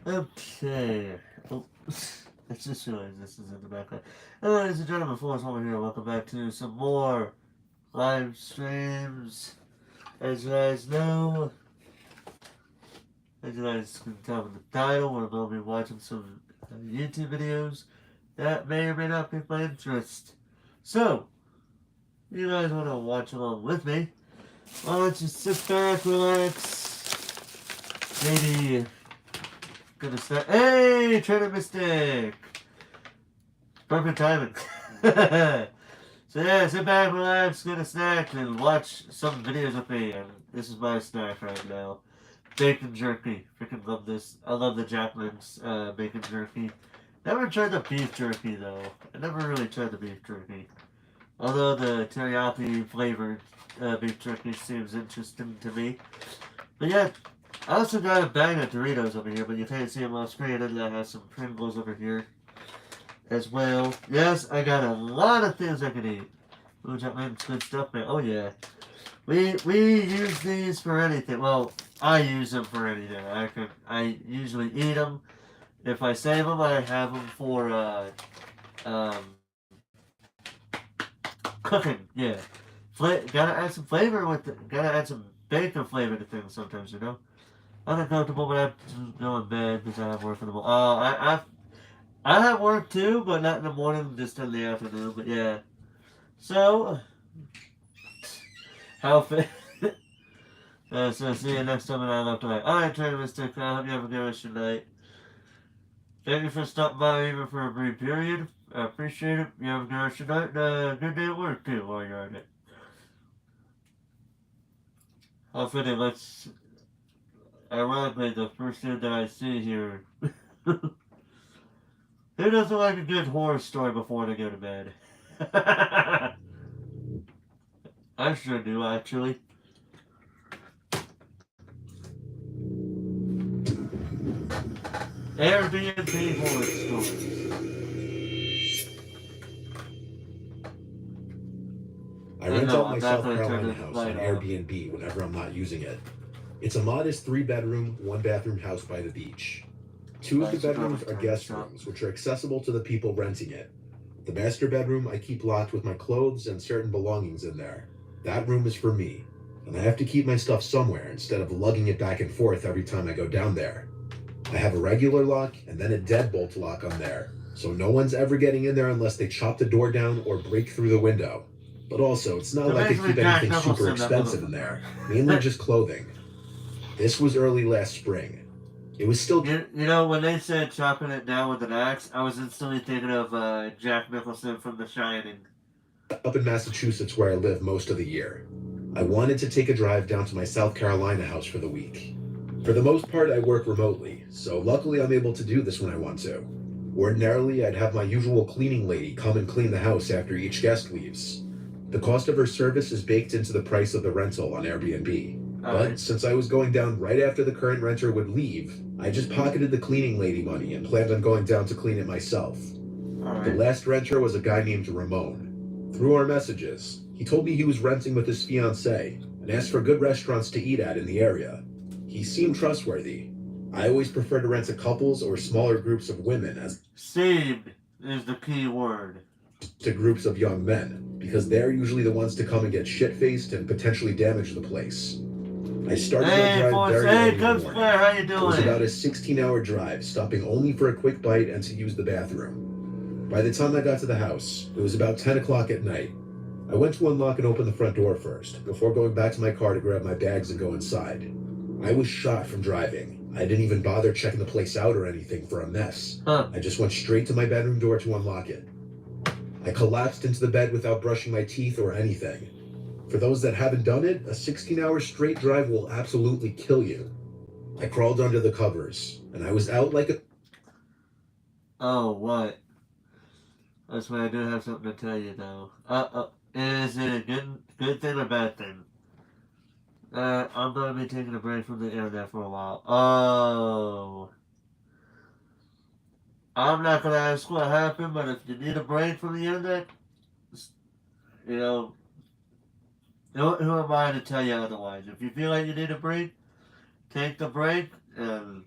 Okay. Oh, I just realized this is in the background. Ladies and gentlemen, Forrest Homer here. Welcome back to some more live streams. As you guys know, as you guys can tell from the title, we're going to be watching some YouTube videos that may or may not pique my interest. So, you guys want to watch along with me? Why don't you sit back, relax, maybe gonna start. Hey, Trader Mystic! Perfect timing. So yeah, sit back, relax, get a snack, and watch some videos with me. And this is my snack right now. Bacon jerky. Freaking love this. I love the Jackman's bacon jerky. Never tried the beef jerky though. I never really tried the beef jerky. Although the teriyaki flavored beef jerky seems interesting to me. But yeah, I also got a bag of Doritos over here, but you can't see them on screen. And I have some Pringles over here as well. Yes, I got a lot of things I can eat. Ooh, Jackman's good stuff, man. Oh yeah. We use these for anything. Well, I use them for anything. I usually eat them. If I save them, I have them for um cooking. Yeah, gotta add some flavor with it. Gotta add some bacon flavor to things sometimes. I'm uncomfortable when I go in bed because I have work in the morning. I have work too, but not in the morning, just in the afternoon. But yeah. So how fit. So see you next time when I love tonight. Alright, Trader Mystic, I hope you have a good rest of your night. Thank you for stopping by even for a brief period. I appreciate it. You have a good rest of your night. Good day at work too while you're at it. How fitting, let's ironically the first thing that I see here. Who doesn't like a good horror story before they go to bed? I sure do actually. Airbnb horror stories. I I rent know, out my I'm not South gonna turn Carolina the house on light off. Airbnb whenever I'm not using it. It's a modest 3 bedroom, 1 bathroom house by the beach. Two of the That's a bedrooms perfect are time to guest stop. rooms, which are accessible to the people renting it. The master bedroom I keep locked with my clothes and certain belongings in there. That room is for me, and I have to keep my stuff somewhere instead of lugging it back and forth every time I go down there. I have a regular lock and then a deadbolt lock on there, so no one's ever getting in there unless they chop the door down or break through the window. But also, it's not So like I basically, keep Jack anything super Nicholson, that expensive in motherfucker. there, mainly just clothing. This was early last spring. It was still You know, when they said chopping it down with an axe, I was instantly thinking of Jack Nicholson from The Shining. up in Massachusetts where I live most of the year. I wanted to take a drive down to my South Carolina house for the week. For the most part, I work remotely, so luckily I'm able to do this when I want to. Ordinarily, I'd have my usual cleaning lady come and clean the house after each guest leaves. The cost of her service is baked into the price of the rental on Airbnb. But Alright. since I was going down right after the current renter would leave, I just pocketed the cleaning lady money and planned on going down to clean it myself. The Alright. last renter was a guy named Ramon. Through our messages, he told me he was renting with his fiancée and asked for good restaurants to eat at in the area. He seemed trustworthy. I always prefer to rent to couples or smaller groups of women as Seemed is the key word. to groups of young men, because they're usually the ones to come and get shit faced and potentially damage the place. I started my Hey, drive Forrest. very Hey, early in the Cubs morning. Player, how you It was about a doing? 16-hour drive, stopping only for a quick bite and to use the bathroom. By the time I got to the house, it was about 10 o'clock at night. I went to unlock and open the front door first, before going back to my car to grab my bags and go inside. I was shot from driving. I didn't even bother checking the place out or anything for a mess. Huh. I just went straight to my bedroom door to unlock it. I collapsed into the bed without brushing my teeth or anything. For those that haven't done it, a 16-hour straight drive will absolutely kill you. I crawled under the covers, and I was out like a Oh, what? That's why I do have something to tell you, though. Is it a good thing or bad thing? I'm gonna be taking a break from the internet for a while. Oh. I'm not gonna ask what happened, but if you need a break from the internet, you know, who am I to tell you otherwise? If you feel like you need a break, take the break, and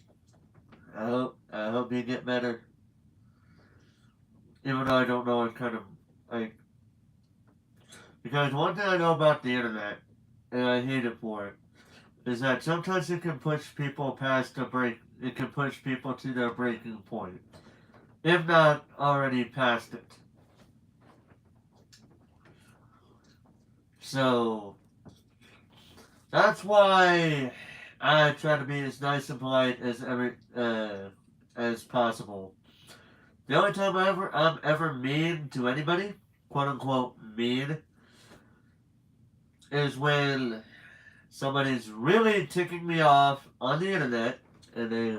I hope you get better. Even though I don't know what kind of like, because one thing I know about the internet, and I hate it for it, is that sometimes it can push people past the break. It can push people to their breaking point, if not already past it. So that's why I try to be as nice and polite as possible. The only time I'm ever mean to anybody, quote unquote mean, is when somebody's really ticking me off on the internet and they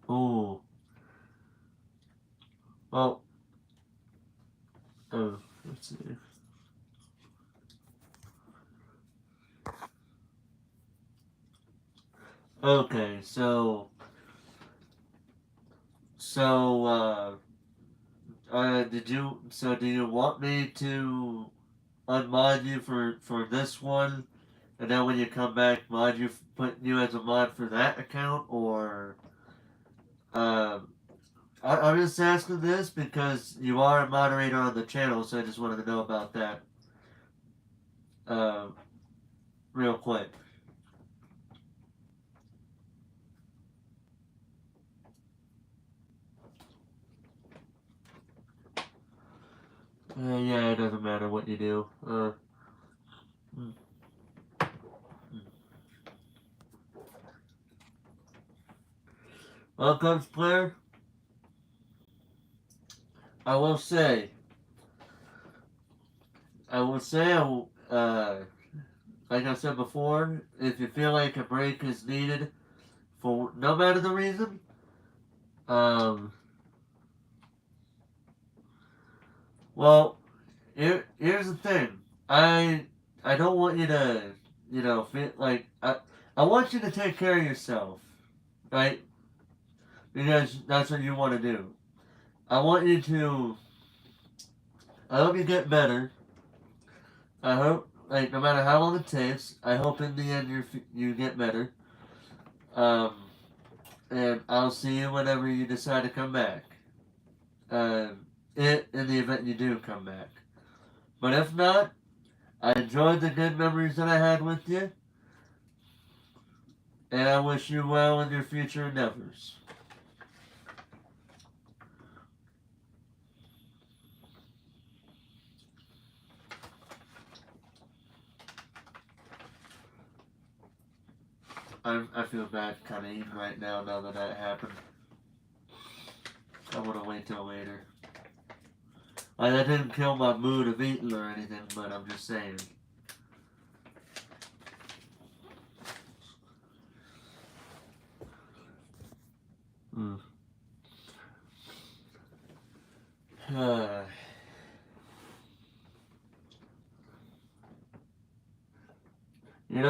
oh well let's see. Okay, do you want me to unmod you for this one, and then when you come back, put you as a mod for that account, or um, I'm just asking this because you are a moderator on the channel, so I just wanted to know about that, uh, real quick. Yeah, it doesn't matter what you do. Hmm. Well, Cubs player, I will say, I will say, like I said before, if you feel like a break is needed for no matter the reason, um, well, here's the thing. I don't want you to, feel like I want you to take care of yourself, right? Because that's what you want to do. I want you to. I hope you get better. I hope, like, no matter how long it takes, I hope in the end you get better. Um, and I'll see you whenever you decide to come back. In the event you do come back. But if not, I enjoyed the good memories that I had with you, and I wish you well in your future endeavors. I feel bad kind of eating right now that happened. I want to wait till later. Like, that didn't kill my mood of eating or anything, but I'm just saying. Mm.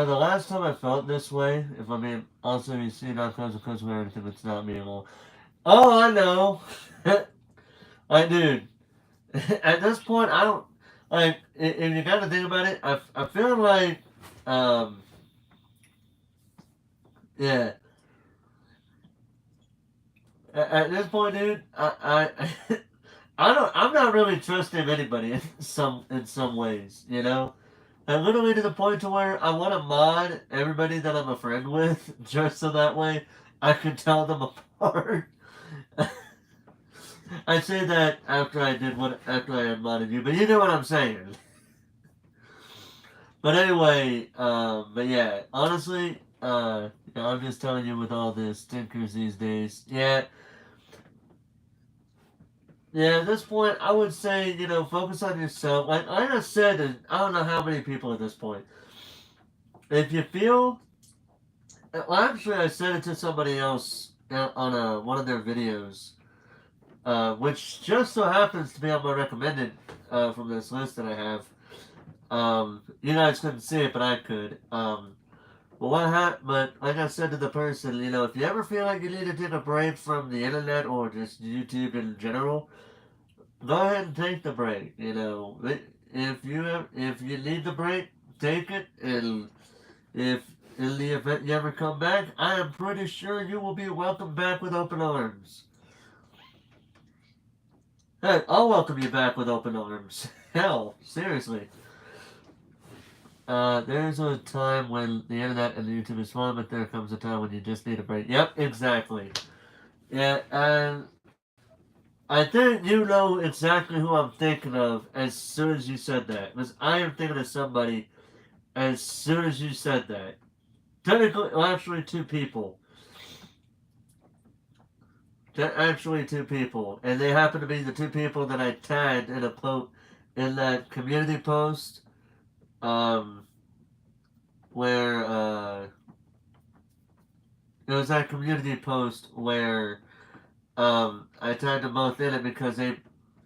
The last time I felt this way, if I mean, also you see not because of anything, it's not me at all. Oh, I know. Like, dude, at this point, I don't, like, if you gotta think about it, I feel like, um, yeah. At this point, dude, I'm not really trusting anybody in some ways, And literally to the point to where I want to mod everybody that I'm a friend with, just so that way I can tell them apart. I say that after I unmodded you, but you know what I'm saying. But anyway, but yeah, honestly, I'm just telling you with all the stinkers these days. Yeah, at this point, I would say, focus on yourself. Like I said, I don't know how many people at this point. If you feel, well, actually, I said it to somebody else on one of their videos, which just so happens to be on my recommended from this list that I have. You guys couldn't see it, but I could. But like I said to the person, if you ever feel like you need to take a break from the internet or just YouTube in general, go ahead and take the break. if you need the break, take it, and if in the event you ever come back, I am pretty sure you will be welcomed back with open arms. Hey, I'll welcome you back with open arms. Hell, seriously. There's a time when the internet and YouTube is fun, but there comes a time when you just need a break. Yep, exactly. Yeah, and I think you know exactly who I'm thinking of as soon as you said that. Because I am thinking of somebody as soon as you said that. Technically, well, actually, two people. Actually, two people, and they happen to be the two people that I tagged in a in that community post, um, where it was that community post where I tagged them both in it because they,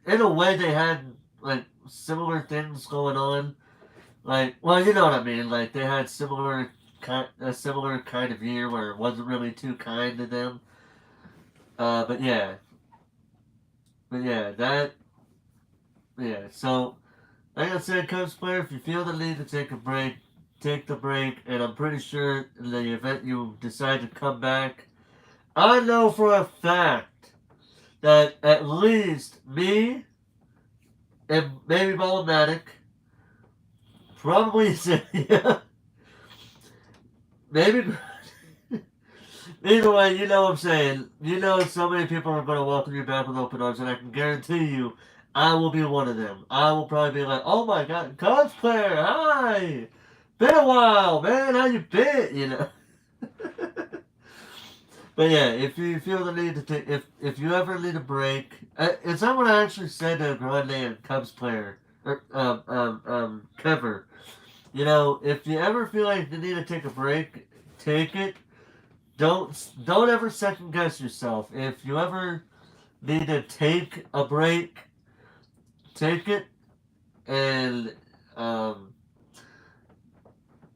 in a way, they had like similar things going on. Like, well, you know what I mean. Like they had a similar kind of year where it wasn't really too kind to them. But yeah, that yeah. So like I said, Cubs player, if you feel the need to take a break, take the break. And I'm pretty sure in the event you decide to come back, I know for a fact that at least me and maybe Ballmatic, probably Cynthia, maybe. Either way, you know what I'm saying. You know so many people are going to welcome you back with open arms, and I can guarantee you, I will be one of them. I will probably be like, oh my god, Cubs player, hi! Been a while, man, how you been? You know? But yeah, if you feel the need to take, if you ever need a break, it's not what I actually said to Grande and Cubs player, or, cover. You know, if you ever feel like you need to take a break, take it. Don't ever second guess yourself. If you ever need to take a break, take it, and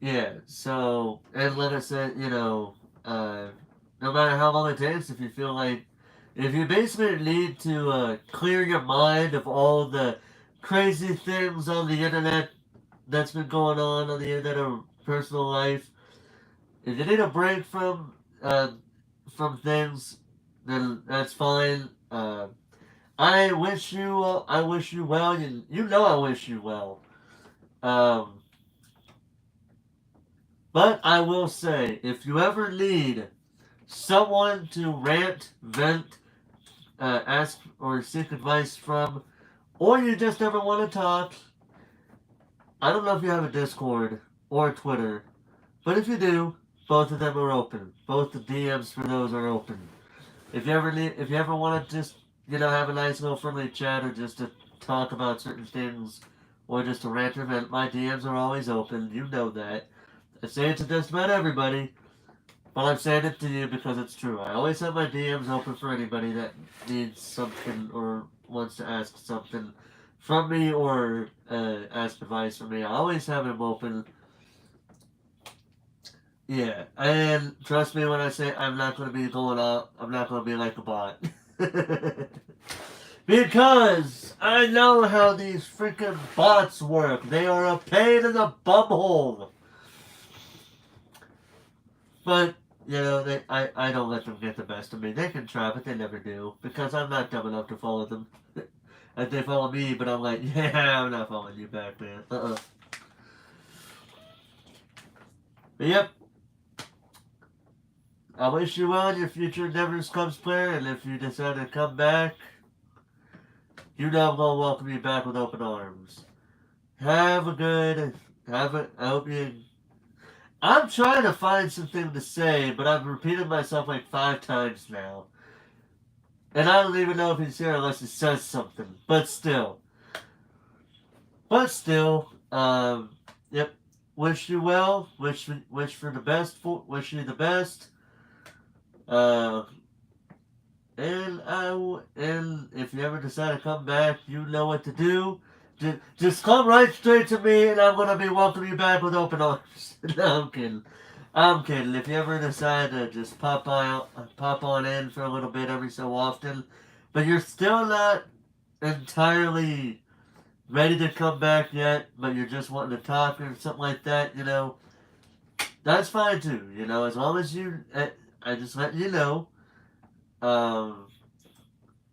yeah. So and like I said, no matter how long it takes, if you feel like if you basically need to clear your mind of all the crazy things on the internet that's been going on the internet or personal life, if you need a break from things, then that's fine. I wish you well. You know I wish you well. Um, but I will say, if you ever need someone to rant, vent, ask or seek advice from, or you just ever want to talk, I don't know if you have a Discord or a Twitter, but if you do, both of them are open. Both the DMs for those are open. If you ever want to just have a nice little friendly chat or just to talk about certain things or just to rant or vent, my DMs are always open. You know that. I say it to just about everybody, but I'm saying it to you because it's true. I always have my DMs open for anybody that needs something or wants to ask something from me or ask advice from me. I always have them open. Yeah, and trust me when I say I'm not going to be going out, I'm not going to be like a bot. Because I know how these freaking bots work. They are a pain in the bumhole. But, I don't let them get the best of me. They can try, but they never do. Because I'm not dumb enough to follow them. And they follow me, but I'm like, yeah, I'm not following you back, man. But yep. I wish you well in your future endeavors, Cubs player, and if you decide to come back, you know I'm gonna welcome you back with open arms. I hope you. I'm trying to find something to say, but I've repeated myself like 5 times now. And I don't even know if he's here unless he says something. But still. Yep. Wish you well. Wish for the best. Wish you the best. Uh, and if you ever decide to come back, you know what to do. Just come right straight to me, and I'm gonna be welcoming you back with open arms. No, I'm kidding. I'm kidding. If you ever decide to just pop on in for a little bit every so often, but you're still not entirely ready to come back yet, but you're just wanting to talk or something like that, that's fine too. As long as I just let you know. Um,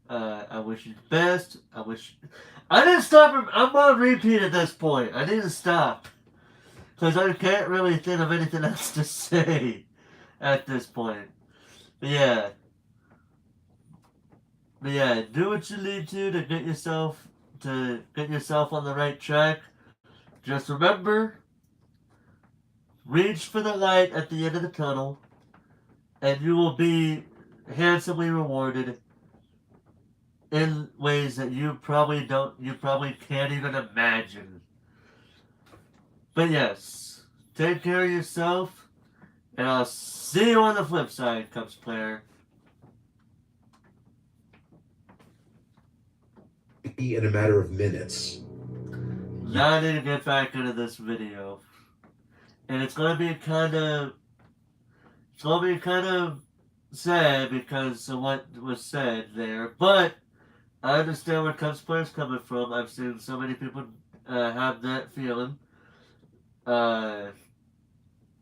I wish you the best. I didn't stop. I'm on repeat at this point. I need to stop because I can't really think of anything else to say at this point. But yeah, do what you need to get yourself on the right track. Just remember, reach for the light at the end of the tunnel, and you will be handsomely rewarded in ways that you probably can't even imagine. But yes, take care of yourself, and I'll see you on the flip side, Cubs player. In a matter of minutes. Now I need to get back into this video, and it's gonna be kind of sad because of what was said there, but I understand where Cubs players coming from. I've seen so many people have that feeling. Uh,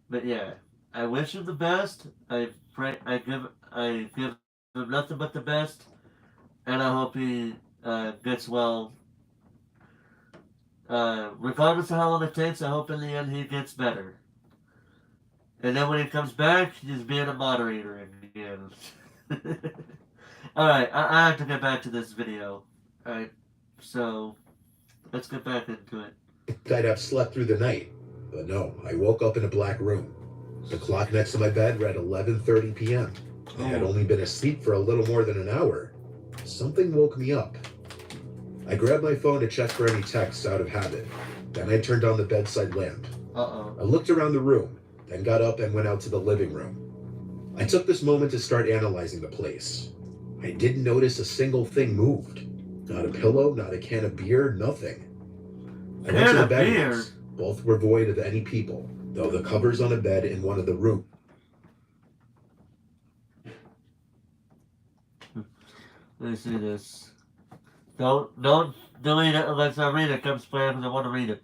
but yeah, I wish him the best. I pray. I give him nothing but the best, and I hope he gets well. Regardless of how long it takes, I hope in the end he gets better. And then when he comes back, he's being a moderator again. Alright, I have to get back to this video. Alright, so let's get back into it. I'd have slept through the night. But no, I woke up in a black room. The clock next to my bed read 11:30 p.m. I had only been asleep for a little more than an hour. Something woke me up. I grabbed my phone to check for any texts out of habit. Then I turned on the bedside lamp. I looked around the room, then got up and went out to the living room. I took this moment to start analyzing the place. I didn't notice a single thing moved. Not a pillow, not a can of beer, nothing. I went to the bedrooms. Both were void of any people, though the covers on a bed in one of the rooms. Let me see this. Don't delete it unless I read it. Come spam because I want to read it.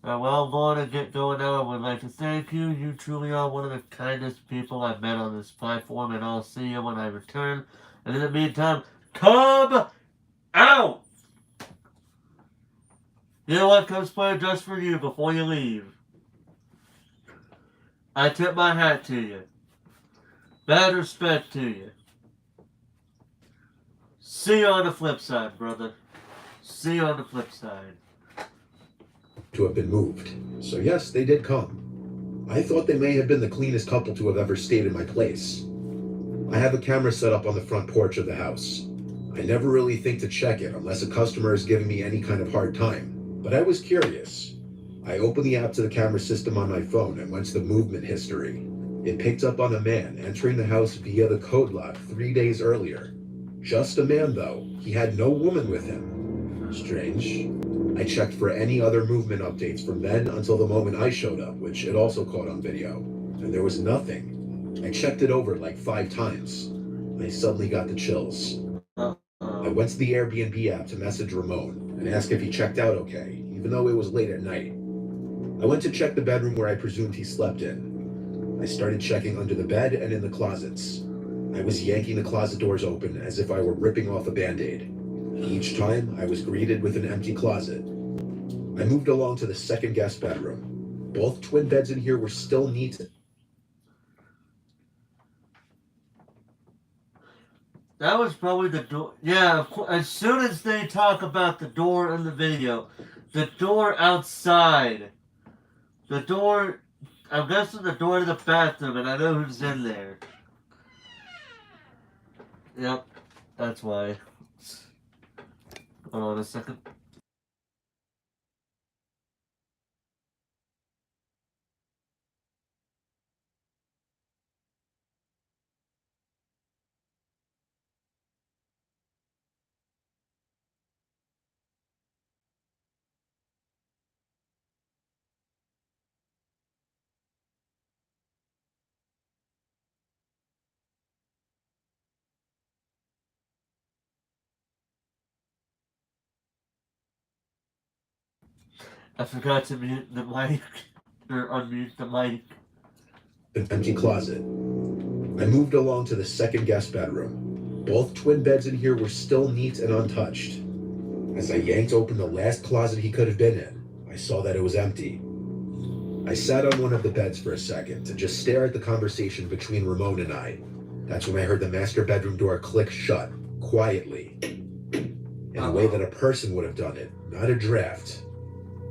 Well, I'm going to get going now. I would like to thank you. You truly are one of the kindest people I've met on this platform, and I'll see you when I return. And in the meantime, come out! You know what, Cubs player, just for you before you leave. I tip my hat to you. Bad respect to you. See you on the flip side, brother. See you on the flip side. To have been moved. So yes, they did come. I thought they may have been the cleanest couple to have ever stayed in my place. I have a camera set up on the front porch of the house. I never really think to check it unless a customer is giving me any kind of hard time, but I was curious. I opened the app to the camera system on my phone and went to the movement history. It picked up on a man entering the house via the code lock 3 days earlier. Just a man, though. He had no woman with him. Strange. I checked for any other movement updates from then until the moment I showed up, which it also caught on video, and there was nothing. I checked it over like 5 times. I suddenly got the chills. I went to the Airbnb app to message Ramon and ask if he checked out okay, even though it was late at night. I went to check the bedroom where I presumed he slept in. I started checking under the bed and in the closets. I was yanking the closet doors open as if I were ripping off a band-aid. Each time, I was greeted with an empty closet. I moved along to the second guest bedroom. Both twin beds in here were still neat. That was probably the door. Yeah, as soon as they talk about the door in the video, the door outside, the door, I'm guessing the door to the bathroom, and I know who's in there. Yep, that's why. Hold on a second. I forgot to mute the mic or unmute the mic. An empty closet. I moved along to the second guest bedroom. Both twin beds in here were still neat and untouched. As I yanked open the last closet he could have been in, I saw that it was empty. I sat on one of the beds for a second to just stare at the conversation between Ramon and I. That's when I heard the master bedroom door click shut, quietly, in a way that a person would have done it, not a draft.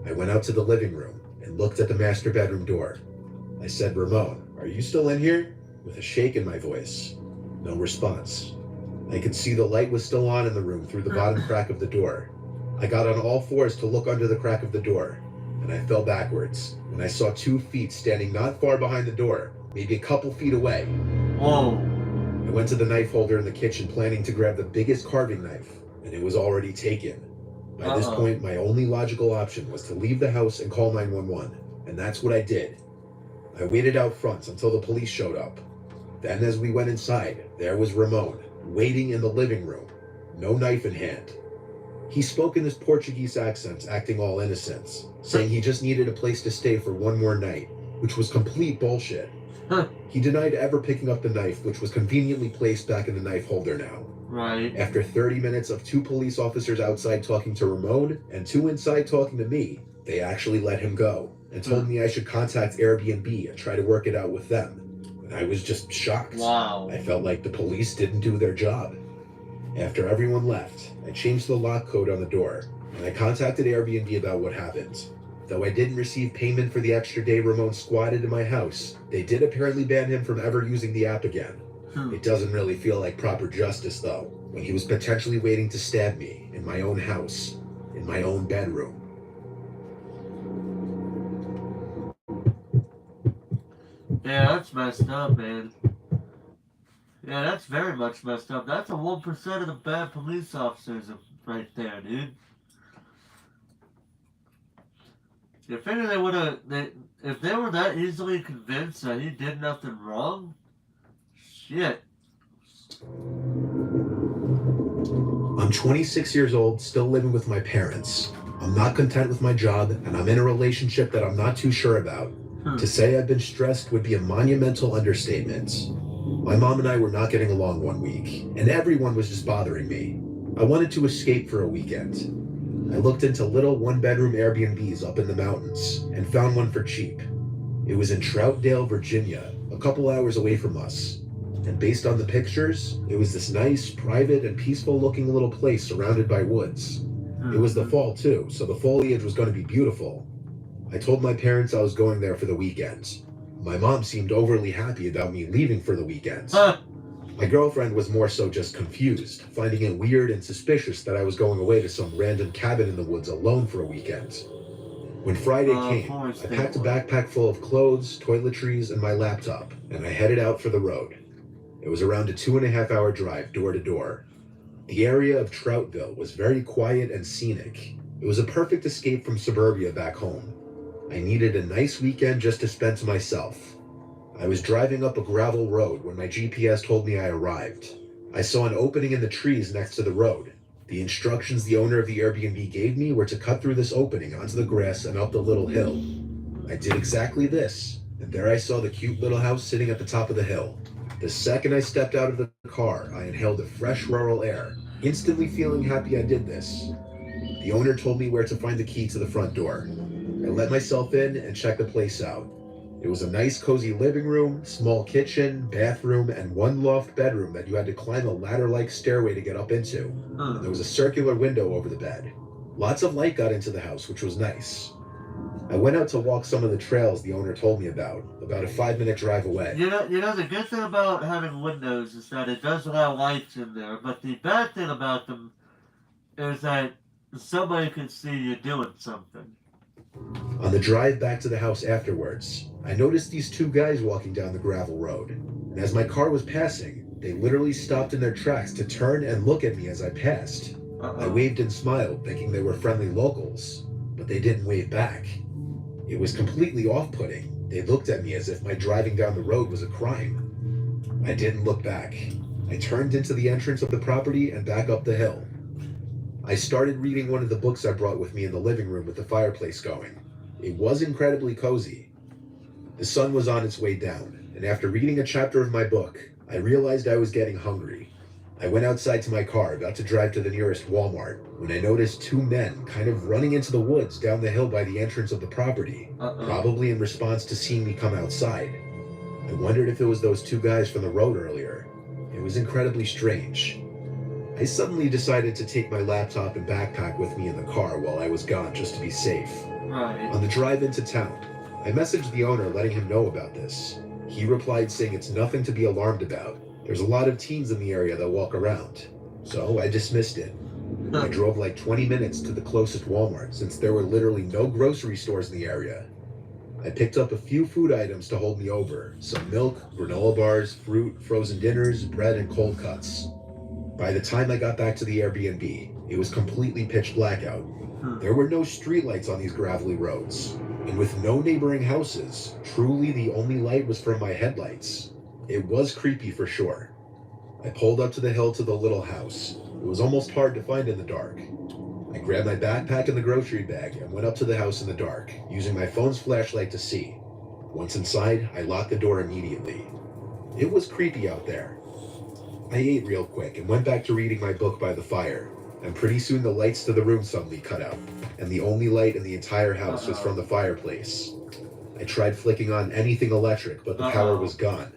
I went out to the living room and looked at the master bedroom door. I said, "Ramon, are you still in here?" with a shake in my voice. No response. I could see the light was still on in the room through the bottom crack of the door. I got on all fours to look under the crack of the door, and I fell backwards when I saw 2 feet standing not far behind the door, maybe a couple feet away. Whoa. I went to the knife holder in the kitchen planning to grab the biggest carving knife, and it was already taken. By this point, my only logical option was to leave the house and call 911, and that's what I did. I waited out front until the police showed up. Then as we went inside, there was Ramon, waiting in the living room, no knife in hand. He spoke in his Portuguese accent, acting all innocent, saying he just needed a place to stay for one more night, which was complete bullshit. He denied ever picking up the knife, which was conveniently placed back in the knife holder now. Right. After 30 minutes of 2 police officers outside talking to Ramon and 2 inside talking to me, they actually let him go and told me I should contact Airbnb and try to work it out with them. And I was just shocked. Wow. I felt like the police didn't do their job. After everyone left, I changed the lock code on the door, and I contacted Airbnb about what happened. Though I didn't receive payment for the extra day Ramon squatted in my house, they did apparently ban him from ever using the app again. It doesn't really feel like proper justice, though, when he was potentially waiting to stab me in my own house, in my own bedroom. Yeah, that's messed up, man. Yeah, that's very much messed up. That's a 1% of the bad police officers right there, dude. You figure they would have, if they were that easily convinced that he did nothing wrong, shit. I'm 26 years old, still living with my parents. I'm not content with my job, and I'm in a relationship that I'm not too sure about. To say I've been stressed would be a monumental understatement. My mom and I were not getting along one week, and everyone was just bothering me. I wanted to escape for a weekend. I looked into little one-bedroom Airbnbs up in the mountains and found one for cheap. It was in Troutdale, Virginia, a couple hours away from us. And based on the pictures, it was this nice, private, and peaceful-looking little place surrounded by woods. It was the fall, too, so the foliage was going to be beautiful. I told my parents I was going there for the weekend. My mom seemed overly happy about me leaving for the weekend. My girlfriend was more so just confused, finding it weird and suspicious that I was going away to some random cabin in the woods alone for a weekend. When Friday came, I packed a backpack full of clothes, toiletries, and my laptop, and I headed out for the road. It was around a 2.5-hour drive door to door. The area of Troutville was very quiet and scenic. It was a perfect escape from suburbia back home. I needed a nice weekend just to spend to myself. I was driving up a gravel road when my GPS told me I arrived. I saw an opening in the trees next to the road. The instructions the owner of the Airbnb gave me were to cut through this opening onto the grass and up the little hill. I did exactly this, and there I saw the cute little house sitting at the top of the hill. The second I stepped out of the car, I inhaled the fresh rural air, instantly feeling happy I did this. The owner told me where to find the key to the front door. I let myself in and checked the place out. It was a nice cozy living room, small kitchen, bathroom, and one loft bedroom that you had to climb a ladder-like stairway to get up into. And there was a circular window over the bed. Lots of light got into the house, which was nice. I went out to walk some of the trails the owner told me about a 5-minute drive away. You know, the good thing about having windows is that it does allow lights in there, but the bad thing about them is that somebody can see you doing something. On the drive back to the house afterwards, I noticed these 2 guys walking down the gravel road, and as my car was passing, they literally stopped in their tracks to turn and look at me as I passed. I waved and smiled, thinking they were friendly locals, but they didn't wave back. It was completely off-putting. They looked at me as if my driving down the road was a crime. I didn't look back. I turned into the entrance of the property and back up the hill. I started reading one of the books I brought with me in the living room with the fireplace going. It was incredibly cozy. The sun was on its way down, and after reading a chapter of my book, I realized I was getting hungry. I went outside to my car, about to drive to the nearest Walmart, when I noticed two men kind of running into the woods down the hill by the entrance of the property, probably in response to seeing me come outside. I wondered if it was those two guys from the road earlier. It was incredibly strange. I suddenly decided to take my laptop and backpack with me in the car while I was gone just to be safe. Right. On the drive into town, I messaged the owner letting him know about this. He replied saying it's nothing to be alarmed about. There's a lot of teens in the area that walk around. So I dismissed it. I drove like 20 minutes to the closest Walmart since there were literally no grocery stores in the area. I picked up a few food items to hold me over. Some milk, granola bars, fruit, frozen dinners, bread, and cold cuts. By the time I got back to the Airbnb, it was completely pitch black out. There were no streetlights on these gravelly roads, and with no neighboring houses, truly the only light was from my headlights. It was creepy for sure. I pulled up to the hill to the little house. It was almost hard to find in the dark. I grabbed my backpack and the grocery bag and went up to the house in the dark, using my phone's flashlight to see. Once inside, I locked the door immediately. It was creepy out there. I ate real quick and went back to reading my book by the fire, and pretty soon the lights to the room suddenly cut out, and the only light in the entire house was from the fireplace. I tried flicking on anything electric, but the power was gone.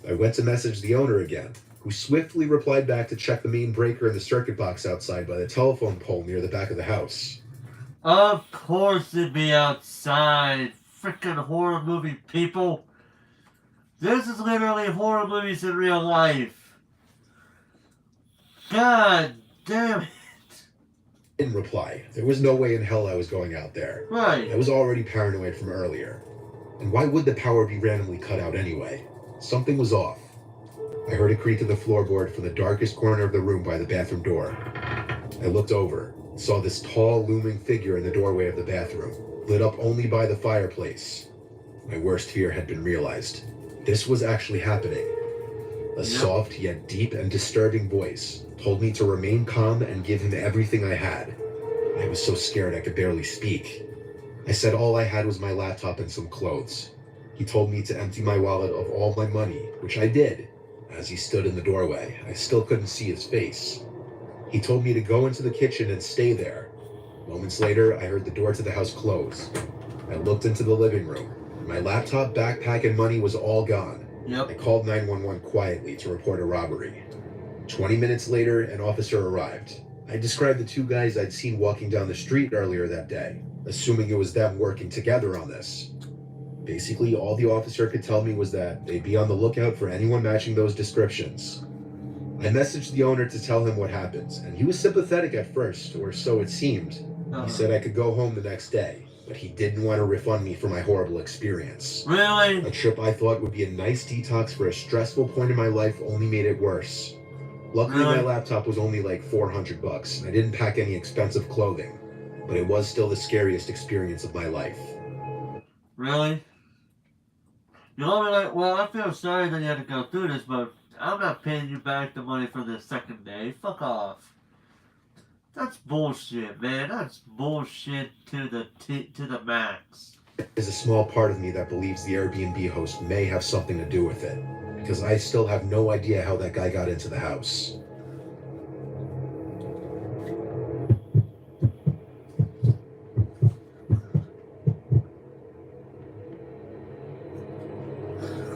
I went to message the owner again, who swiftly replied back to check the main breaker in the circuit box outside by the telephone pole near the back of the house. Of course it'd be outside. Frickin' horror movie people. This is literally horror movies in real life. God damn it. Didn't reply. There was no way in hell I was going out there. Right. I was already paranoid from earlier. And why would the power be randomly cut out anyway? Something was off. I heard a creak of the floorboard from the darkest corner of the room by the bathroom door. I looked over and saw this tall, looming figure in the doorway of the bathroom, lit up only by the fireplace. My worst fear had been realized. This was actually happening. A soft yet deep and disturbing voice told me to remain calm and give him everything I had. I was so scared I could barely speak. I said all I had was my laptop and some clothes. He told me to empty my wallet of all my money, which I did. As he stood in the doorway, I still couldn't see his face. He told me to go into the kitchen and stay there. Moments later, I heard the door to the house close. I looked into the living room. My laptop, backpack, and money was all gone. I called 911 quietly to report a robbery. 20 minutes later, an officer arrived. I described the two guys I'd seen walking down the street earlier that day, assuming it was them working together on this. Basically, all the officer could tell me was that they'd be on the lookout for anyone matching those descriptions. I messaged the owner to tell him what happened, and he was sympathetic at first, or so it seemed. He said I could go home the next day, but he didn't want to refund me for my horrible experience. Really? A trip I thought would be a nice detox for a stressful point in my life only made it worse. Luckily, my laptop was only like $400, and I didn't pack any expensive clothing, but it was still the scariest experience of my life. Really? You know, I'm like, well, I feel sorry that you had to go through this, but I'm not paying you back the money for the second day. Fuck off. That's bullshit, man. That's bullshit to the max. There's a small part of me that believes the Airbnb host may have something to do with it, because I still have no idea how that guy got into the house.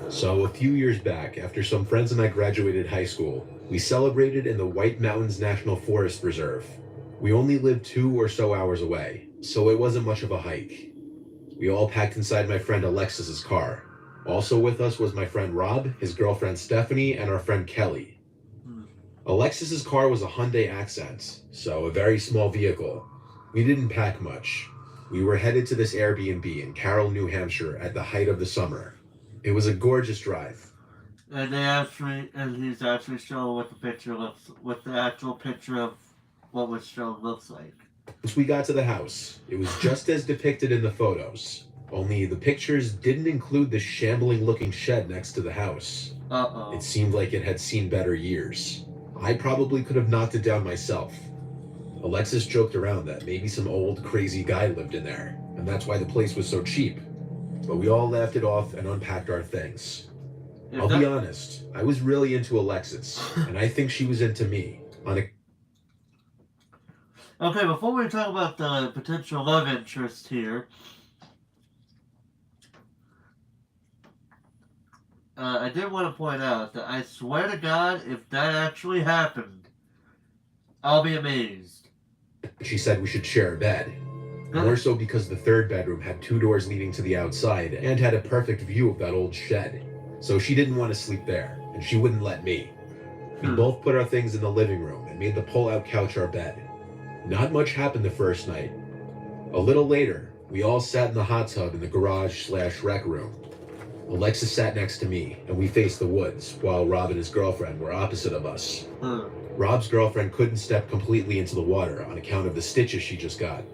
So a few years back, after some friends and I graduated high school, we celebrated in the White Mountains National Forest Reserve. We only lived 2 or so hours away, so it wasn't much of a hike. We all packed inside my friend Alexis's car. Also with us was my friend Rob, his girlfriend Stephanie, and our friend Kelly. Alexis's car was a Hyundai Accent, so a very small vehicle. We didn't pack much. We were headed to this Airbnb in Carroll, New Hampshire at the height of the summer. It was a gorgeous drive. And he's actually showing what the picture looks, what the actual picture of what was shown looks like. Once we got to the house, it was just as depicted in the photos. Only the pictures didn't include the shambling-looking shed next to the house. It seemed like it had seen better years. I probably could have knocked it down myself. Alexis joked around that maybe some old crazy guy lived in there, and that's why the place was so cheap. But we all laughed it off and unpacked our things. I'll be honest, I was really into Alexis, and I think she was into me. Okay, before we talk about the potential love interest here, I did want to point out that I swear to God, if that actually happened, I'll be amazed. She said we should share a bed. More so because the third bedroom had 2 doors leading to the outside and had a perfect view of that old shed. So she didn't want to sleep there, and she wouldn't let me. We both put our things in the living room and made the pull-out couch our bed. Not much happened the first night. A little later, we all sat in the hot tub in the garage/rec room. Alexis sat next to me, and we faced the woods, while Rob and his girlfriend were opposite of us. Rob's girlfriend couldn't step completely into the water on account of the stitches she just got.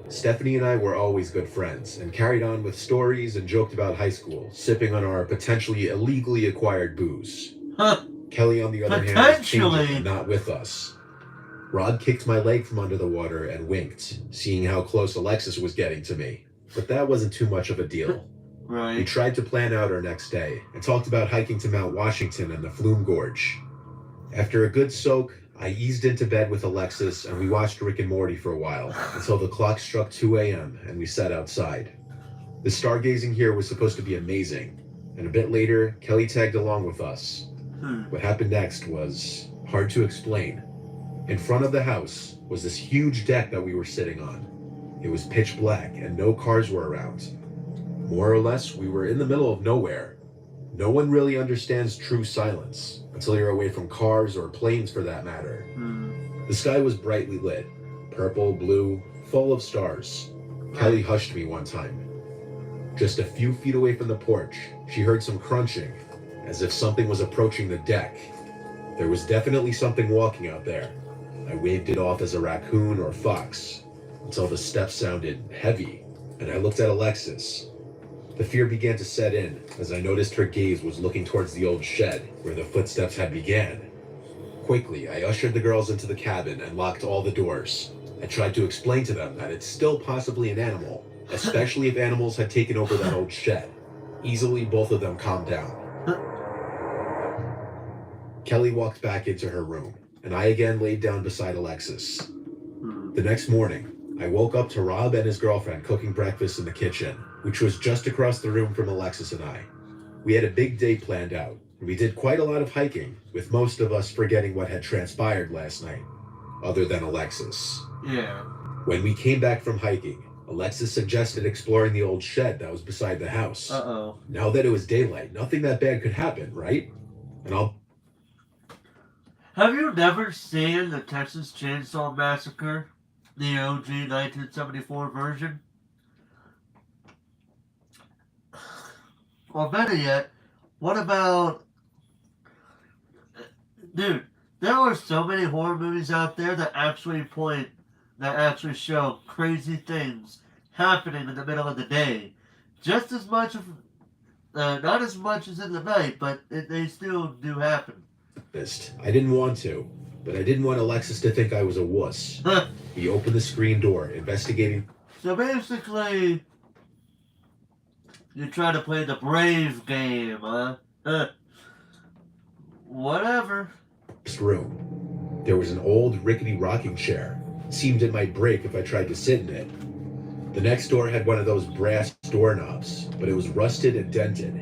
Stephanie and I were always good friends, and carried on with stories and joked about high school, sipping on our potentially illegally acquired booze. Kelly, on the other hand, was changing and not with us. Rob kicked my leg from under the water and winked, seeing how close Alexis was getting to me. But that wasn't too much of a deal. Right. We tried to plan out our next day, and talked about hiking to Mount Washington and the Flume Gorge. After a good soak, I eased into bed with Alexis, and we watched Rick and Morty for a while, until the clock struck 2 a.m. and we sat outside. The stargazing here was supposed to be amazing, and a bit later, Kelly tagged along with us. What happened next was hard to explain. In front of the house was this huge deck that we were sitting on. It was pitch black, and no cars were around. More or less, we were in the middle of nowhere. No one really understands true silence, until you're away from cars or planes for that matter. The sky was brightly lit, purple, blue, full of stars. Kelly hushed me one time. Just a few feet away from the porch, she heard some crunching, as if something was approaching the deck. There was definitely something walking out there. I waved it off as a raccoon or fox, until the steps sounded heavy, and I looked at Alexis. The fear began to set in, as I noticed her gaze was looking towards the old shed, where the footsteps had began. Quickly, I ushered the girls into the cabin and locked all the doors. I tried to explain to them that it's still possibly an animal, especially if animals had taken over that old shed. Easily, both of them calmed down. Kelly walked back into her room, and I again laid down beside Alexis. The next morning, I woke up to Rob and his girlfriend cooking breakfast in the kitchen, which was just across the room from Alexis and I. We had a big day planned out, and we did quite a lot of hiking, with most of us forgetting what had transpired last night, other than Alexis. Yeah. When we came back from hiking, Alexis suggested exploring the old shed that was beside the house. Now that it was daylight, nothing that bad could happen, right? Have you never seen the Texas Chainsaw Massacre? The OG 1974 version? Or better yet, what about... Dude, there are so many horror movies out there that actually show crazy things happening in the middle of the day. Just as much of... not as much as in the night, but they still do happen. I didn't want to, but I didn't want Alexis to think I was a wuss. He opened the screen door, investigating. So basically, you try to play the brave game, huh? Whatever. Room. There was an old rickety rocking chair. Seemed it might break if I tried to sit in it. The next door had one of those brass doorknobs, but it was rusted and dented.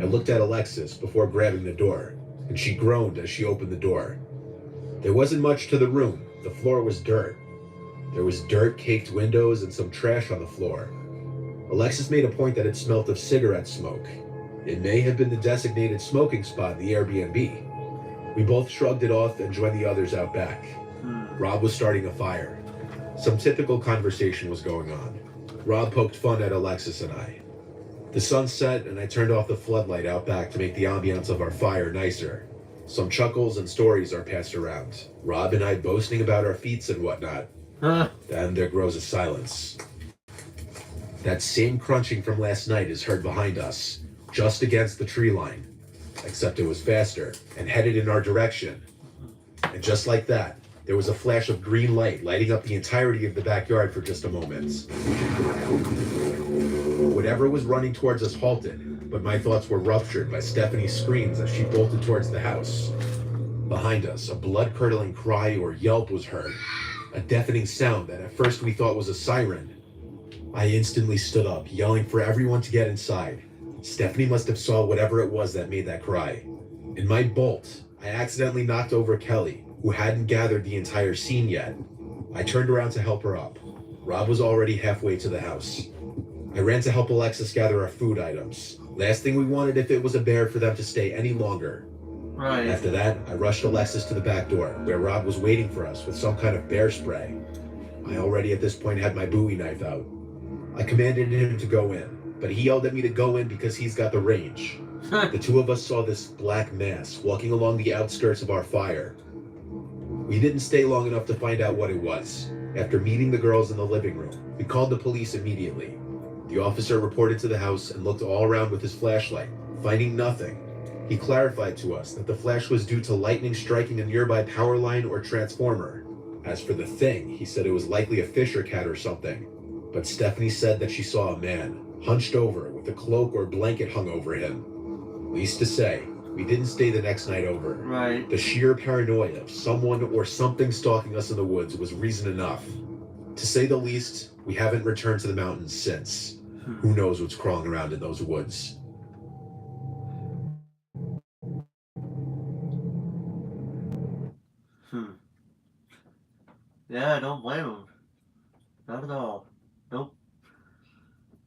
I looked at Alexis before grabbing the door, and she groaned as she opened the door. There wasn't much to the room. The floor was dirt. There was dirt-caked windows and some trash on the floor. Alexis made a point that it smelt of cigarette smoke. It may have been the designated smoking spot in the Airbnb. We both shrugged it off and joined the others out back. Rob was starting a fire. Some typical conversation was going on. Rob poked fun at Alexis and I. The sun set, and I turned off the floodlight out back to make the ambiance of our fire nicer. Some chuckles and stories are passed around, Rob and I boasting about our feats and whatnot. Then there grows a silence. That same crunching from last night is heard behind us, just against the tree line. Except it was faster, and headed in our direction. And just like that, There was a flash of green light lighting up the entirety of the backyard for just a moment. Whatever was running towards us halted, but my thoughts were ruptured by Stephanie's screams as she bolted towards the house. Behind us, a blood-curdling cry or yelp was heard, a deafening sound that at first we thought was a siren. I instantly stood up, yelling for everyone to get inside. Stephanie must have saw whatever it was that made that cry. In my bolt, I accidentally knocked over Kelly, who hadn't gathered the entire scene yet. I turned around to help her up. Rob was already halfway to the house. I ran to help Alexis gather our food items. Last thing we wanted if it was a bear for them to stay any longer. Right. After that, I rushed Alexis to the back door, where Rob was waiting for us with some kind of bear spray. I already at this point had my Bowie knife out. I commanded him to go in, but he yelled at me to go in because he's got the range. The two of us saw this black mass walking along the outskirts of our fire. We didn't stay long enough to find out what it was. After meeting the girls in the living room, we called the police immediately. The officer reported to the house and looked all around with his flashlight, finding nothing. He clarified to us that the flash was due to lightning striking a nearby power line or transformer. As for the thing, he said it was likely a fish or cat or something. But Stephanie said that she saw a man, hunched over with a cloak or blanket hung over him. Least to say, we didn't stay the next night over. Right. The sheer paranoia of someone or something stalking us in the woods was reason enough. To say the least, we haven't returned to the mountains since. Who knows what's crawling around in those woods? Yeah, I don't blame him. Not at all. Nope.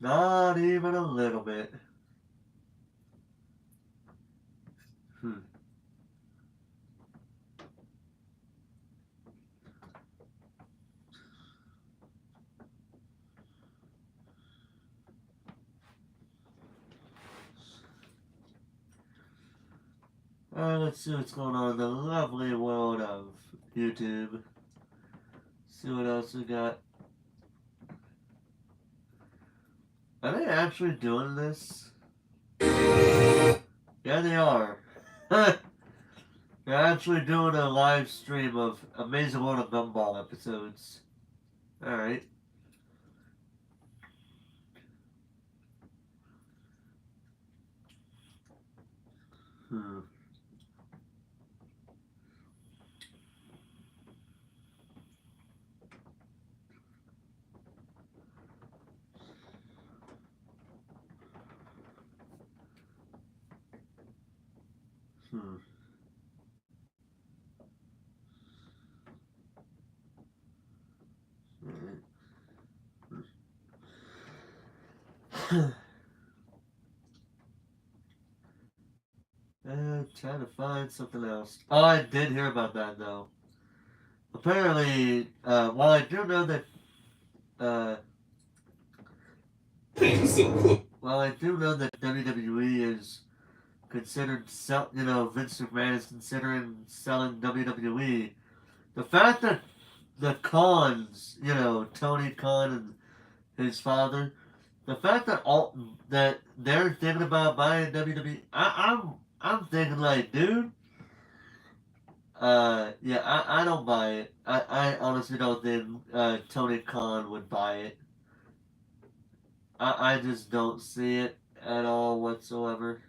Not even a little bit. Hmm. Alright, let's see what's going on in the lovely world of YouTube. See what else we got. Are they actually doing this? Yeah, they are. They're actually doing a live stream of Amazing World of Gumball episodes. Alright. Hmm. Hmm. Trying to find something else. Oh, I did hear about that though. Apparently, while I do know that, uh, while I do know that WWE is considered Vince McMahon is considering selling WWE. The fact that the Khans, Tony Khan and his father, the fact that that they're thinking about buying WWE, I'm thinking like, dude, yeah, I don't buy it. I honestly don't think Tony Khan would buy it. I just don't see it at all whatsoever.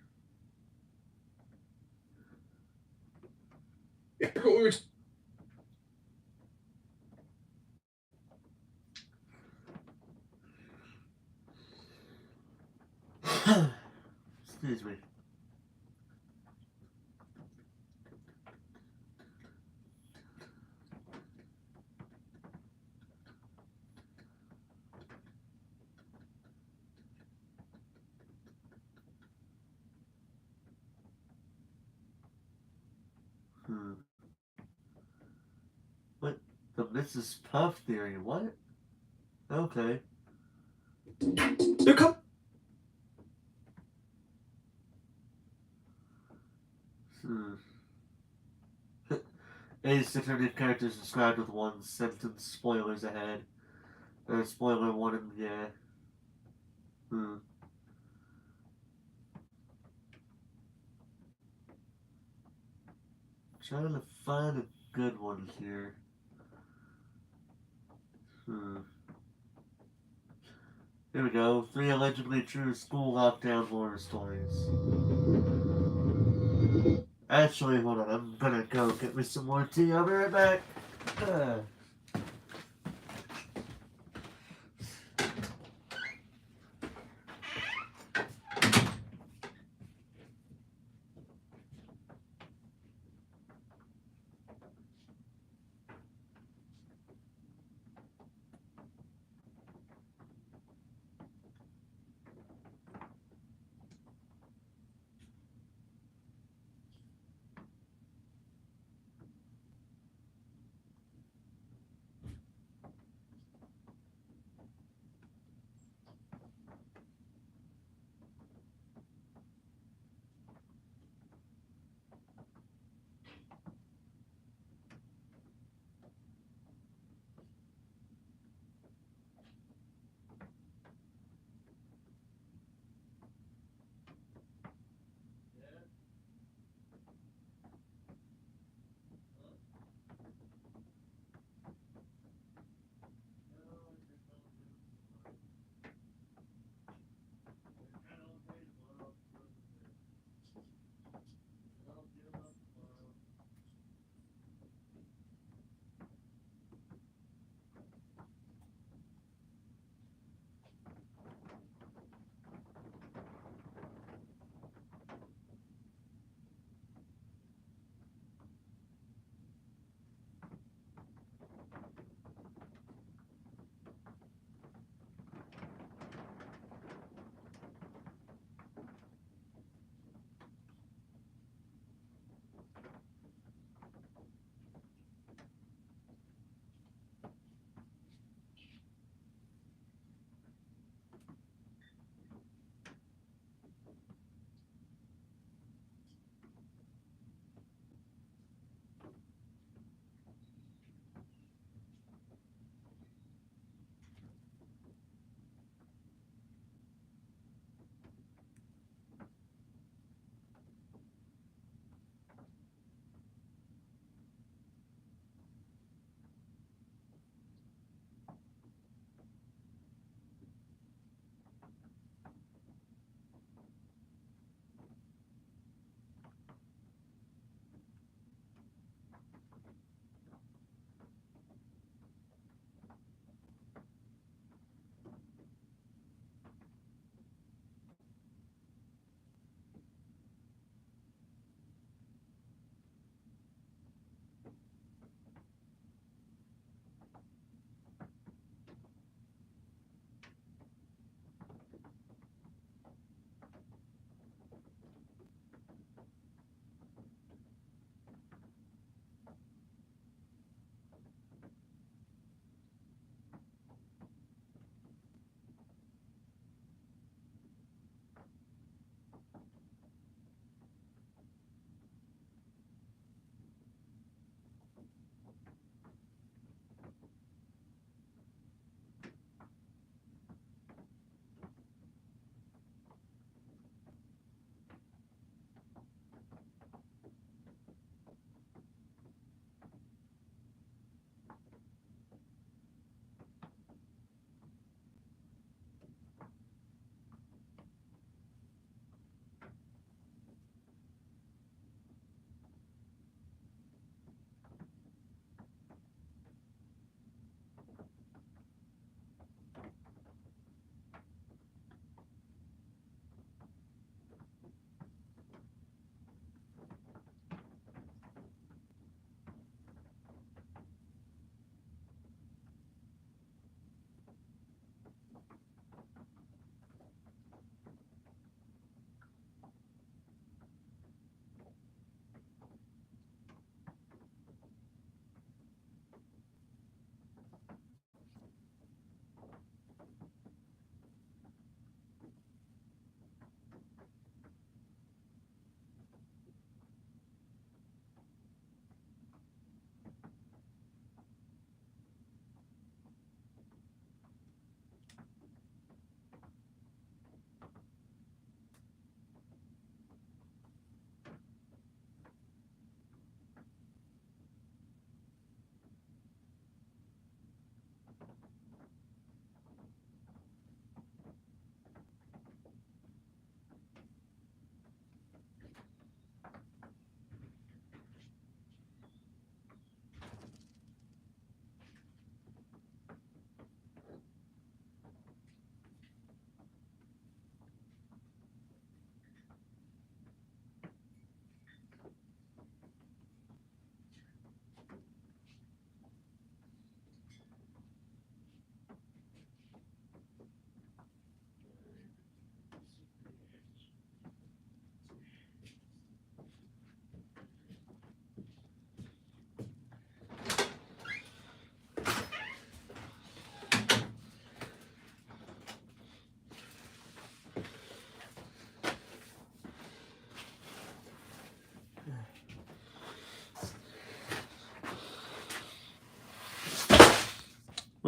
Excuse me. Hmm. What? The Mrs. Puff theory? What? Okay. They're coming. Hmm. 8600 characters described with one sentence. Spoilers ahead. Or spoiler warning, yeah. Hmm. Trying to find a good one here. Here we go. 3 allegedly true school lockdown horror stories. Actually, hold on. I'm gonna go get me some more tea. I'll be right back.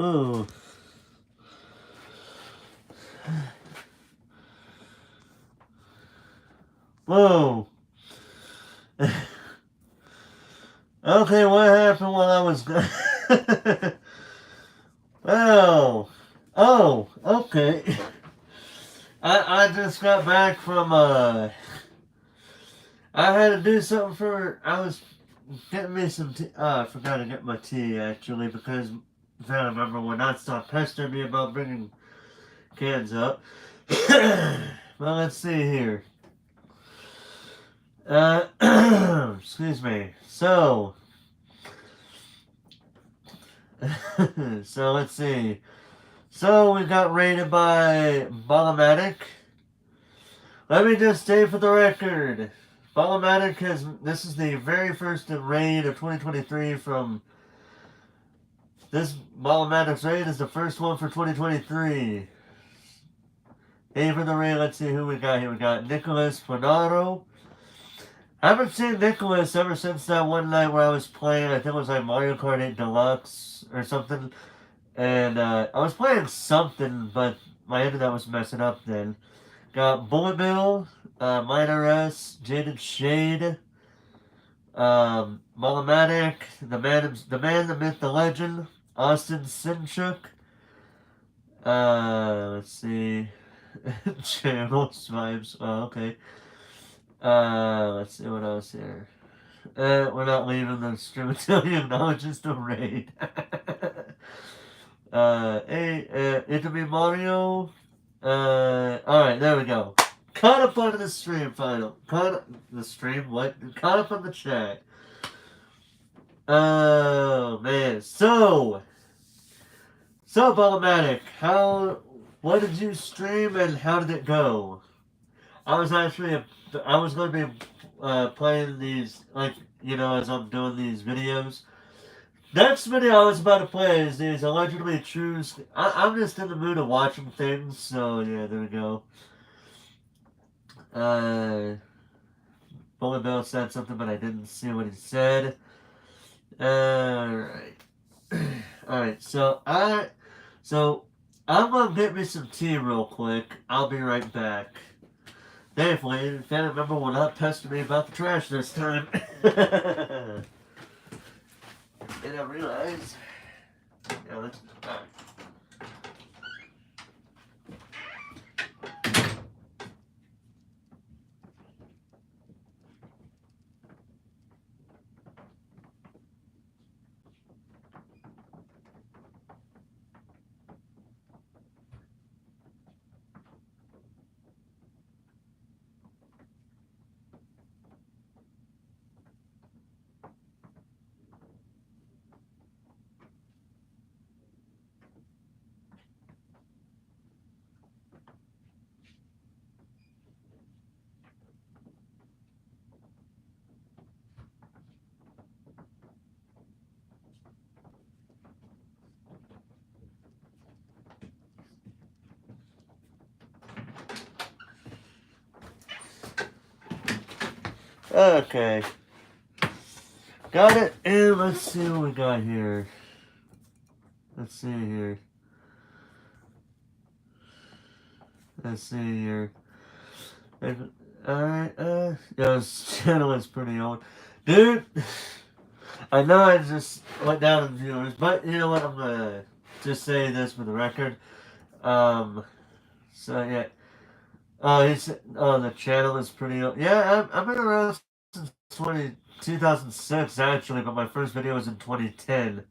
Oh. Whoa. Okay, what happened while I was gone? Well, oh, okay. I just got back from I had to do something for I was getting me some tea. I forgot to get my tea actually because if I remember when I stopped pestering me about bringing cans up. Well, let's see here. Excuse me. So, so let's see. So we got raided by Bolomatic. Let me just say for the record, Bolomatic has. This is the very first raid of 2023 from. This Bolomatic's raid is the first one for 2023. Hey, for the raid, let's see who we got here. We got Nicholas Panaro. I haven't seen Nicholas ever since that one night where I was playing. I think it was like Mario Kart 8 Deluxe or something. And I was playing something, but my internet was messing up then. Got Bullet Bill, Minor S, Jaded Shade, Molomatic, the man, the myth, the legend, Austin Sinchuk. Let's see. Channels vibes. Oh, okay. Let's see what else here. We're not leaving the stream until you acknowledge it's the raid. It'll Mario. Alright, there we go. Caught up on the stream final. Caught up the stream, what? Caught up on the chat. Oh, man. So, Bolomatic, what did you stream and how did it go? I was going to be playing these, like, as I'm doing these videos. Next video I was about to play is these allegedly true. I'm just in the mood of watching things, so yeah, there we go. Bullet Bill said something, but I didn't see what he said. Alright. Alright, so I'm gonna get me some tea real quick. I'll be right back. Thankfully, the family member will not pester me about the trash this time. And I realized, yeah, let's. Okay. Got it. And let's see what we got here. Let's see here. Alright, yeah, this channel is pretty old. Dude, I know I just went down in viewers, but you know what, I'm gonna just say this for the record. So yeah. The channel is pretty old. Yeah, I've been around since 2006 actually, but my first video was in 2010.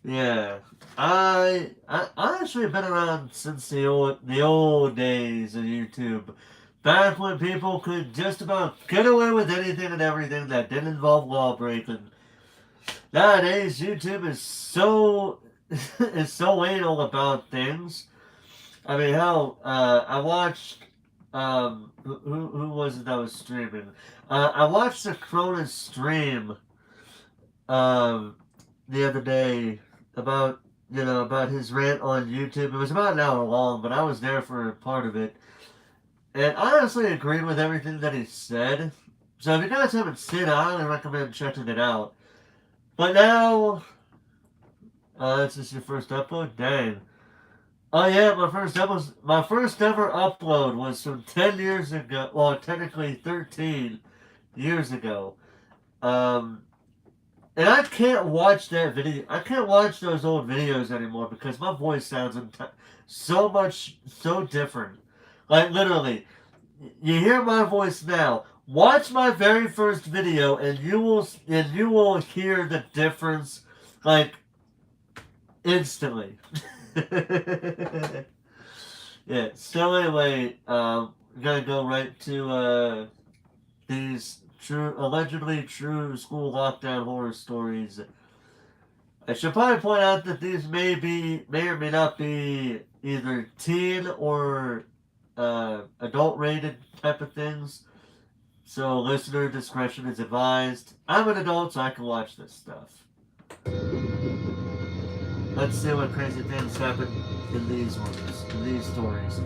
Yeah, I actually been around since the old days of YouTube, back when people could just about get away with anything and everything that didn't involve law breaking. Nowadays, YouTube is so is so anal about things. I mean, hell, I watched who was it that was streaming? I watched the Cronus stream the other day about about his rant on YouTube. It was about an hour long, but I was there for part of it, and I honestly agreed with everything that he said. So if you guys haven't seen it, I highly recommend checking it out. But now, this is your first upload? Dang. Oh yeah, my first ever upload was from 10 years ago. Well, technically 13 years ago. Um, and I can't watch that video. I can't watch those old videos anymore because my voice sounds so different. Like literally, you hear my voice now. Watch my very first video, and you will hear the difference, like instantly. Yeah. So anyway, I'm gonna go right to these allegedly true school lockdown horror stories. I should probably point out that these may or may not be either teen or adult rated type of things. So listener discretion is advised. I'm an adult, so I can watch this stuff. Let's see what crazy things happen in these stories.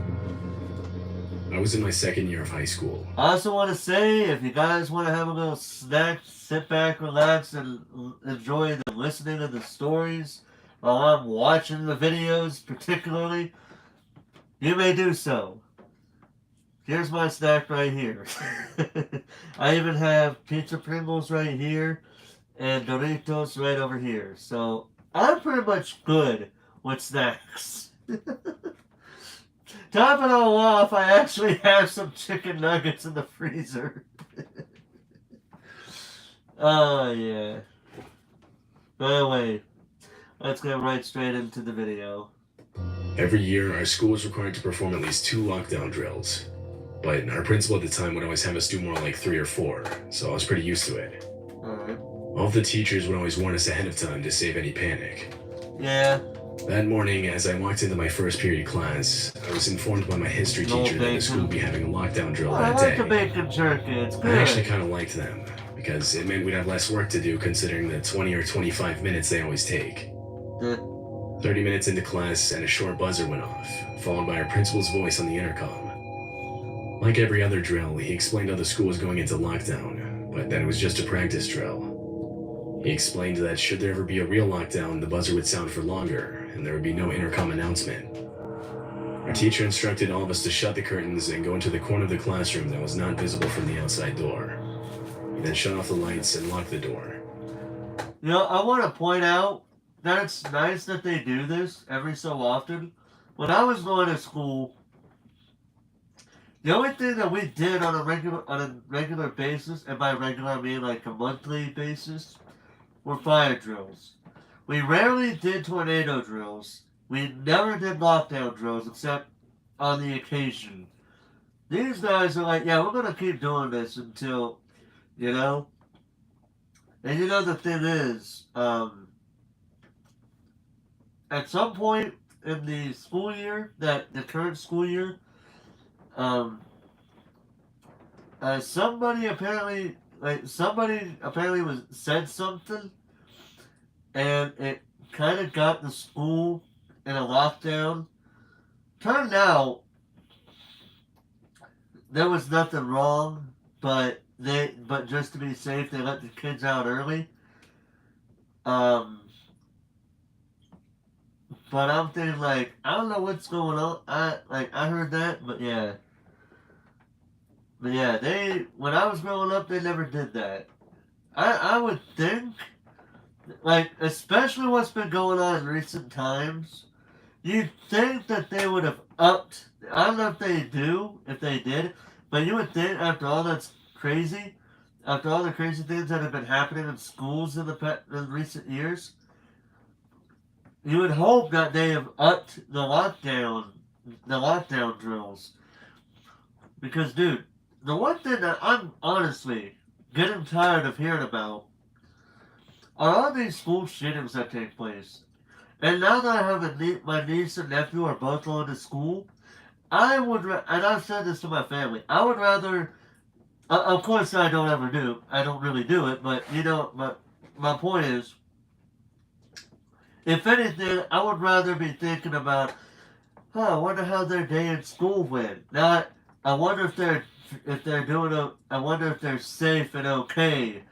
I was in my second year of high school. I also want to say, if you guys want to have a little snack, sit back, relax, and enjoy the listening to the stories while I'm watching the videos, particularly, you may do so. Here's my snack right here. I even have pizza Pringles right here and Doritos right over here. So I'm pretty much good with snacks. Top it all off, I actually have some chicken nuggets in the freezer. Oh, yeah. Anyway, let's get right straight into the video. Every year, our school was required to perform at least 2 lockdown drills. But our principal at the time would always have us do more like 3 or 4, so I was pretty used to it. Alright. All of the teachers would always warn us ahead of time to save any panic. Yeah. That morning, as I walked into my first period class, I was informed by my history teacher that the school would be having a lockdown drill I that like day. the bacon jerky, it's good. I actually kind of liked them, because it meant we'd have less work to do considering the 20 or 25 minutes they always take. 30 minutes into class, and a short buzzer went off, followed by our principal's voice on the intercom. Like every other drill, he explained how the school was going into lockdown, but that it was just a practice drill. He explained that should there ever be a real lockdown, the buzzer would sound for longer, and there would be no intercom announcement. Our teacher instructed all of us to shut the curtains and go into the corner of the classroom that was not visible from the outside door. He then shut off the lights and locked the door. You know, I want to point out that it's nice that they do this every so often. When I was going to school, the only thing that we did on a regular basis, and by regular I mean like a monthly basis, were fire drills. We rarely did tornado drills. We never did lockdown drills except on the occasion. These guys are like, yeah, we're gonna keep doing this until, you know. And you know the thing is, at some point in the school year, the current school year, somebody apparently said something, and it kind of got the school in a lockdown. Turned out there was nothing wrong, but just to be safe, they let the kids out early. But I'm thinking like, I don't know what's going on. I heard that, but yeah. But yeah, when I was growing up, they never did that. I would think, like, especially what's been going on in recent times, you'd think that they would have upped. I don't know if they did, but you would think after all that's crazy, after all the crazy things that have been happening in schools in recent years, you would hope that they have upped the lockdown drills. Because, dude, the one thing that I'm honestly getting tired of hearing about are all these school shootings that take place. And now that I have my niece and nephew are both going to school, and I've said this to my family, I would rather, of course I don't really do it, but you know, my point is, if anything, I would rather be thinking about, I wonder how their day in school went. Not, I wonder if they're doing I wonder if they're safe and okay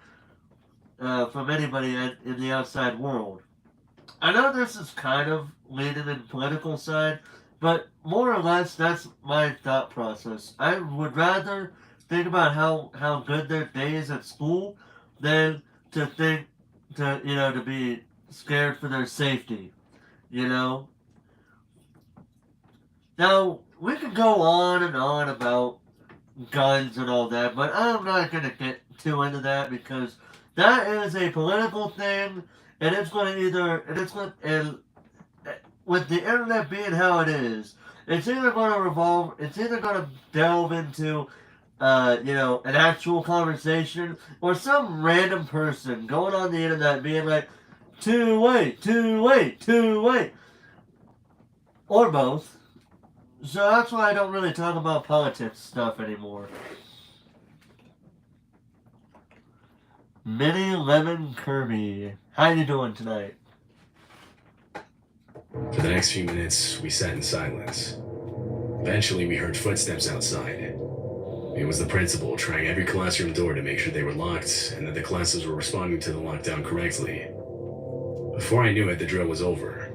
from anybody in the outside world. I know this is kind of leaning in political side, but more or less that's my thought process. I would rather think about how good their day is at school than to think to be scared for their safety. You know. Now we could go on about guns and all that, but I'm not gonna get too into that because that is a political thing, and it's going to either and it's going and with the internet being how it is, it's either going to it's either going to delve into an actual conversation or some random person going on the internet being like, two-way, two-way, two-way, or both. So that's why I don't really talk about politics stuff anymore. Mini Lemon Kirby, how you doing tonight? For the next few minutes, we sat in silence. Eventually, we heard footsteps outside. It was the principal trying every classroom door to make sure they were locked and that the classes were responding to the lockdown correctly. Before I knew it, the drill was over.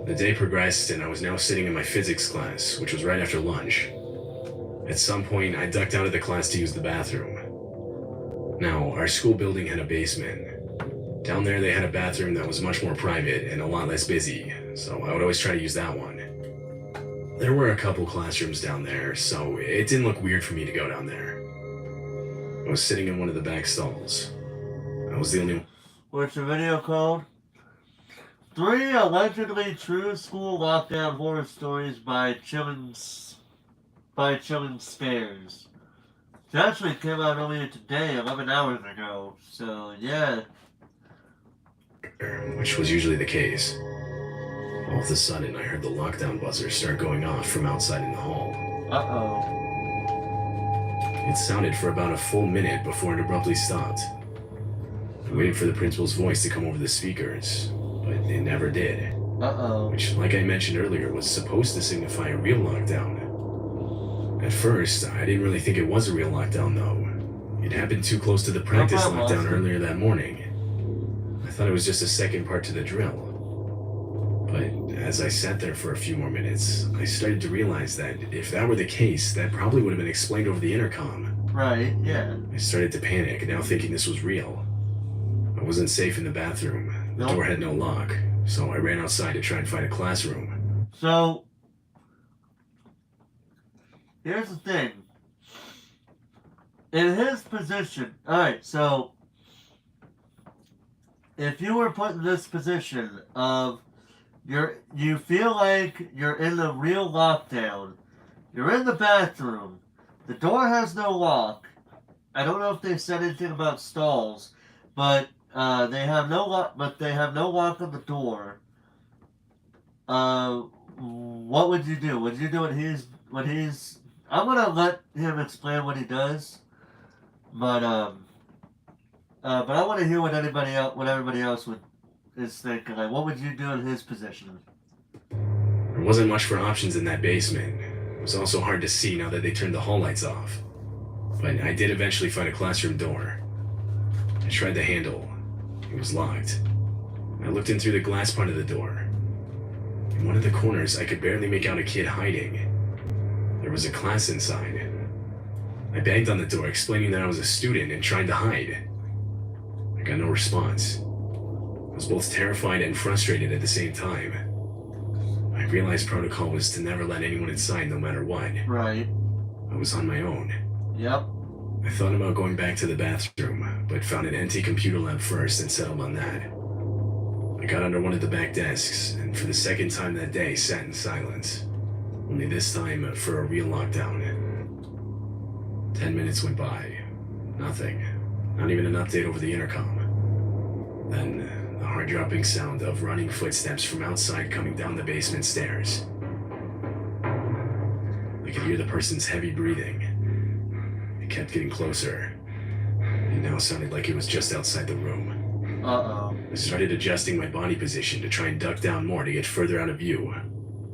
The day progressed, and I was now sitting in my physics class, which was right after lunch. At some point, I ducked out of the class to use the bathroom. Now, our school building had a basement. Down there, they had a bathroom that was much more private and a lot less busy, so I would always try to use that one. There were a couple classrooms down there, so it didn't look weird for me to go down there. I was sitting in one of the back stalls. I was the only one. What's the video called? 3 allegedly true school lockdown horror stories by Chillin' Scares. It actually came out earlier today, 11 hours ago. So, yeah. Which was usually the case. All of a sudden, I heard the lockdown buzzer start going off from outside in the hall. Uh-oh. It sounded for about a full minute before it abruptly stopped. I waited for the principal's voice to come over the speakers, but it never did. Uh-oh. Which, like I mentioned earlier, was supposed to signify a real lockdown. At first, I didn't really think it was a real lockdown, though. It happened too close to the practice lockdown earlier that morning. I thought it was just a second part to the drill. But as I sat there for a few more minutes, I started to realize that if that were the case, that probably would have been explained over the intercom. Right, yeah. I started to panic, now thinking this was real. I wasn't safe in the bathroom. The door had no lock, so I ran outside to try and find a classroom. So, here's the thing. In his position, alright, so if you were put in this position of you feel like you're in the real lockdown, you're in the bathroom, the door has no lock. I don't know if they said anything about stalls, but they have no lock. But they have no lock on the door. What would you do? Would you do what he's? I'm gonna let him explain what he does, but I want to hear what everybody else is thinking. Like, what would you do in his position? There wasn't much for options in that basement. It was also hard to see now that they turned the hall lights off. But I did eventually find a classroom door. I tried the handle. It was locked. I looked in through the glass part of the door. In one of the corners, I could barely make out a kid hiding. There was a class inside. I banged on the door, explaining that I was a student and trying to hide. I got no response. I was both terrified and frustrated at the same time. I realized protocol was to never let anyone inside no matter what. Right. I was on my own. Yep. I thought about going back to the bathroom, but found an empty computer lab first and settled on that. I got under one of the back desks, and for the second time that day sat in silence. Only this time for a real lockdown. 10 minutes went by. Nothing. Not even an update over the intercom. Then, the heart-dropping sound of running footsteps from outside coming down the basement stairs. I could hear the person's heavy breathing. It kept getting closer. It now sounded like it was just outside the room. Uh-oh. I started adjusting my body position to try and duck down more to get further out of view,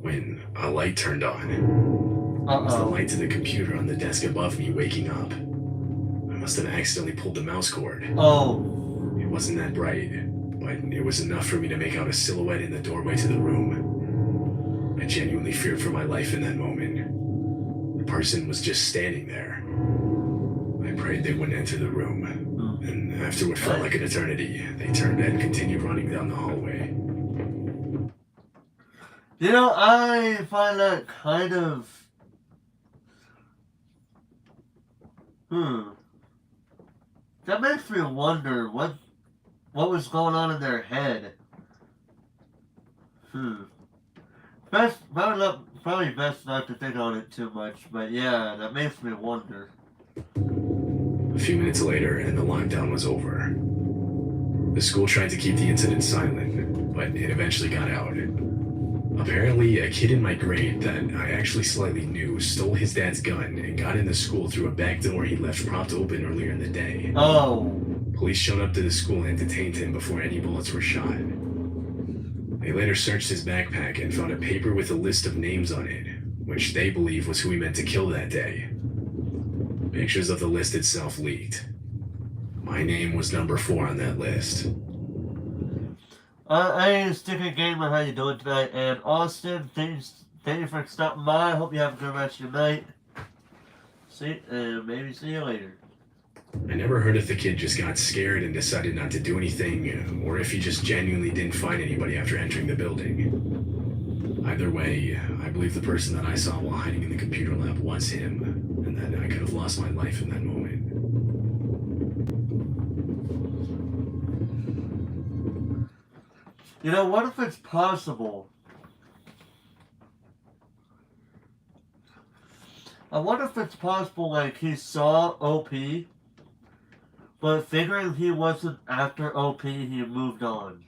when a light turned on. It was the Uh-oh. light to the computer on the desk above me waking up. I must have accidentally pulled the mouse cord. Oh. It wasn't that bright, but it was enough for me to make out a silhouette in the doorway to the room. I genuinely feared for my life in that moment. The person was just standing there. I prayed they wouldn't enter the room, and after what felt like an eternity, they turned and continued running down the hallway. You know, I find that kind of... That makes me wonder what was going on in their head. Probably best not to think on it too much, but yeah, that makes me wonder. A few minutes later, and the lockdown was over. The school tried to keep the incident silent, but it eventually got out. Apparently, a kid in my grade that I actually slightly knew stole his dad's gun and got into school through a back door he left propped open earlier in the day. Oh. Police showed up to the school and detained him before any bullets were shot. They later searched his backpack and found a paper with a list of names on it, which they believe was who he meant to kill that day. Pictures of the list itself leaked. My name was number 4 on that list. I am Sticker Gamer, how you doing tonight? And Austin, thank you for stopping by. I hope you have a good rest of your night. Maybe see you later. I never heard if the kid just got scared and decided not to do anything, or if he just genuinely didn't find anybody after entering the building. Either way, I believe the person that I saw while hiding in the computer lab was him, and that I could have lost my life in that moment. You know, what if it's possible? I wonder if it's possible, like, he saw OP, but figuring he wasn't after OP, he moved on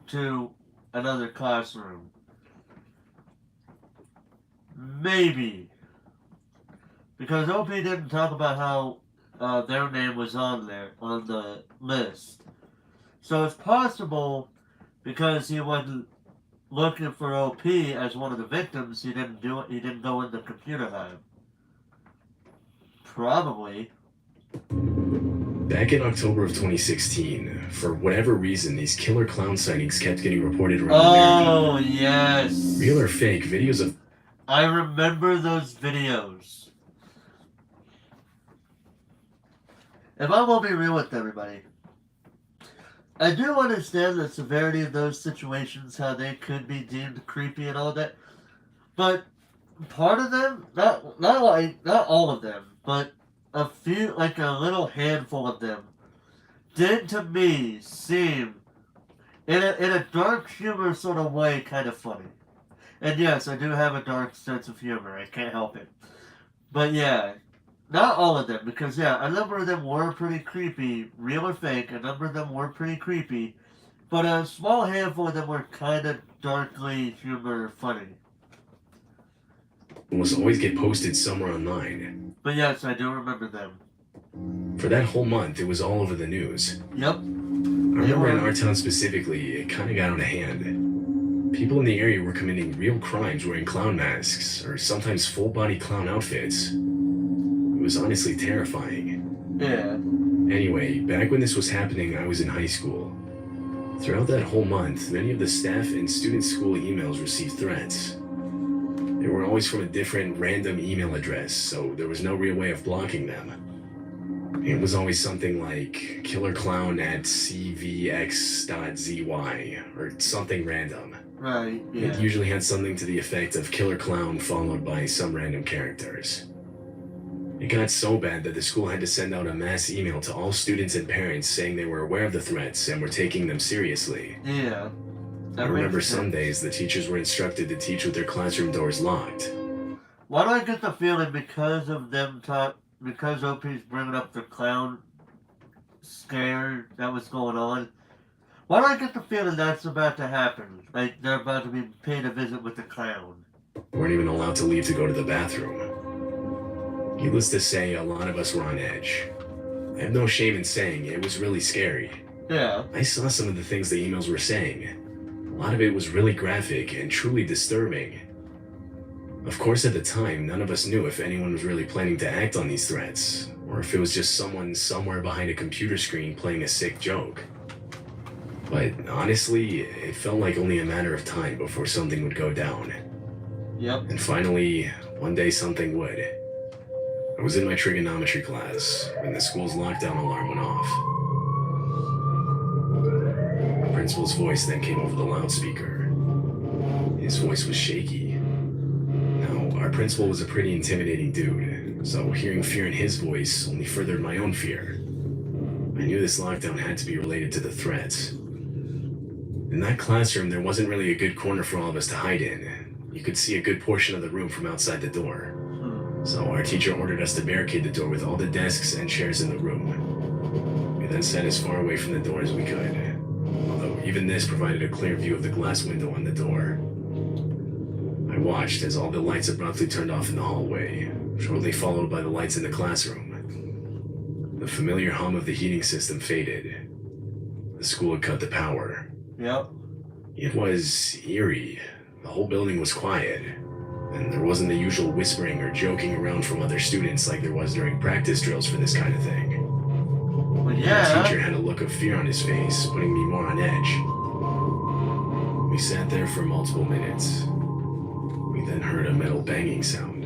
to another classroom. Maybe. Because OP didn't talk about how their name was on there, on the list. So it's possible, because he wasn't looking for OP as one of the victims, he didn't do it. He didn't go in the computer lab. Probably. Back in October of 2016, for whatever reason, these killer clown sightings kept getting reported around America. Oh, yes. Real or fake, videos of... I remember those videos. If I will be real with everybody, I do understand the severity of those situations, how they could be deemed creepy and all that. But part of them, not all of them, but a few, like a little handful of them, did to me seem, in a dark humor sort of way, kind of funny. And yes, I do have a dark sense of humor. I can't help it. But yeah. Not all of them, because yeah, a number of them were pretty creepy, real or fake, a number of them were pretty creepy, but a small handful of them were kind of darkly humor funny. ...almost always get posted somewhere online. But yes, I do remember them. For that whole month, it was all over the news. Yep. I remember in our town specifically, it kind of got out of hand. People in the area were committing real crimes wearing clown masks, or sometimes full-body clown outfits. It was honestly terrifying. Yeah. Anyway, back when this was happening, I was in high school. Throughout that whole month, many of the staff and student school emails received threats. They were always from a different random email address, so there was no real way of blocking them. It was always something like killerclown@cvx.zy or something random. Right, yeah. It usually had something to the effect of killer clown followed by some random characters. It got so bad that the school had to send out a mass email to all students and parents saying they were aware of the threats and were taking them seriously. Yeah. I remember some days the teachers were instructed to teach with their classroom doors locked. Why do I get the feeling because of them because OP's bringing up the clown scare that was going on, why do I get the feeling that's about to happen? Like they're about to be paid a visit with the clown. Weren't even allowed to leave to go to the bathroom. Needless to say, a lot of us were on edge. I have no shame in saying it was really scary. Yeah. I saw some of the things the emails were saying. A lot of it was really graphic and truly disturbing. Of course, at the time, none of us knew if anyone was really planning to act on these threats, or if it was just someone somewhere behind a computer screen playing a sick joke. But honestly, it felt like only a matter of time before something would go down. Yep. And finally, one day something would. I was in my trigonometry class when the school's lockdown alarm went off. The principal's voice then came over the loudspeaker. His voice was shaky. Now, our principal was a pretty intimidating dude, so hearing fear in his voice only furthered my own fear. I knew this lockdown had to be related to the threats. In that classroom, there wasn't really a good corner for all of us to hide in. You could see a good portion of the room from outside the door. So our teacher ordered us to barricade the door with all the desks and chairs in the room. We then sat as far away from the door as we could, although even this provided a clear view of the glass window on the door. I watched as all the lights abruptly turned off in the hallway, shortly followed by the lights in the classroom. The familiar hum of the heating system faded. The school had cut the power. Yep. It was eerie. The whole building was quiet, and there wasn't the usual whispering or joking around from other students like there was during practice drills for this kind of thing. Well, The yeah. teacher had a look of fear on his face, putting me more on edge. We sat there for multiple minutes. We then heard a metal banging sound,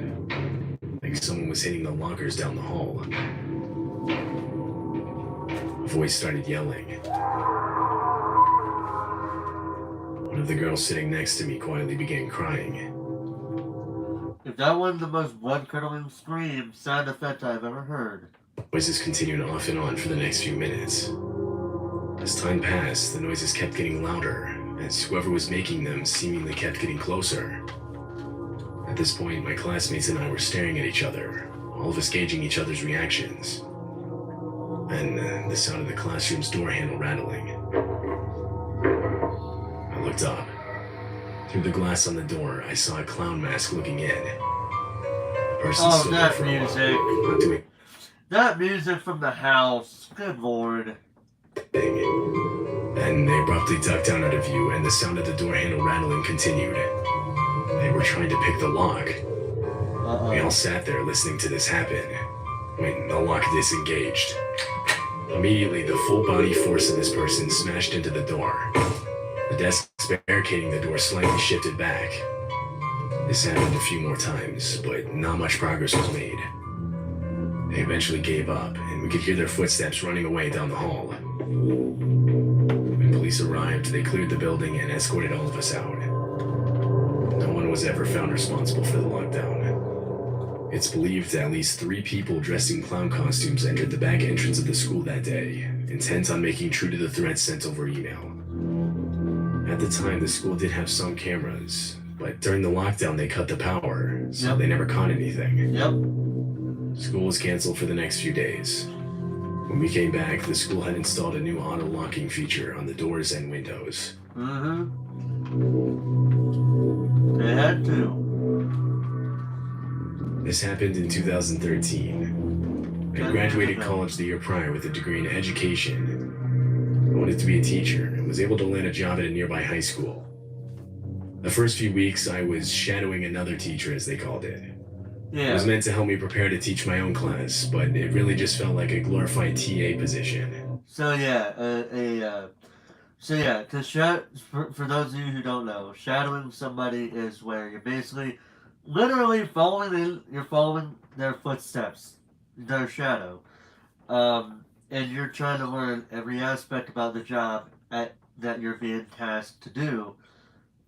like someone was hitting the lockers down the hall. A voice started yelling. One of the girls sitting next to me quietly began crying. If that wasn't the most blood-curdling scream sound effect I've ever heard. Voices continued off and on for the next few minutes. As time passed, the noises kept getting louder, as whoever was making them seemingly kept getting closer. At this point, my classmates and I were staring at each other, all of us gauging each other's reactions. Then the sound of the classroom's door handle rattling. I looked up. Through the glass on the door, I saw a clown mask looking in. The person Oh, stood there that for a while, music. not doing That music from the house. Good lord. anything. Then they abruptly ducked down out of view, and the sound of the door handle rattling continued. They were trying to pick the lock. We all sat there listening to this happen, when the lock disengaged. Immediately, the full body force of this person smashed into the door. The desks barricading the door slightly shifted back. This happened a few more times, but not much progress was made. They eventually gave up, and we could hear their footsteps running away down the hall. When police arrived, they cleared the building and escorted all of us out. No one was ever found responsible for the lockdown. It's believed at least 3 people dressed in clown costumes entered the back entrance of the school that day, intent on making true to the threats sent over email. At the time, the school did have some cameras, but during the lockdown they cut the power, so they never caught anything. Yep. School was canceled for the next few days. When we came back, the school had installed a new auto-locking feature on the doors and windows. Mm-hmm. They had to. This happened in 2013. I graduated college the year prior with a degree in education. I wanted to be a teacher and was able to land a job at a nearby high school. The first few weeks, I was shadowing another teacher, as they called it. It was Yeah. meant to help me prepare to teach my own class, but it really just felt like a glorified TA position. So yeah, for those of you who don't know, shadowing somebody is where you're basically literally following their footsteps, their shadow, and you're trying to learn every aspect about the job that you're being tasked to do,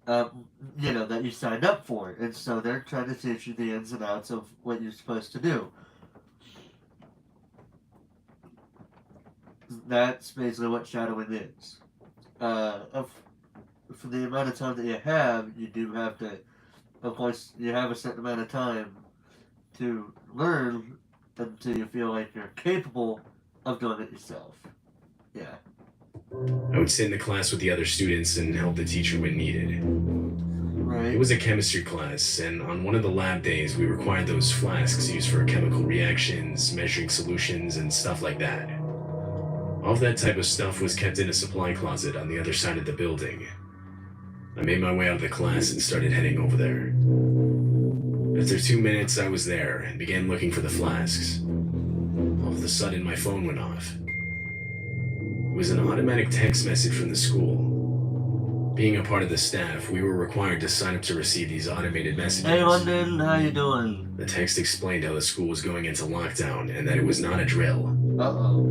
that you signed up for, and so they're trying to teach you the ins and outs of what you're supposed to do. That's basically what shadowing is. For the amount of time that you have, you do have to, of course, you have a certain amount of time to learn until you feel like you're capable of doing it yourself. Yeah. I would sit in the class with the other students and help the teacher when needed. Right. It was a chemistry class, and on one of the lab days, we required those flasks used for chemical reactions, measuring solutions, and stuff like that. All of that type of stuff was kept in a supply closet on the other side of the building. I made my way out of the class and started heading over there. After 2 minutes, I was there and began looking for the flasks. All of a sudden, my phone went off. It was an automatic text message from the school. Being a part of the staff, we were required to sign up to receive these automated messages. Hey London, how you doing? The text explained how the school was going into lockdown and that it was not a drill. Uh-oh.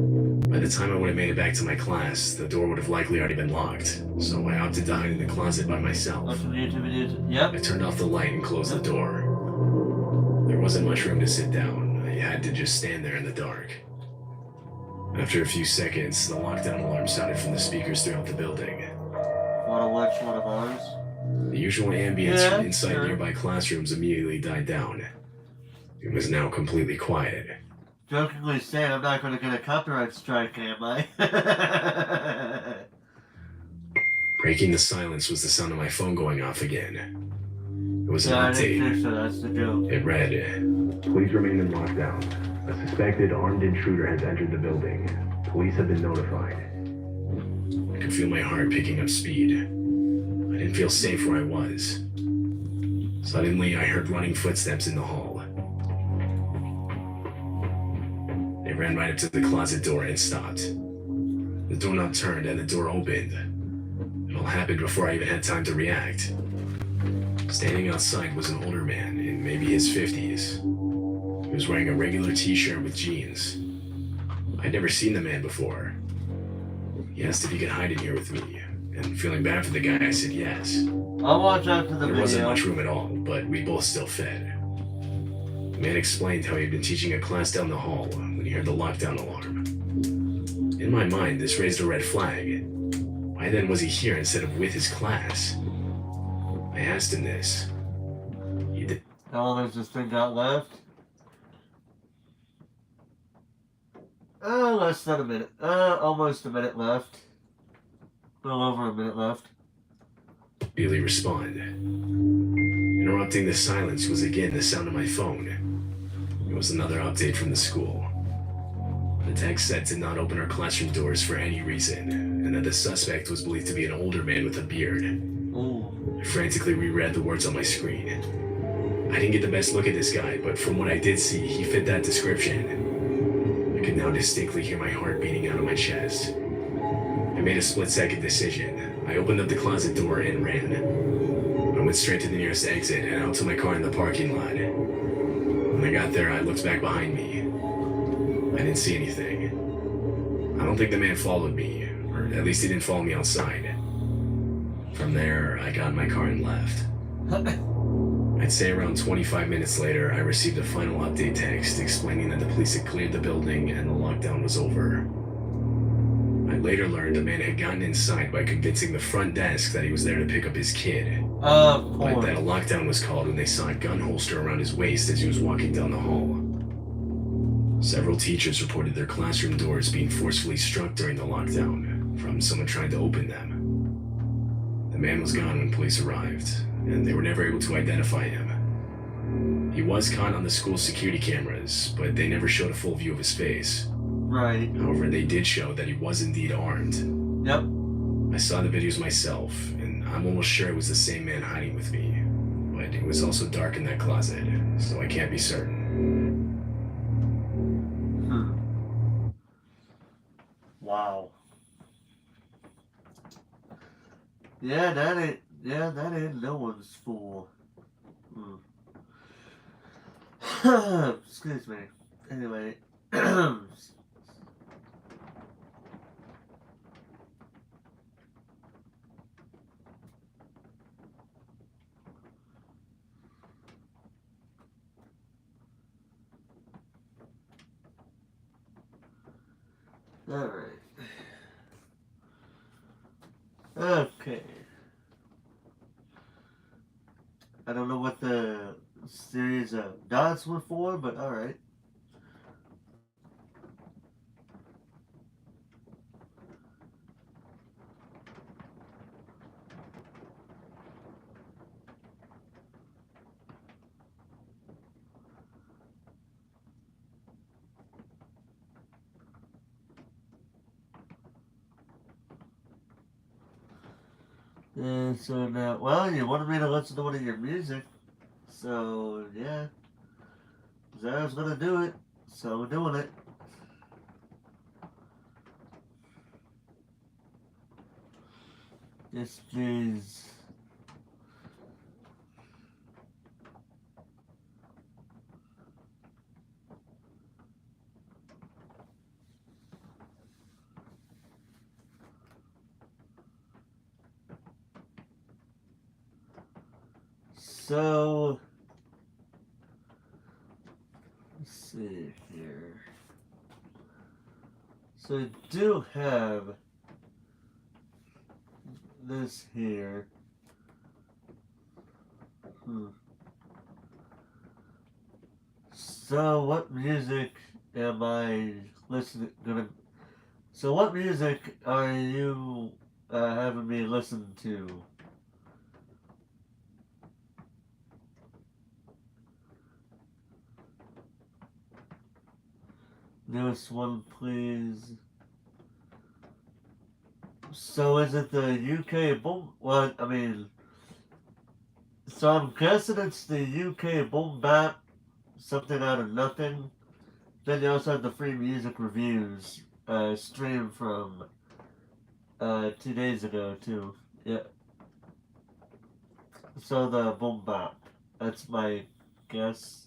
By the time I would have made it back to my class, the door would have likely already been locked, so I opted to hide in the closet by myself. Watch some YouTube videos. Yep. I turned off the light and closed the door. There wasn't much room to sit down. I had to just stand there in the dark. After a few seconds, the lockdown alarm sounded from the speakers throughout the building. Wanna watch one of ours? The usual ambience Yeah, from inside sure. nearby classrooms immediately died down. It was now completely quiet. Jokingly saying I'm not gonna get a copyright strike, am I? Breaking the silence was the sound of my phone going off again. It was an Yeah, I didn't update. think so, that's the joke. It read, "Please remain in lockdown. A suspected armed intruder has entered the building. Police have been notified." I could feel my heart picking up speed. I didn't feel safe where I was. Suddenly, I heard running footsteps in the hall. They ran right up to the closet door and stopped. The doorknob turned and the door opened. It all happened before I even had time to react. Standing outside was an older man in maybe his 50s. He was wearing a regular t-shirt with jeans. I'd never seen the man before. He asked if he could hide in here with me, and feeling bad for the guy, I said yes. I'll watch after the There video. wasn't much room at all, but we both still fit. The man explained how he had been teaching a class down the hall when he heard the lockdown alarm. In my mind, this raised a red flag. Why then was he here instead of with his class? I asked him this. He did. How long has this thing got left? Less than a minute. Almost a minute left. A little over a minute left. Immediately respond. Interrupting the silence was again the sound of my phone. It was another update from the school. The text said to not open our classroom doors for any reason, and that the suspect was believed to be an older man with a beard. Ooh. I frantically reread the words on my screen. I didn't get the best look at this guy, but from what I did see, he fit that description. I could now distinctly hear my heart beating out of my chest. I made a split-second decision. I opened up the closet door and ran. I went straight to the nearest exit and out to my car in the parking lot. When I got there, I looked back behind me. I didn't see anything. I don't think the man followed me, or at least he didn't follow me outside. From there, I got in my car and left. I'd say around 25 minutes later, I received a final update text explaining that the police had cleared the building and the lockdown was over. I later learned a man had gotten inside by convincing the front desk that he was there to pick up his kid, Of but course. that a lockdown was called when they saw a gun holster around his waist as he was walking down the hall. Several teachers reported their classroom doors being forcefully struck during the lockdown from someone trying to open them. The man was gone when police arrived, and they were never able to identify him. He was caught on the school's security cameras, but they never showed a full view of his face. Right. However, they did show that he was indeed armed. Yep. I saw the videos myself, and I'm almost sure it was the same man hiding with me. But it was also dark in that closet, so I can't be certain. Wow. Yeah, that ain't no one's fool. Excuse me. Anyway. Alright. Okay. I don't know what the series of dots were for, but alright. And so now, well, you wanted me to listen to one of your music, So, yeah. Zara's gonna do it. So we're doing it. Yes, please. So, let's see here. So I do have this here. So what music am I listening gonna? So what music are you having me listen to? Newest one, please. So is it the UK boom? What I mean. So I'm guessing it's the UK boom bap, something out of nothing. Then you also have the free music reviews stream from 2 days ago too. Yeah. So the boom bap. That's my guess.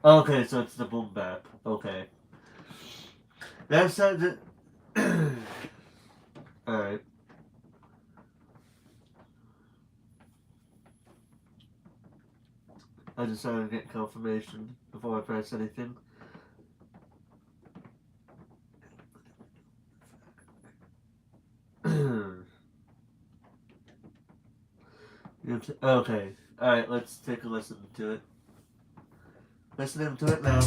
Okay, so it's the boom bap. Okay. That sounds it. Alright. I just wanted to get confirmation before I press anything. Okay. Alright, let's take a listen to it. Listening to it now.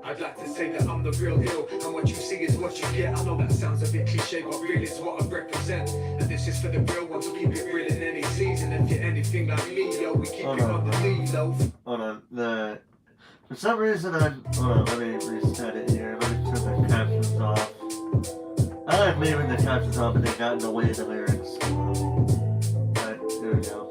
I'd like to say that I'm the real deal, and what you see is what you get. I know that sounds a bit cliche, but real is what I represent. And this is for the real ones who keep it real in any season. If you're anything like me, yo, we keep it on the lead, low. Hold on. For some reason, hold on, let me reset it here. Let me turn the captions off. I like leaving the captions off, but they got in the way of the lyrics. Alright, there we go.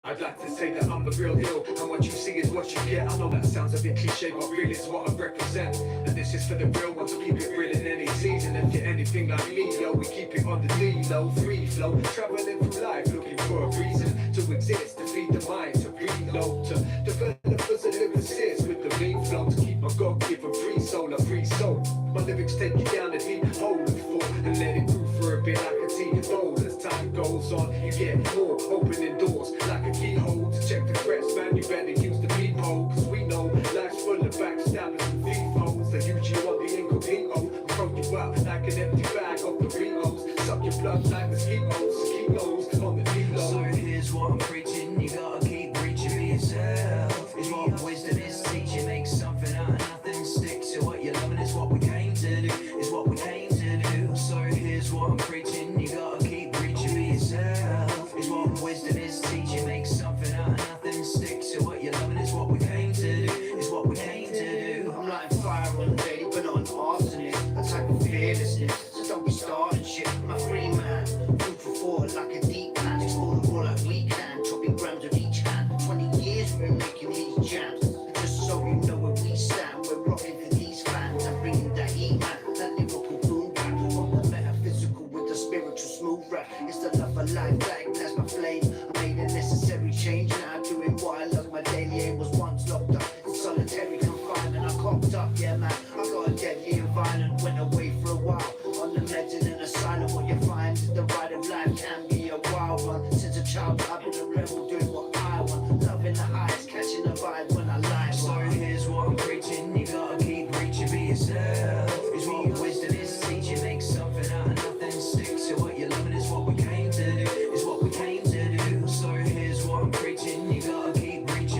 I'd like to say that I'm the real deal, and what you see is what you get. I know that sounds a bit cliche, but real is what I represent. And this is for the real ones who keep it real in any season. If you're anything like me, yo, we keep it on the lead, low, free flow, traveling through life, looking for a reason to exist, to feed the mind, to reload, to develop as a lyricist with the lead flow, to keep my God-given free soul, a free soul. My lyrics take you down a deep hole of thought and let it brew for a bit like a tea bowl. As time goes on, you get more opening doors like a keyhole to check the threats, man. You better use the peephole, cause we know life's full of backstabbers and thief holes. They use you on the incognito and throw you out like an empty bag of Doritos. Suck your blood like mosquitoes, kilos on the D-low. So here's what I'm preaching, you gotta keep reaching for yourself. Is what wisdom is teaching, make something out of nothing. Stick to what you're loving, is what we came to do, is what we came to do. So here's what I'm preaching, you gotta keep reaching for yourself. Is what wisdom is teaching, make something out of nothing. Stick to what you're loving, is what we came to do, is what we came to do. I'm lighting fire on the daily, but not an arsonist. A type of fearlessness, so don't be starting shit. I'm a free man, food for thought like a deep plan. Explore the world like we can, chopping grams of each hand. 20 years we've been making these jams. And just so you know where we stand, we're rocking for these fans and bringing that heat, man. That lyrical boom back from the metaphysical with the spiritual smooth rap. It's the love of life that ignites my flame. I made a necessary change now, doing what I love. My daily aim was once locked up in solitary confinement. I cocked up, yeah man. I got a deadly and violent, went away for a while. On the meds and in asylum, what you find is the ride of life can be a wild one. Since a child, I've been a rebel doing what I want. Loving the highs, catching the vibe when I lie. So here's what I'm preaching, you gotta keep reaching for yourself. Is what wisdom is teaching, make something out of nothing. Stick to what you're loving, is what we came to do, is what we came to do. So here's what I'm preaching, you gotta keep reaching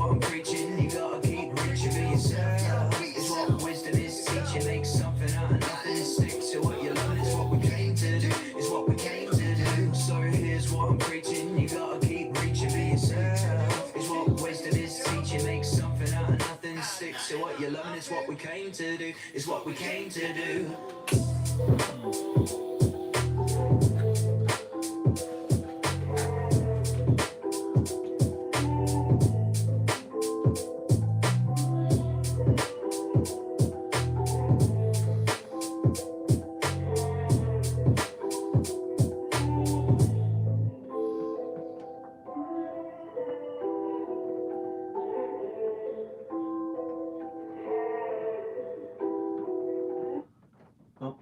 what I'm preaching. You gotta keep reaching for yourself. Is what wisdom is teaching. Make something out of nothing. Stick to what you love. It's what we came to do. It's what we came to do. So here's what I'm preaching. You gotta keep reaching for yourself. Is what wisdom is teaching. Make something out of nothing. Stick to what you love. It's what we came to do. It's what we came to do. Oh.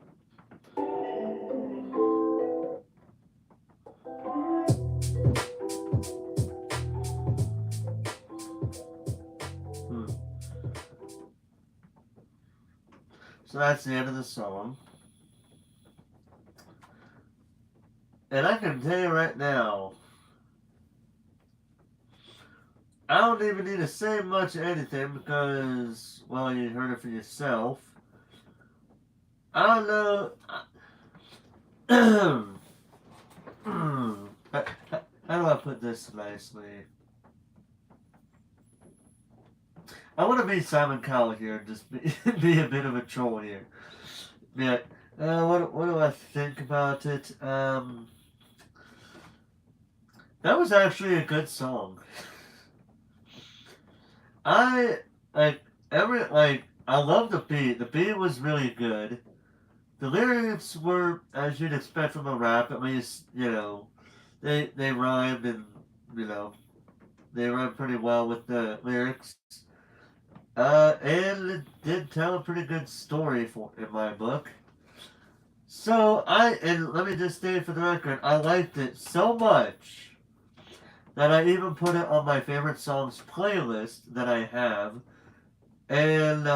So that's the end of the song. And I can tell you right now, I don't even need to say much of anything because, well, you heard it for yourself. I don't know. How do I put this nicely? I want to be Simon Cowell here and just be a bit of a troll here. Yeah. What do I think about it? That was actually a good song. I love the beat. The beat was really good. The lyrics were, as you'd expect from a rap, at least, you know, they rhymed and, you know, they rhymed pretty well with the lyrics. And it did tell a pretty good story in my book. So and let me just state for the record, I liked it so much that I even put it on my favorite songs playlist that I have. And,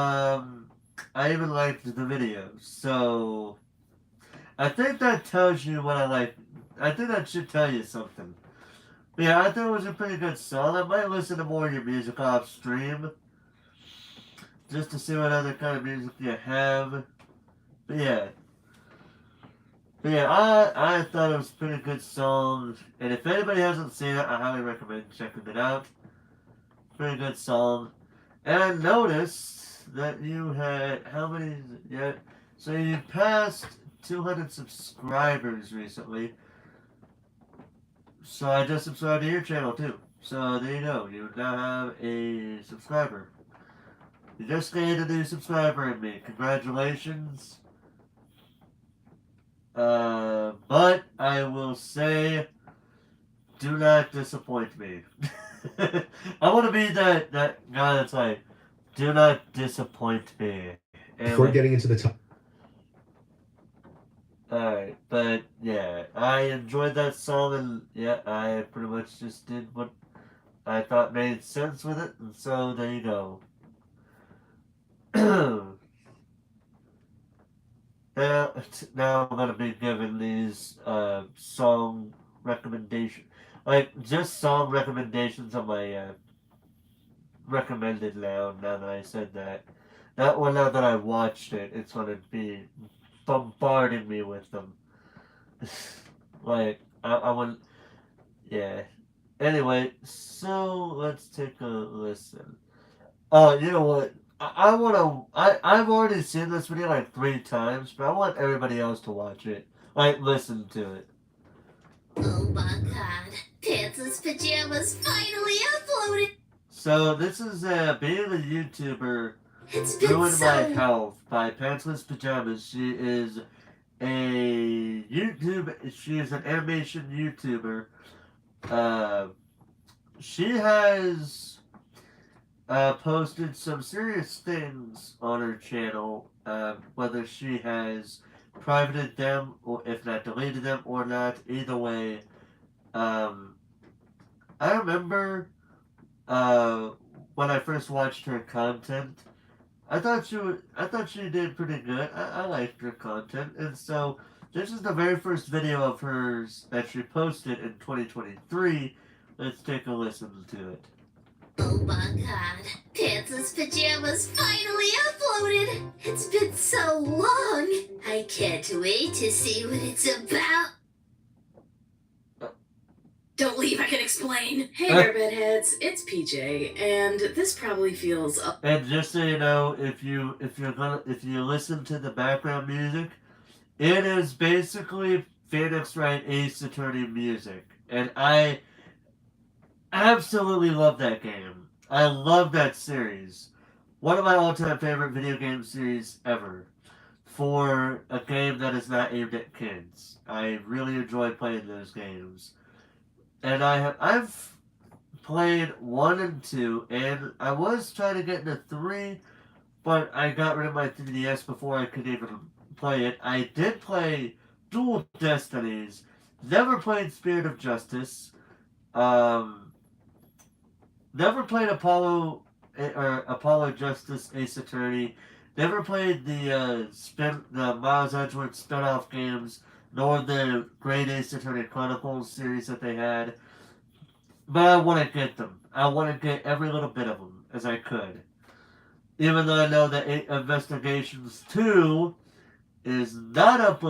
I even liked the videos. So, I think that tells you what I like. I think that should tell you something. But yeah, I thought it was a pretty good song. I might listen to more of your music off stream. Just to see what other kind of music you have. But yeah. I thought it was a pretty good song. And if anybody hasn't seen it, I highly recommend checking it out. Pretty good song. And I noticed that you had, how many is it yet? So you passed 200 subscribers recently. So I just subscribed to your channel too. So there you go. You now have a subscriber. You just gained a new subscriber in me. Congratulations. But I will say, do not disappoint me. I want to be that guy that's like, do not disappoint me. And Before getting into the top. Alright, but yeah, I enjoyed that song and yeah, I pretty much just did what I thought made sense with it, and so there you go. Now I'm gonna be giving these song recommendations, like just song recommendations on my recommended now that I said that. Now that I watched it, it's gonna be bombarding me with them. Like, I wouldn't, yeah. Anyway, so let's take a listen. You know what? I've already seen this video like 3 times, but I want everybody else to watch it. Like, listen to it. Oh my god, Pants' Pajamas finally uploaded! So, this is being a YouTuber It's been Ruined so... My Health by Pantsless Pajamas. She is an animation YouTuber. She has posted some serious things on her channel, whether she has privated them or if not deleted them or not. Either way, I remember when I first watched her content, I thought she did pretty good. I liked her content, and so this is the very first video of hers that she posted in 2023. Let's take a listen to it. Oh my god. Pants' Pajamas finally uploaded! It's been so long! I can't wait to see what it's about. Don't leave, I can explain. Hey there, bedheads. It's PJ, and this probably feels And just so you know, if you listen to the background music, it is basically Phoenix Wright Ace Attorney music, and I absolutely love that game. I love that series. One of my all-time favorite video game series ever. For a game that is not aimed at kids, I really enjoy playing those games. And I've played 1 and 2, and I was trying to get into 3, but I got rid of my 3DS before I could even play it. I did play Dual Destinies, never played Spirit of Justice, never played Apollo Justice Ace Attorney, never played the Miles Edgeworth spin-off games, nor the Great Ace Attorney Chronicles series that they had. But I want to get them. I want to get every little bit of them as I could. Even though I know that Investigations 2 is not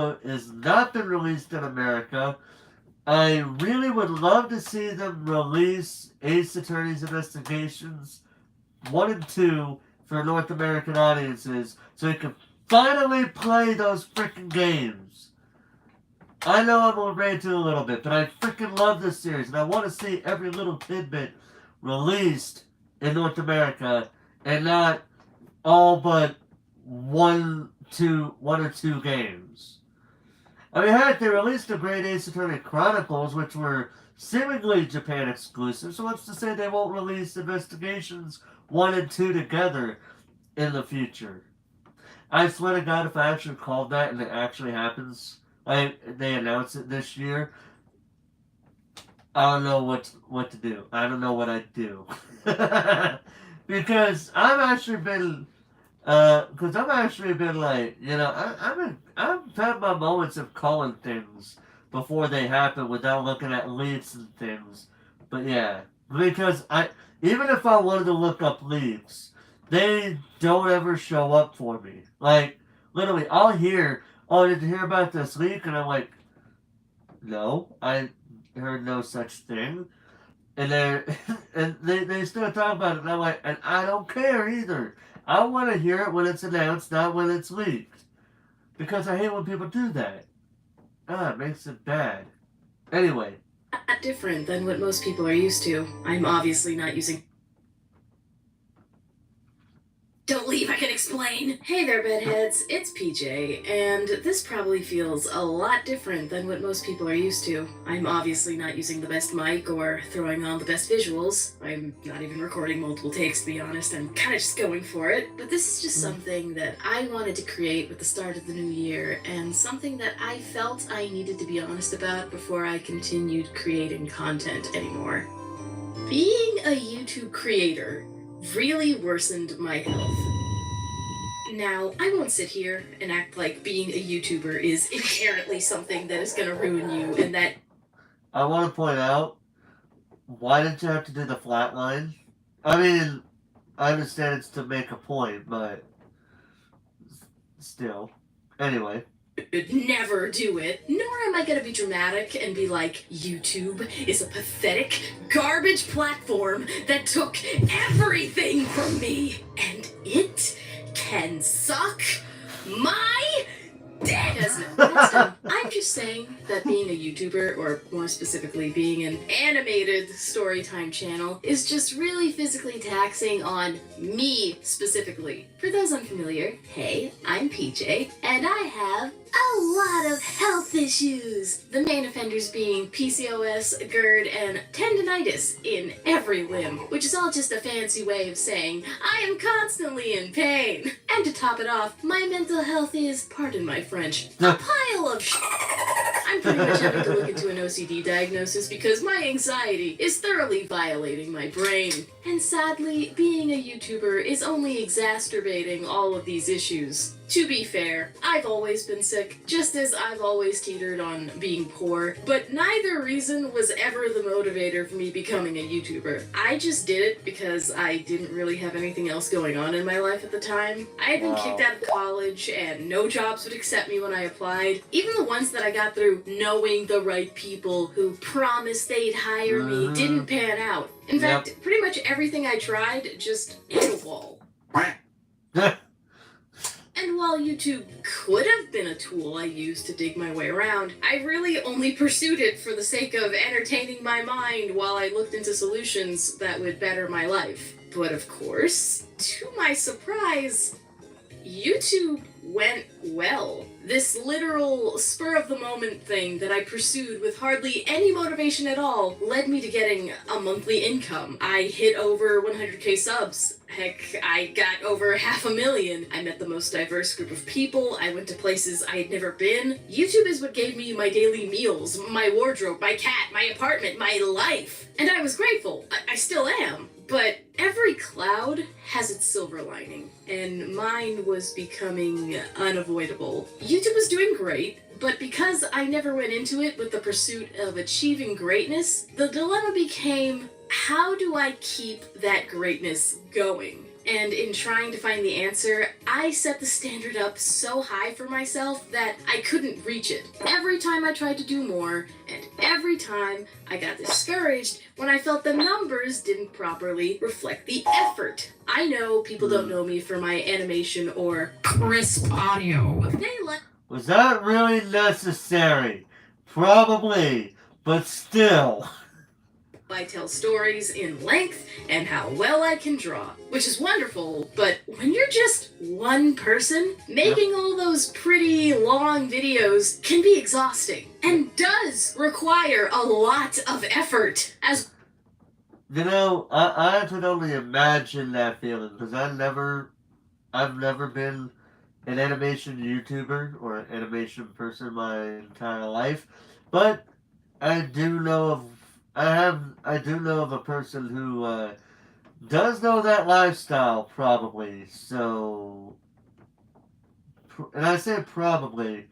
been released in America, I really would love to see them release Ace Attorney's Investigations 1 and 2 for North American audiences so you can finally play those freaking games. I know I'm overrated a little bit, but I freaking love this series, and I want to see every little tidbit released in North America, and not all but one or two games. I mean, heck, they released the Great Ace Attorney Chronicles, which were seemingly Japan exclusive, so what's to say they won't release Investigations 1 and 2 together in the future? I swear to God, if I actually called that and it actually happens, they announced it this year, I don't know what to do. I don't know what I'd do. Because I've actually been like, you know, I've had my moments of calling things before they happen without looking at leaks and things. But yeah, because even if I wanted to look up leaks, they don't ever show up for me. Like, literally, I'll hear, oh, did you hear about this leak? And I'm like, no, I heard no such thing. And they still talk about it, and I'm like, and I don't care either. I want to hear it when it's announced, not when it's leaked. Because I hate when people do that. It makes it bad. Anyway. different than what most people are used to. I'm obviously not using... Don't leave, I can explain. Hey there, bedheads. It's PJ, and this probably feels a lot different than what most people are used to. I'm obviously not using the best mic or throwing on the best visuals. I'm not even recording multiple takes, to be honest. I'm kind of just going for it. But this is just something that I wanted to create with the start of the new year, and something that I felt I needed to be honest about before I continued creating content anymore. Being a YouTube creator really worsened my health. Now, I won't sit here and act like being a YouTuber is inherently something that is gonna ruin you and that... I want to point out, why did you have to do the flat line? I mean, I understand it's to make a point, but still. Anyway. Never do it. Nor am I gonna be dramatic and be like, YouTube is a pathetic, garbage platform that took everything from me, and it can suck my dick. I'm just saying that being a YouTuber, or more specifically being an animated storytime channel, is just really physically taxing on me specifically. For those unfamiliar, hey, I'm PJ, and I have a lot of health issues. The main offenders being PCOS, GERD, and tendinitis in every limb, which is all just a fancy way of saying I am constantly in pain. And to top it off, my mental health is, pardon my French, a pile of shit. I'm pretty much having to look into an OCD diagnosis because my anxiety is thoroughly violating my brain. And sadly, being a YouTuber is only exacerbating all of these issues. To be fair, I've always been sick, just as I've always teetered on being poor, but neither reason was ever the motivator for me becoming a YouTuber. I just did it because I didn't really have anything else going on in my life at the time. I had been kicked out of college, and no jobs would accept me when I applied. Even the ones that I got through knowing the right people who promised they'd hire me didn't pan out. In fact, pretty much everything I tried just hit a wall. And while YouTube could have been a tool I used to dig my way around, I really only pursued it for the sake of entertaining my mind while I looked into solutions that would better my life. But of course, to my surprise, YouTube went well. This literal spur-of-the-moment thing that I pursued with hardly any motivation at all led me to getting a monthly income. I hit over 100k subs. Heck, I got over 500,000. I met the most diverse group of people. I went to places I had never been. YouTube is what gave me my daily meals, my wardrobe, my cat, my apartment, my life. And I was grateful. I still am. But every cloud has its silver lining, and mine was becoming unavoidable. YouTube was doing great, but because I never went into it with the pursuit of achieving greatness, the dilemma became, how do I keep that greatness going? And in trying to find the answer, I set the standard up so high for myself that I couldn't reach it. Every time I tried to do more, and every time I got discouraged when I felt the numbers didn't properly reflect the effort. I know people don't know me for my animation or crisp audio. Was that really necessary? Probably, but still. I tell stories in length and how well I can draw, which is wonderful, but when you're just one person, making all those pretty long videos can be exhausting and does require a lot of effort. As you know, I could only imagine that feeling because I've never been an animation YouTuber or an animation person my entire life, but I do know of a person who does know that lifestyle, probably. So, and I say probably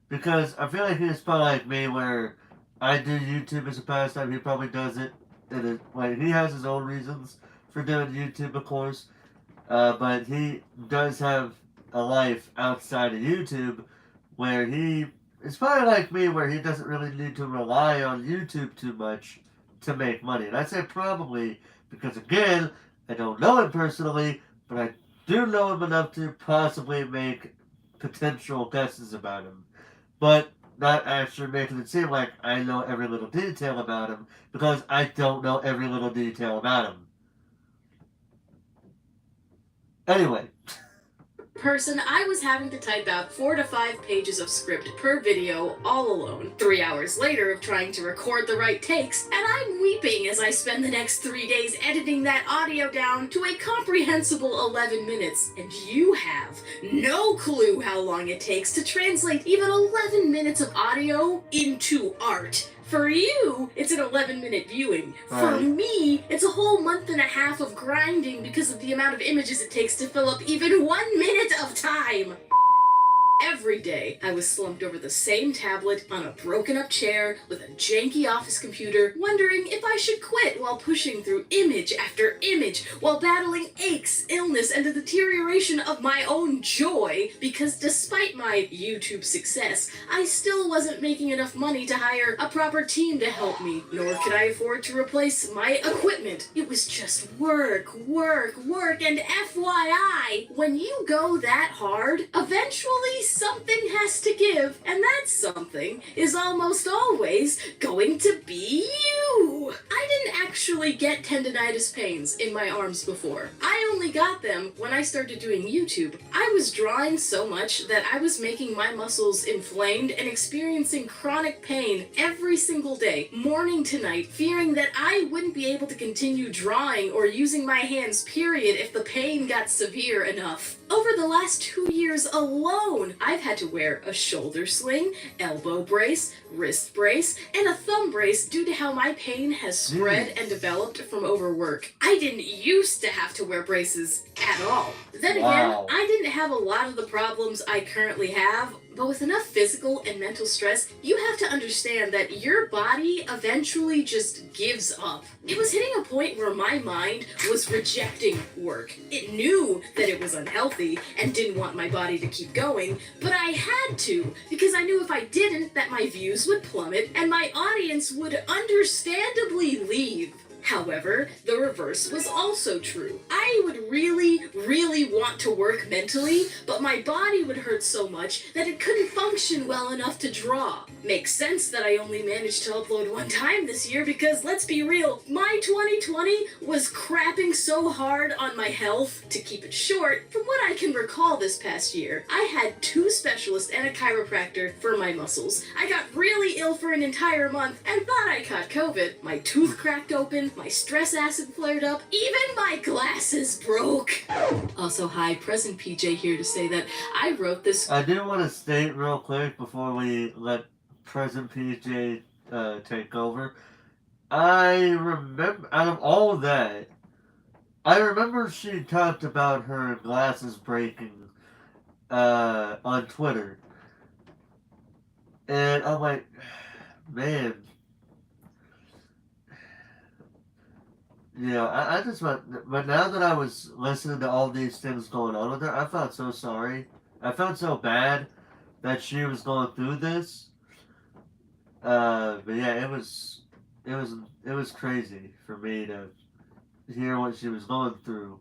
because I feel like he's probably like me, where I do YouTube as a pastime. He probably does it, and like he has his own reasons for doing YouTube, of course. But he does have a life outside of YouTube, where it's probably like me, where he doesn't really need to rely on YouTube too much to make money. And I say probably because, again, I don't know him personally, but I do know him enough to possibly make potential guesses about him. But not actually making it seem like I know every little detail about him, because I don't know every little detail about him. Anyway. person, I was having to type out 4 to 5 pages of script per video all alone. 3 hours later of trying to record the right takes, and I'm weeping as I spend the next 3 days editing that audio down to a comprehensible 11 minutes. And you have no clue how long it takes to translate even 11 minutes of audio into art. For you, it's an 11-minute viewing. For me, it's a whole month and a half of grinding because of the amount of images it takes to fill up even 1 minute of time. Every day, I was slumped over the same tablet on a broken-up chair with a janky office computer, wondering if I should quit while pushing through image after image, while battling aches, illness, and the deterioration of my own joy, because despite my YouTube success, I still wasn't making enough money to hire a proper team to help me, nor could I afford to replace my equipment. It was just work, work, work, and FYI, when you go that hard, eventually something has to give, and that something is almost always going to be you. I didn't actually get tendonitis pains in my arms before. I only got them when I started doing YouTube. I was drawing so much that I was making my muscles inflamed and experiencing chronic pain every single day, morning to night, fearing that I wouldn't be able to continue drawing or using my hands, period, if the pain got severe enough. Over the last 2 years alone, I've had to wear a shoulder sling, elbow brace, wrist brace, and a thumb brace due to how my pain has spread and developed from overwork. I didn't used to have to wear braces at all. Then again, Wow. I didn't have a lot of the problems I currently have, but with enough physical and mental stress, you have to understand that your body eventually just gives up. It was hitting a point where my mind was rejecting work. It knew that it was unhealthy and didn't want my body to keep going, but I had to, because I knew if I didn't, that my views would plummet and my audience would understandably leave. However, the reverse was also true. I would really, really want to work mentally, but my body would hurt so much that it couldn't function well enough to draw. Makes sense that I only managed to upload one time this year because, let's be real, my 2020 was crapping so hard on my health. To keep it short, from what I can recall this past year, I had 2 specialists and a chiropractor for my muscles. I got really ill for an entire month and thought I caught COVID. My tooth cracked open, my stress acid flared up, even my glasses broke. Also, hi, present PJ here to say that I wrote this. I do want to state real quick before we let present PJ take over. I remember, out of all of that, I remember she talked about her glasses breaking on Twitter. And I'm like, man. You know, I just went, but now that I was listening to all these things going on with her, I felt so sorry. I felt so bad that she was going through this. But yeah, it was crazy for me to hear what she was going through.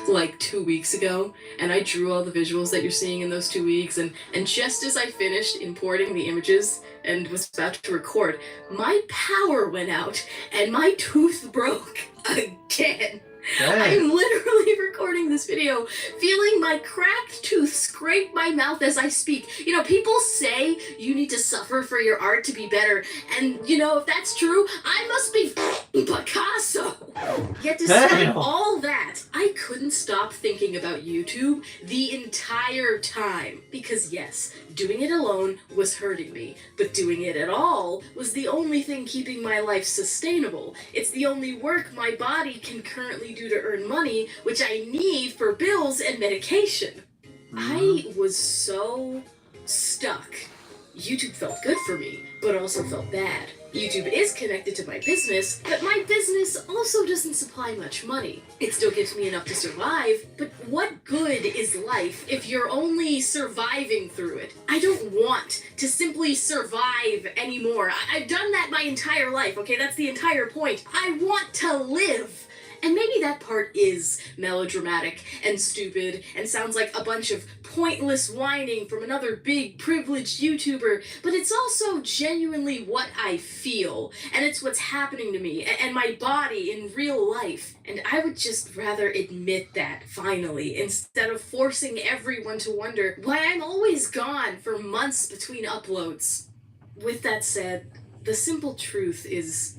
Like 2 weeks ago, and I drew all the visuals that you're seeing in those 2 weeks, and just as I finished importing the images and was about to record, my power went out and my tooth broke again. I'm literally recording this video feeling my cracked tooth scrape my mouth as I speak. You know, people say you need to suffer for your art to be better, and you know, if that's true, I must be Picasso. Yet despite all that, I couldn't stop thinking about YouTube the entire time. Because yes, doing it alone was hurting me, but doing it at all was the only thing keeping my life sustainable. It's the only work my body can currently do to earn money, which I need for bills and medication. I was so stuck. YouTube felt good for me, but also felt bad. YouTube is connected to my business, but my business also doesn't supply much money. It still gives me enough to survive, but what good is life if you're only surviving through it? I don't want to simply survive anymore. I've done that my entire life, okay? That's the entire point. I want to live. And maybe that part is melodramatic and stupid and sounds like a bunch of pointless whining from another big privileged YouTuber, but it's also genuinely what I feel, and it's what's happening to me and my body in real life. And I would just rather admit that, finally, instead of forcing everyone to wonder why I'm always gone for months between uploads. With that said, the simple truth is,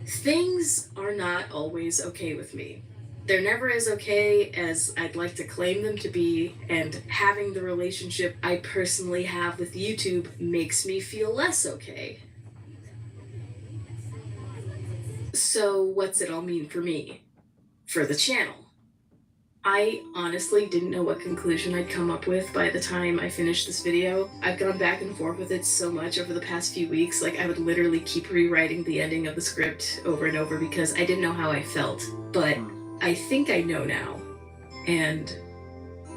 things are not always okay with me. They're never as okay as I'd like to claim them to be, and having the relationship I personally have with YouTube makes me feel less okay. So what's it all mean for me? For the channel? I honestly didn't know what conclusion I'd come up with by the time I finished this video. I've gone back and forth with it so much over the past few weeks, like I would literally keep rewriting the ending of the script over and over because I didn't know how I felt. But I think I know now. And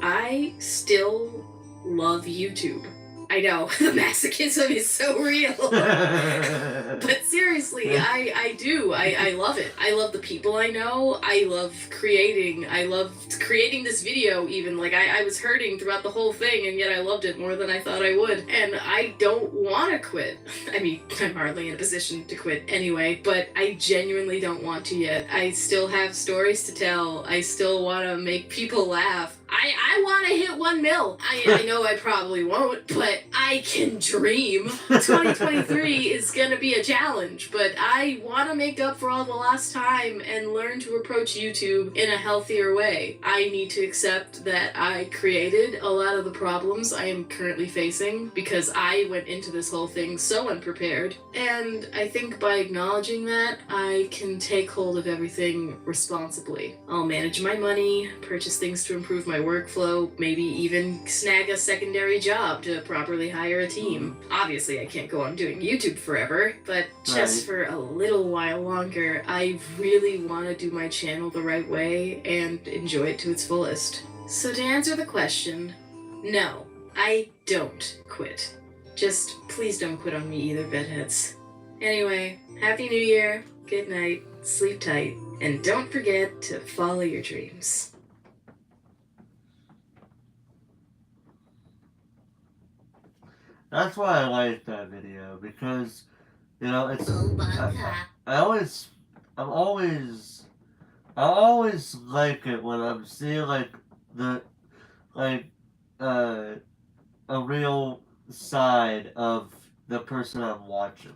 I still love YouTube. I know, the masochism is so real. But seriously, I do. I love it. I love the people I know. I love creating. I loved creating this video even. Like, I was hurting throughout the whole thing, and yet I loved it more than I thought I would. And I don't want to quit. I mean, I'm hardly in a position to quit anyway, but I genuinely don't want to yet. I still have stories to tell. I still want to make people laugh. I want to hit 1 mil. I know I probably won't, but I can dream. 2023 is going to be a challenge, but I want to make up for all the lost time and learn to approach YouTube in a healthier way. I need to accept that I created a lot of the problems I am currently facing because I went into this whole thing so unprepared. And I think by acknowledging that, I can take hold of everything responsibly. I'll manage my money, purchase things to improve my workflow, maybe even snag a secondary job to properly hire a team. Obviously, I can't go on doing YouTube forever, but just for a little while longer, I really want to do my channel the right way and enjoy it to its fullest. So to answer the question, no, I don't quit. Just please don't quit on me either, bedheads. Anyway, Happy New Year, good night, sleep tight, and don't forget to follow your dreams. That's why I like that video, because, you know, it's, Obaka. I always like it when I'm seeing, like, like, uh, a real side of the person I'm watching.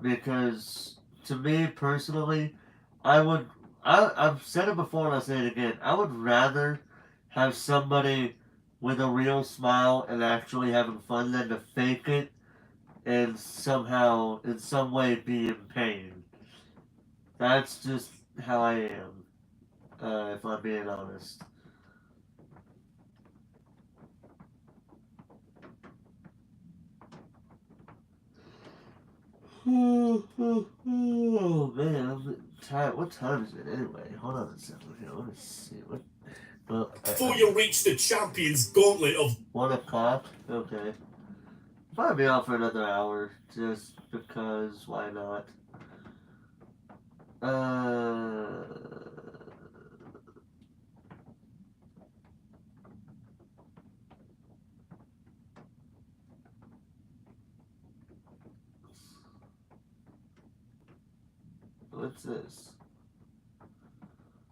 Because, to me personally, I've said it before and I'll say it again, I would rather have somebody with a real smile and actually having fun than to fake it and somehow, in some way, be in pain. That's just how I am, if I'm being honest. Oh man, I'm tired. What time is it anyway? Hold on a second here. Let me see. What? Well, Before you reach the Champions Gauntlet of 1 o'clock? Okay. Probably be out for another hour, just because, why not? What's this?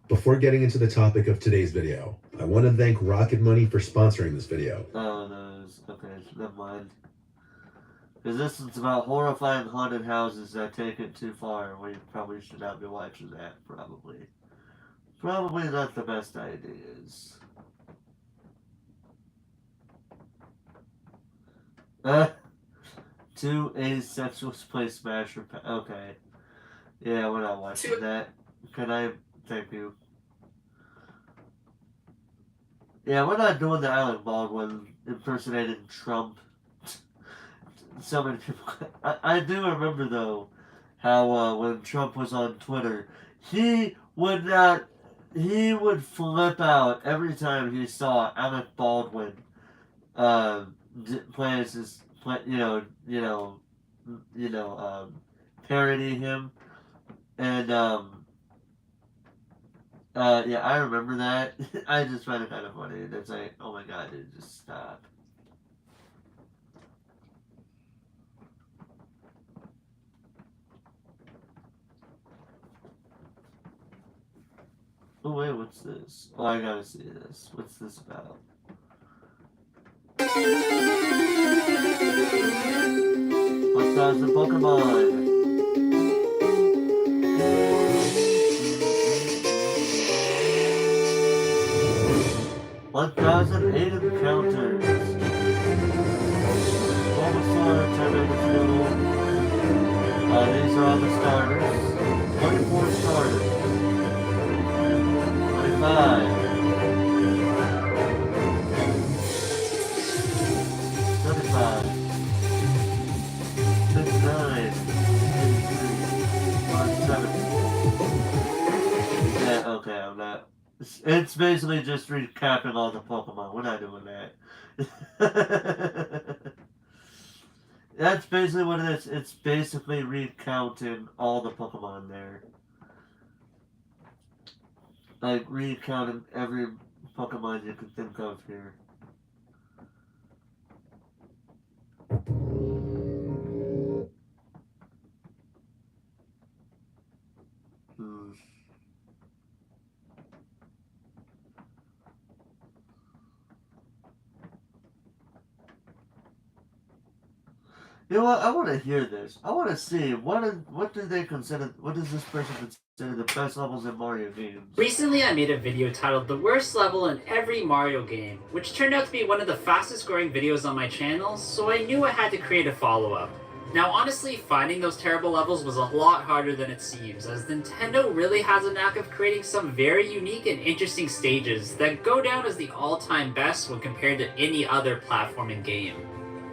Before getting into the topic of today's video, I want to thank Rocket Money for sponsoring this video. Oh, those. Okay, never mind. Because this is about horrifying haunted houses that take it too far. We probably should not be watching that, probably. Probably not the best ideas. Two asexuals play Smash or okay. Yeah, we're not watching that. Can I? Thank you. Yeah, we're not doing the Alec Baldwin impersonating Trump. So many people. I do remember though how when Trump was on Twitter, he would not. He would flip out every time he saw Alec Baldwin play as his parody him, and yeah, I remember that. I just find it kind of funny. It's like, oh my god, dude, just stop. Oh wait, what's this? Oh, I gotta see this. What's this about? 1,000 Pokemon. 1,008 encounters. Bulbasaur, Charmander, these are all the starters. 24 starters. 25. 35. 69. 70. Yeah, okay, I'm not. It's basically just recapping all the Pokemon. We're not doing that. That's basically what it is. It's basically recounting all the Pokemon there. Like, recounting every Pokemon you can think of here. You know what? I want to hear this. I want to see what do they consider? What does this person consider the best levels in Mario games? Recently, I made a video titled The Worst Level in Every Mario Game, which turned out to be one of the fastest growing videos on my channel, so I knew I had to create a follow-up. Now honestly, finding those terrible levels was a lot harder than it seems, as Nintendo really has a knack of creating some very unique and interesting stages that go down as the all-time best when compared to any other platforming game.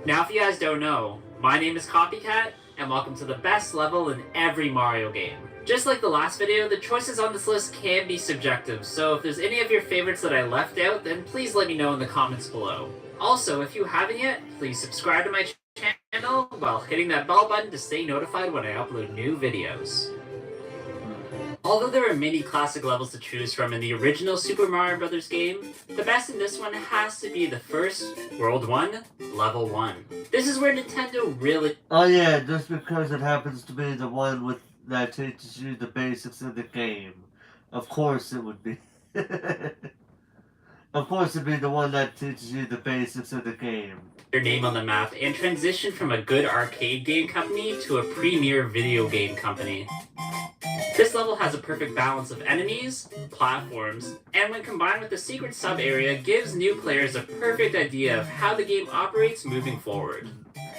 Now if you guys don't know, my name is Copycat, and welcome to the best level in every Mario game. Just like the last video, the choices on this list can be subjective, so if there's any of your favorites that I left out, then please let me know in the comments below. Also, if you haven't yet, please subscribe to my channel while hitting that bell button to stay notified when I upload new videos. Although there are many classic levels to choose from in the original Super Mario Bros. Game, the best in this one has to be the first World 1, Level 1. This is where Nintendo really... Oh yeah, just because it happens to be the one that teaches you the basics of the game. Of course it would be. Of course it'd be the one that teaches you the basics of the game. Their name on the map and transition from a good arcade game company to a premier video game company. This level has a perfect balance of enemies, platforms, and when combined with the secret sub-area gives new players a perfect idea of how the game operates moving forward.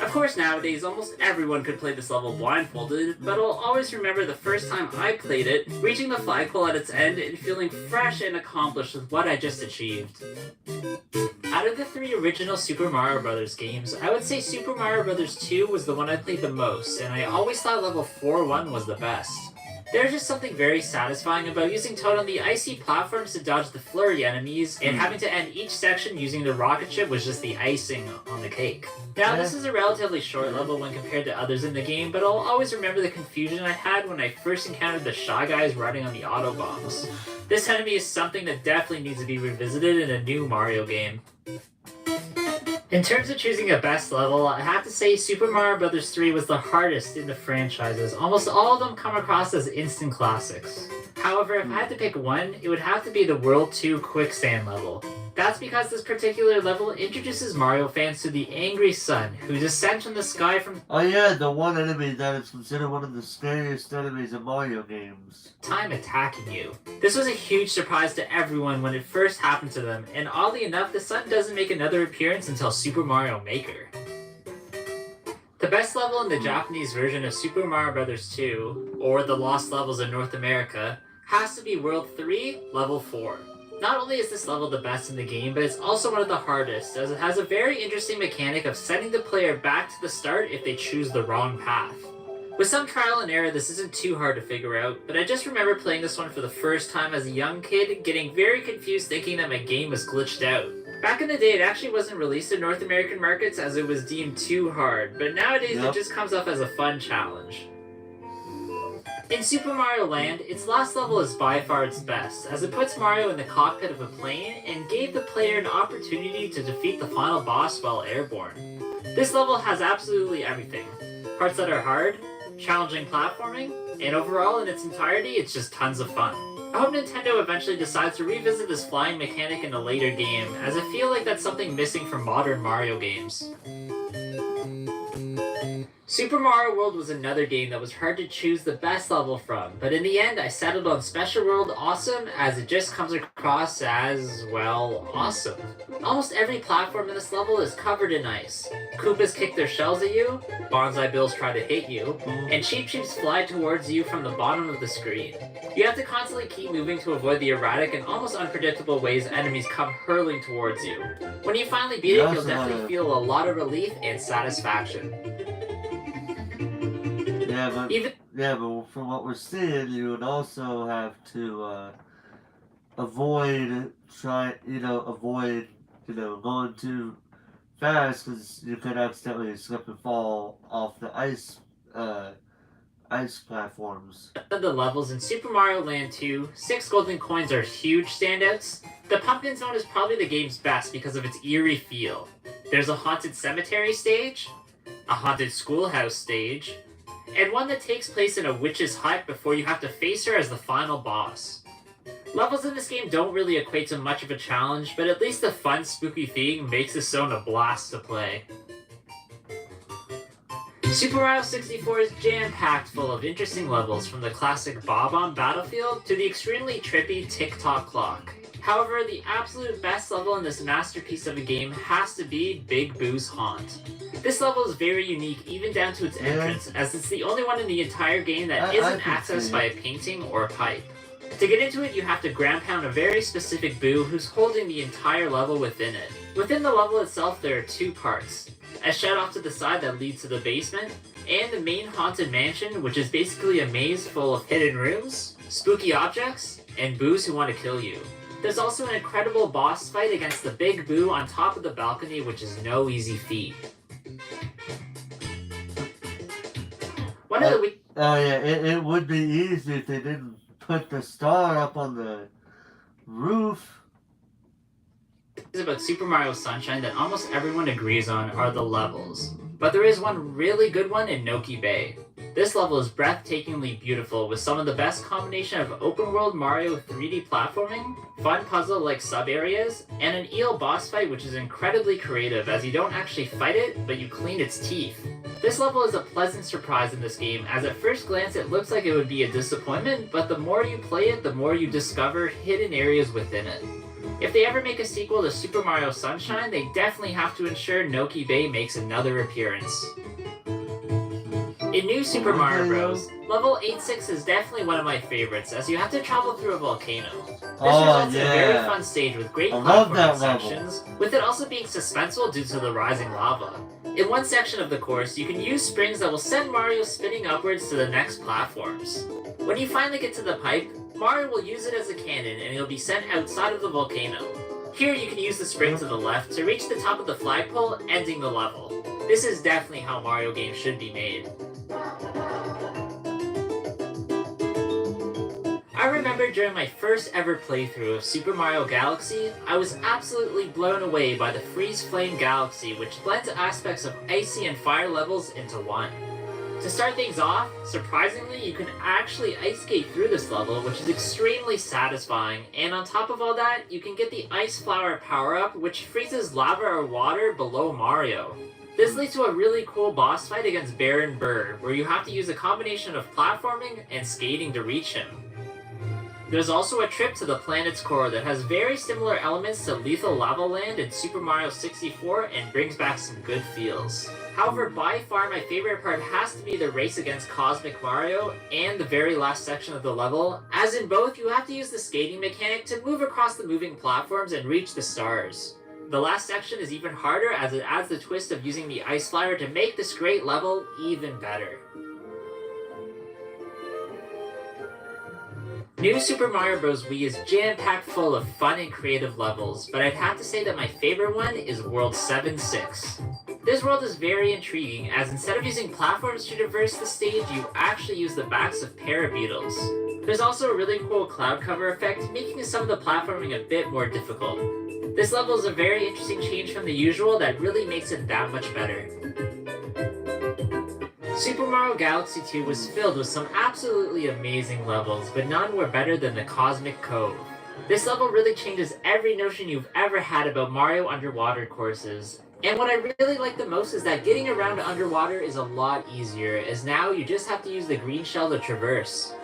Of course nowadays almost everyone could play this level blindfolded, but I'll always remember the first time I played it, reaching the flagpole at its end and feeling fresh and accomplished with what I just achieved. Out of the 3 original Super Mario Bros. Games, I would say Super Mario Bros. 2 was the one I played the most, and I always thought level 4-1 was the best. There's just something very satisfying about using Toad on the icy platforms to dodge the flurry enemies, and having to end each section using the rocket ship was just the icing on the cake. Now this is a relatively short level when compared to others in the game, but I'll always remember the confusion I had when I first encountered the Shy Guys riding on the auto bombs. This enemy is something that definitely needs to be revisited in a new Mario game. In terms of choosing a best level, I have to say Super Mario Bros. 3 was the hardest in the franchises. Almost all of them come across as instant classics. However, if I had to pick one, it would have to be the World 2 Quicksand level. That's because this particular level introduces Mario fans to the Angry Sun, who descends from the sky from Oh yeah, the one enemy that is considered one of the scariest enemies in Mario games. time attacking you. This was a huge surprise to everyone when it first happened to them, and oddly enough, the sun doesn't make another appearance until Super Mario Maker. The best level in the Japanese version of Super Mario Bros. 2, or the Lost Levels in North America, has to be World 3, Level 4. Not only is this level the best in the game, but it's also one of the hardest, as it has a very interesting mechanic of sending the player back to the start if they choose the wrong path. With some trial and error, this isn't too hard to figure out, but I just remember playing this one for the first time as a young kid, getting very confused thinking that my game was glitched out. Back in the day, it actually wasn't released in North American markets as it was deemed too hard, but nowadays it just comes off as a fun challenge. In Super Mario Land, its last level is by far its best, as it puts Mario in the cockpit of a plane and gave the player an opportunity to defeat the final boss while airborne. This level has absolutely everything. Parts that are hard, challenging platforming, and overall in its entirety it's just tons of fun. I hope Nintendo eventually decides to revisit this flying mechanic in a later game, as I feel like that's something missing from modern Mario games. Super Mario World was another game that was hard to choose the best level from, but in the end I settled on Special World Awesome as it just comes across as, well, awesome. Almost every platform in this level is covered in ice. Koopas kick their shells at you, Bonsai Bills try to hit you, and Cheep Cheeps fly towards you from the bottom of the screen. You have to constantly keep moving to avoid the erratic and almost unpredictable ways enemies come hurling towards you. When you finally beat it, you'll definitely feel a lot of relief and satisfaction. Yeah, but from what we're seeing, you would also have to avoid going too fast because you could accidentally slip and fall off the ice platforms. Of the levels in Super Mario Land 2, 6 golden coins are huge standouts. The Pumpkin Zone is probably the game's best because of its eerie feel. There's a haunted cemetery stage, a haunted schoolhouse stage, and one that takes place in a witch's hut before you have to face her as the final boss. Levels in this game don't really equate to much of a challenge, but at least the fun, spooky theme makes this zone a blast to play. Super Mario 64 is jam-packed full of interesting levels, from the classic Bob-omb Battlefield to the extremely trippy Tick-Tock Clock. However, the absolute best level in this masterpiece of a game has to be Big Boo's Haunt. This level is very unique even down to its entrance, as it's the only one in the entire game that isn't accessed by a painting or a pipe. To get into it, you have to ground pound a very specific Boo who's holding the entire level within it. Within the level itself, there are two parts: a shed off to the side that leads to the basement, and the main haunted mansion, which is basically a maze full of hidden rooms, spooky objects, and Boos who want to kill you. There's also an incredible boss fight against the Big Boo on top of the balcony, which is no easy feat. Oh yeah, it would be easy if they didn't put the star up on the roof. About Super Mario Sunshine that almost everyone agrees on are the levels, but there is one really good one in Noki Bay. This level is breathtakingly beautiful, with some of the best combination of open world Mario 3D platforming, fun puzzle like sub areas, and an eel boss fight which is incredibly creative, as you don't actually fight it, but you clean its teeth. This level is a pleasant surprise in this game, as at first glance it looks like it would be a disappointment, but the more you play it, the more you discover hidden areas within it. If they ever make a sequel to Super Mario Sunshine, they definitely have to ensure Noki Bay makes another appearance. In New Super Mario Bros., level 86 is definitely one of my favorites, as you have to travel through a volcano. This results in a very fun stage with great platforming sections, with it also being suspenseful due to the rising lava. In one section of the course, you can use springs that will send Mario spinning upwards to the next platforms. When you finally get to the pipe, Mario will use it as a cannon and he'll be sent outside of the volcano. Here you can use the spring to the left to reach the top of the flagpole, ending the level. This is definitely how Mario games should be made. I remember during my first ever playthrough of Super Mario Galaxy, I was absolutely blown away by the Freeze Flame Galaxy, which blends aspects of icy and fire levels into one. To start things off, surprisingly, you can actually ice skate through this level, which is extremely satisfying, and on top of all that, you can get the Ice Flower power-up, which freezes lava or water below Mario. This leads to a really cool boss fight against Baron Burr, where you have to use a combination of platforming and skating to reach him. There's also a trip to the planet's core that has very similar elements to Lethal Lava Land in Super Mario 64 and brings back some good feels. However, by far my favorite part has to be the race against Cosmic Mario and the very last section of the level, as in both you have to use the skating mechanic to move across the moving platforms and reach the stars. The last section is even harder, as it adds the twist of using the Ice Flower to make this great level even better. New Super Mario Bros. Wii is jam-packed full of fun and creative levels, but I'd have to say that my favorite one is World 7-6. This world is very intriguing, as instead of using platforms to traverse the stage, you actually use the backs of Parabeetles. There's also a really cool cloud cover effect, making some of the platforming a bit more difficult. This level is a very interesting change from the usual that really makes it that much better. Super Mario Galaxy 2 was filled with some absolutely amazing levels, but none were better than the Cosmic Cove. This level really changes every notion you've ever had about Mario underwater courses. And what I really like the most is that getting around underwater is a lot easier, as now you just have to use the green shell to traverse.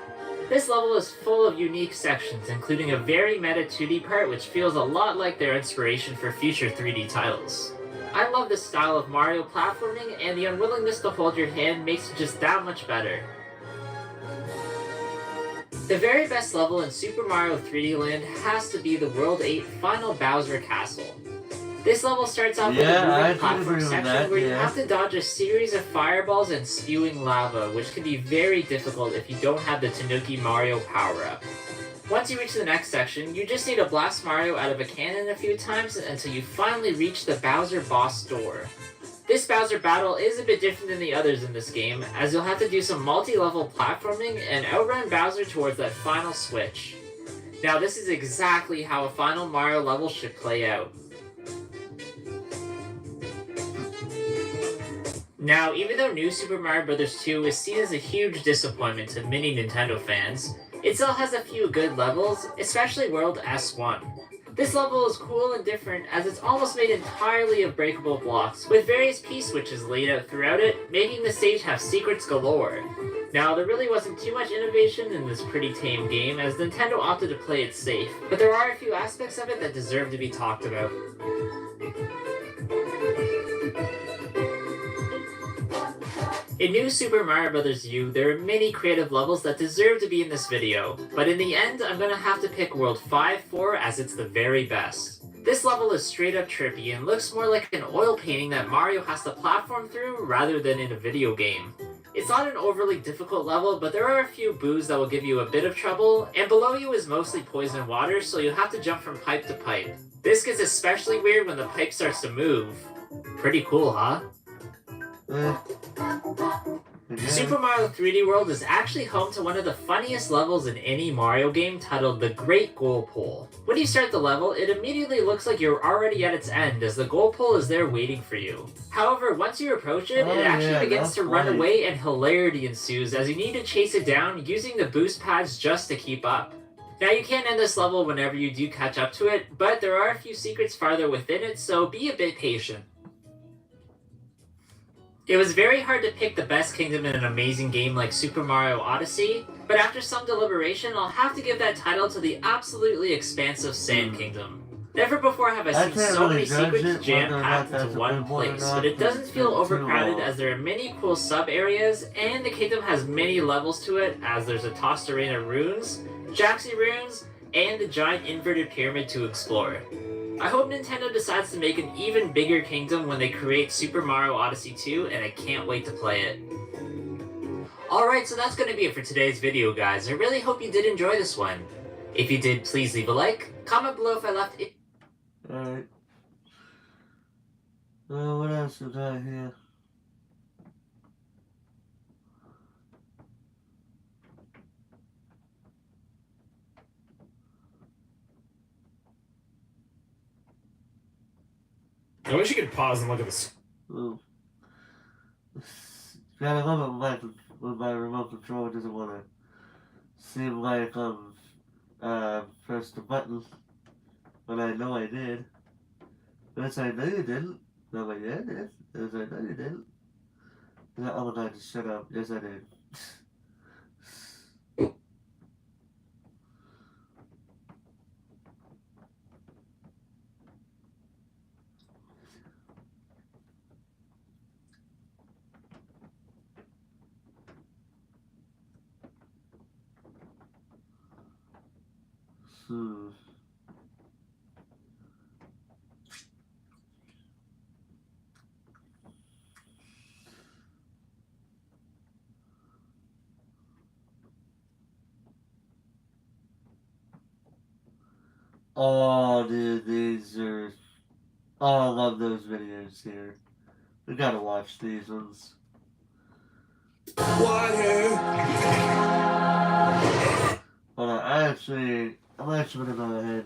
This level is full of unique sections, including a very meta 2D part which feels a lot like their inspiration for future 3D titles. I love this style of Mario platforming, and the unwillingness to hold your hand makes it just that much better. The very best level in Super Mario 3D Land has to be the World 8 Final Bowser Castle. This level starts off with a moving platform section where you have to dodge a series of fireballs and spewing lava, which can be very difficult if you don't have the Tanuki Mario power-up. Once you reach the next section, you just need to blast Mario out of a cannon a few times until you finally reach the Bowser boss door. This Bowser battle is a bit different than the others in this game, as you'll have to do some multi-level platforming and outrun Bowser towards that final switch. Now this is exactly how a final Mario level should play out. Now, even though New Super Mario Bros. 2 is seen as a huge disappointment to many Nintendo fans, it still has a few good levels, especially World S1. This level is cool and different as it's almost made entirely of breakable blocks, with various P-switches laid out throughout it, making the stage have secrets galore. Now, there really wasn't too much innovation in this pretty tame game as Nintendo opted to play it safe, but there are a few aspects of it that deserve to be talked about. In New Super Mario Bros. U, there are many creative levels that deserve to be in this video, but in the end, I'm gonna have to pick World 5-4 as it's the very best. This level is straight up trippy and looks more like an oil painting that Mario has to platform through rather than in a video game. It's not an overly difficult level, but there are a few boos that will give you a bit of trouble, and below you is mostly poison water, so you'll have to jump from pipe to pipe. This gets especially weird when the pipe starts to move. Pretty cool, huh? Super Mario 3D World is actually home to one of the funniest levels in any Mario game titled the Great Goal Pole. When you start the level, it immediately looks like you're already at its end as the goal pole is there waiting for you. However, once you approach it, it actually begins to run away and hilarity ensues as you need to chase it down using the boost pads just to keep up. Now you can end this level whenever you do catch up to it, but there are a few secrets farther within it, so be a bit patient. It was very hard to pick the best kingdom in an amazing game like Super Mario Odyssey, but after some deliberation, I'll have to give that title to the absolutely expansive Sand Kingdom. Never before have I seen so many secrets jam-packed into one place, but it doesn't feel overcrowded as there are many cool sub-areas, and the kingdom has many levels to it as there's a Tossed Arena runes, Jaxi runes, and the giant inverted pyramid to explore. I hope Nintendo decides to make an even bigger kingdom when they create Super Mario Odyssey 2, and I can't wait to play it. Alright, so that's going to be it for today's video, guys. I really hope you did enjoy this one. If you did, please leave a like, comment below if I left it. Alright. What else we got here? I wish you could pause and look at this. Ooh. Gotta love it when my remote control doesn't want to seem like press the button when I know I did. Yes, I know you didn't. No, but yeah, I did. Yes, I know you didn't. Oh my god, just shut up. Yes, I did. Oh, dude, these are... Oh, I love those videos here. We gotta watch these ones. Hold on, I'm actually gonna go ahead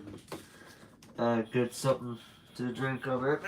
and get something to drink over it.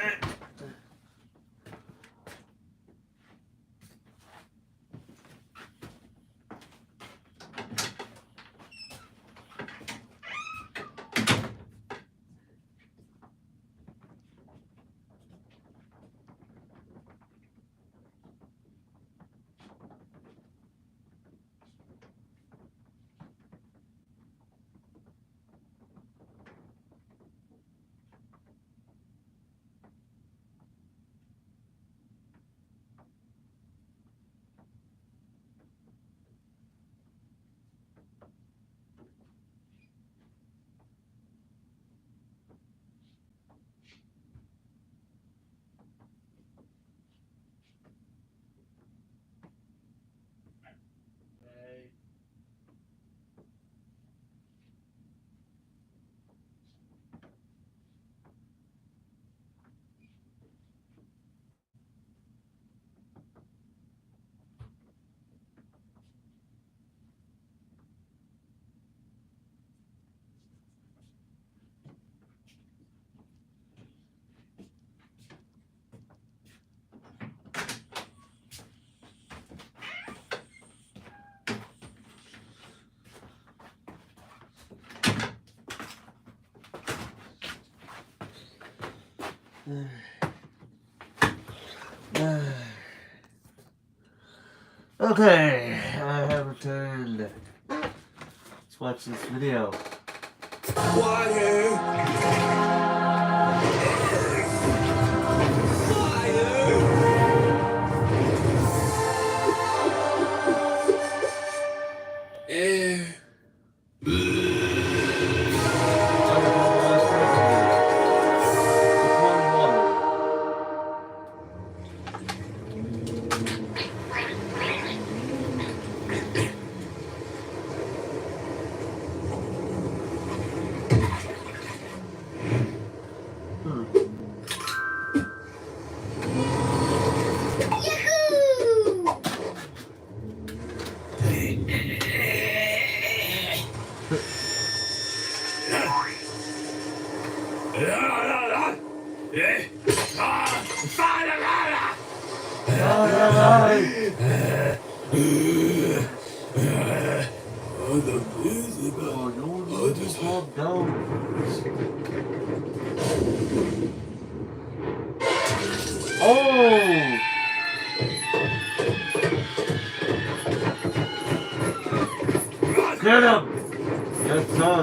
Okay, I have returned. Let's watch this video. Oh! Get him! Yes, sir.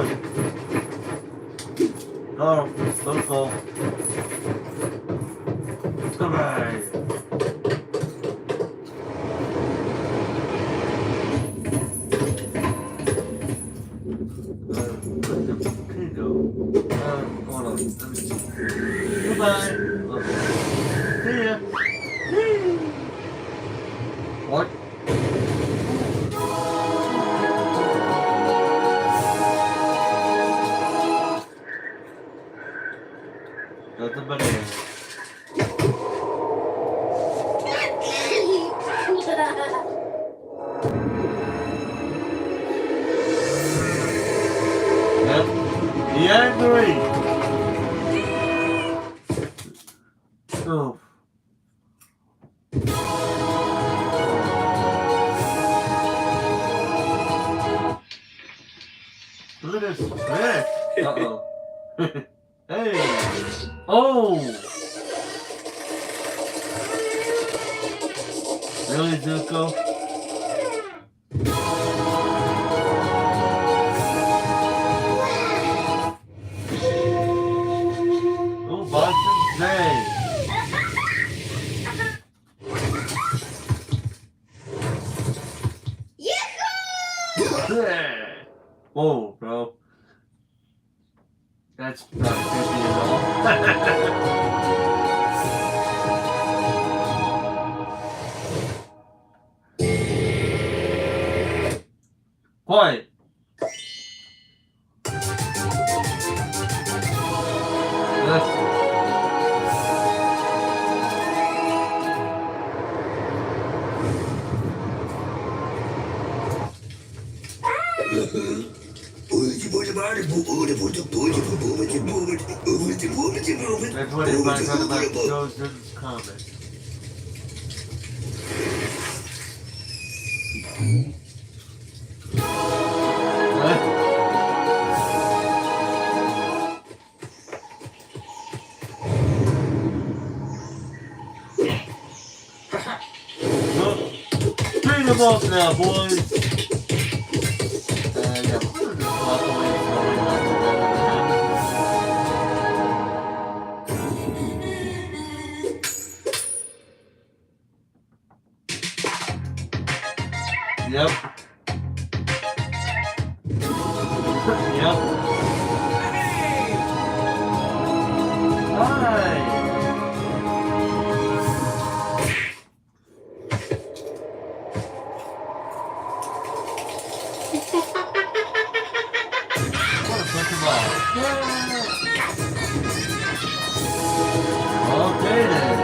Oh, let's go. Come on. Hold on. Let me see. Goodbye. See ya. What? That's a banana. Yep. The angry. Oh. Look at this fish. Uh-oh. Hey. Oh. Really, Zuko? Oh, Boston Day. Whoa, bro. That's not creepy at all. Quiet. That's what it finds out about Joseph's comment. Bring them off now, boys. Yeah. Walk away slowly, not Yep. Yep. Hi. What a bunch of balls. Okay then.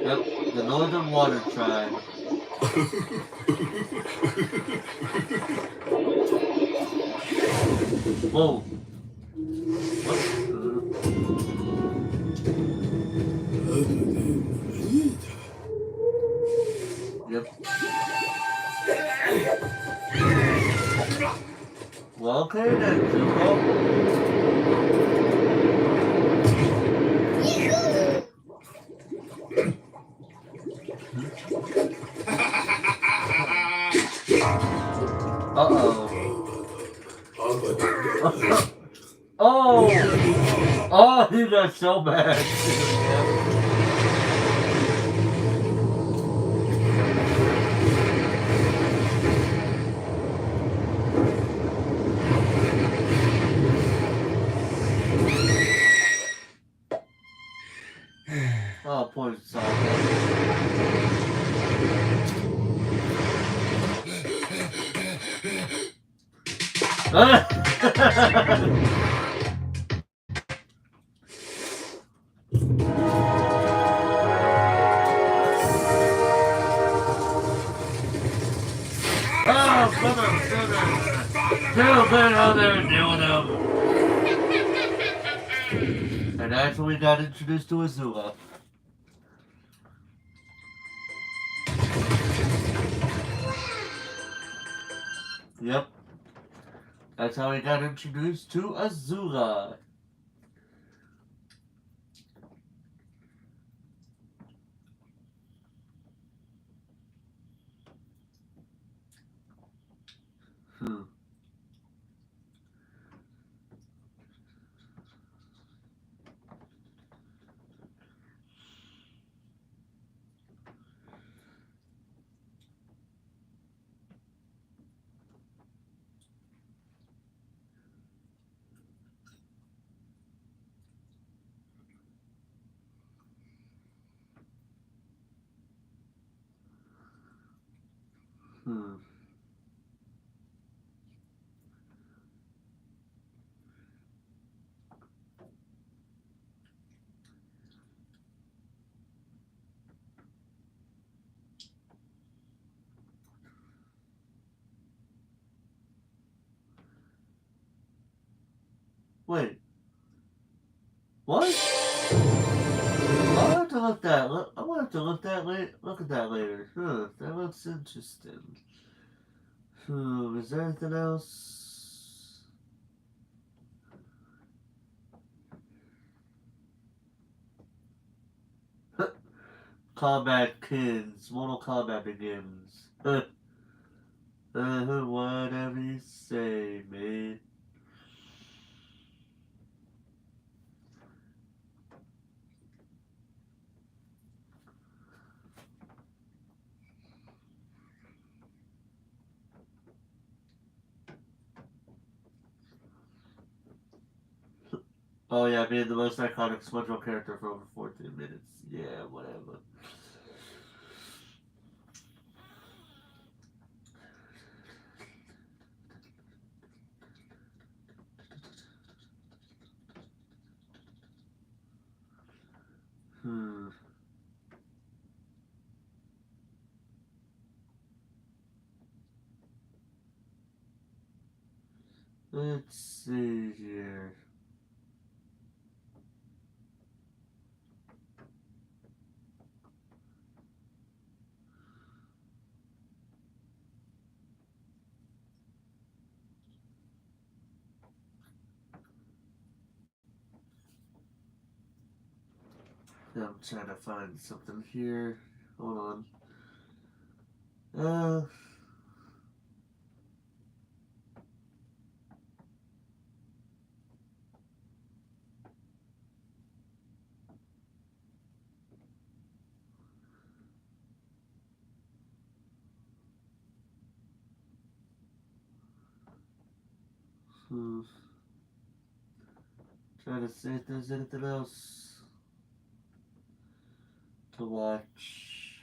Yep, the Northern Water Tribe. Whoa. Yep. Well, okay then, Zuko. Oh, he got so bad. Oh, poor Sokka. Oh, come on, still been out there doing them. And that's when we got introduced to Azula. Yep. That's how we got introduced to Azula. Wait. What? I'll have to look that. I will have to look that look at that later. That looks interesting. Is there anything else? Combat Kids. Mortal Kombat begins. Whatever you say, man. Oh yeah, being the most iconic SpongeBob character for over 14 minutes. Yeah, whatever. Let's see here. I'm trying to find something here. Hold on. Trying to see if there's anything else to watch.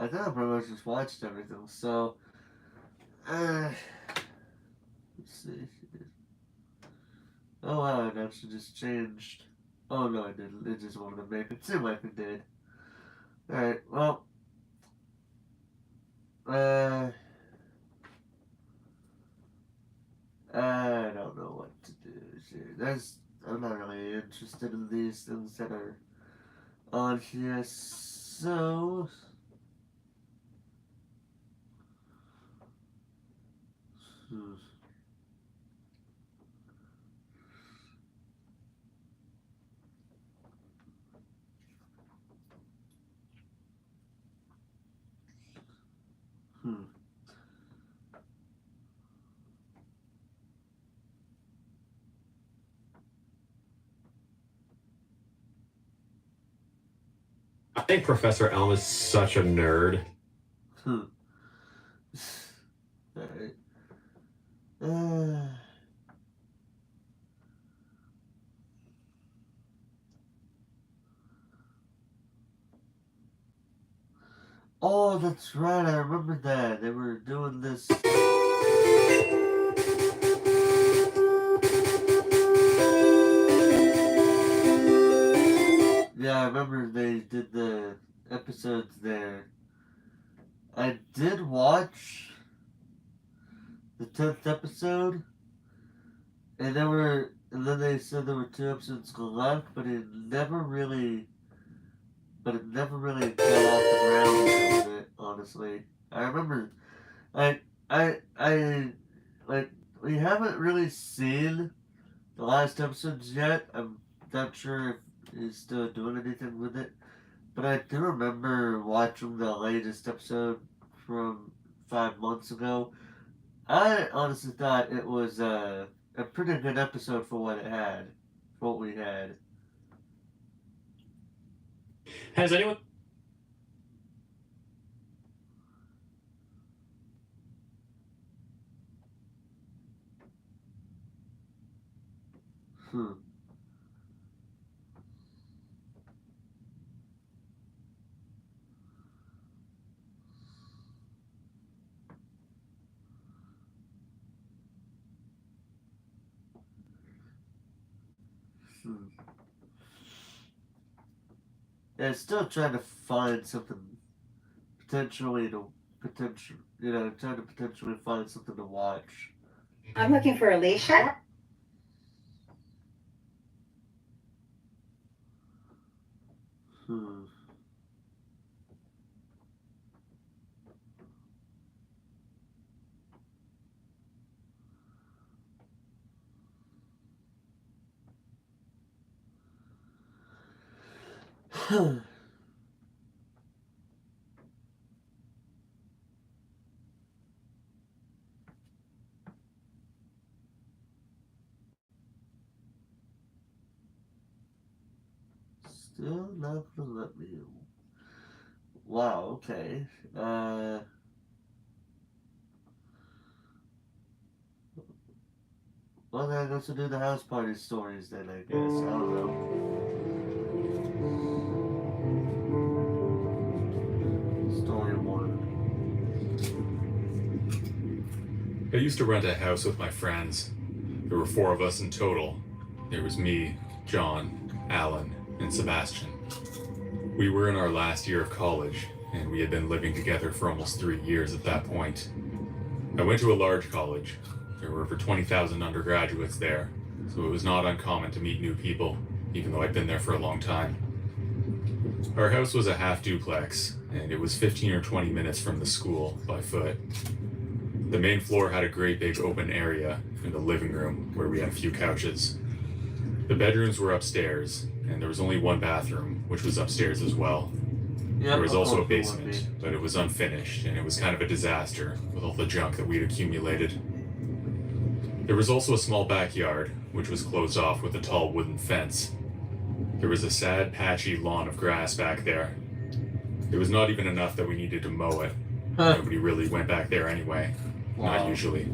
I think I pretty much just watched everything, so let's see. Oh wow, it actually just changed. Oh no, I didn't. It just wanted to make it seem like it did. Alright, well. I don't know what to I'm not really interested in these things that are on here, so. Hmm. Hmm. I think Professor Elm is such a nerd. Hmm. Alright. Oh, that's right. I remember that. They were doing this. Yeah, I remember they did the episodes there. I did watch the 10th episode, and then they said there were 2 episodes left, but it never really got off the ground with it, honestly. I remember, I we haven't really seen the last episodes yet. I'm not sure if he's still doing anything with it, but I do remember watching the latest episode from 5 months ago. I honestly thought it was a pretty good episode for what we had. Has anyone? Hmm. Yeah, still trying to find something trying to potentially find something to watch. I'm looking for Alicia. Hmm. Still not gonna let me. Wow, okay. Well, then I guess we'll do the house party stories then, I guess. I don't know. Story 1. I used to rent a house with my friends. There were 4 of us in total. There was me, John, Alan, and Sebastian. We were in our last year of college, and we had been living together for almost 3 years at that point. I went to a large college. There were over 20,000 undergraduates there, so it was not uncommon to meet new people, even though I'd been there for a long time. Our house was a half duplex, and it was 15 or 20 minutes from the school by foot. The main floor had a great big open area in the living room where we had a few couches. The bedrooms were upstairs, and there was only one bathroom, which was upstairs as well. Yep, There was also a basement, but it was unfinished, and it was kind of a disaster with all the junk that we'd accumulated. There was also a small backyard, which was closed off with a tall wooden fence. There was a sad, patchy lawn of grass back there. It was not even enough that we needed to mow it. Nobody really went back there anyway. Not usually.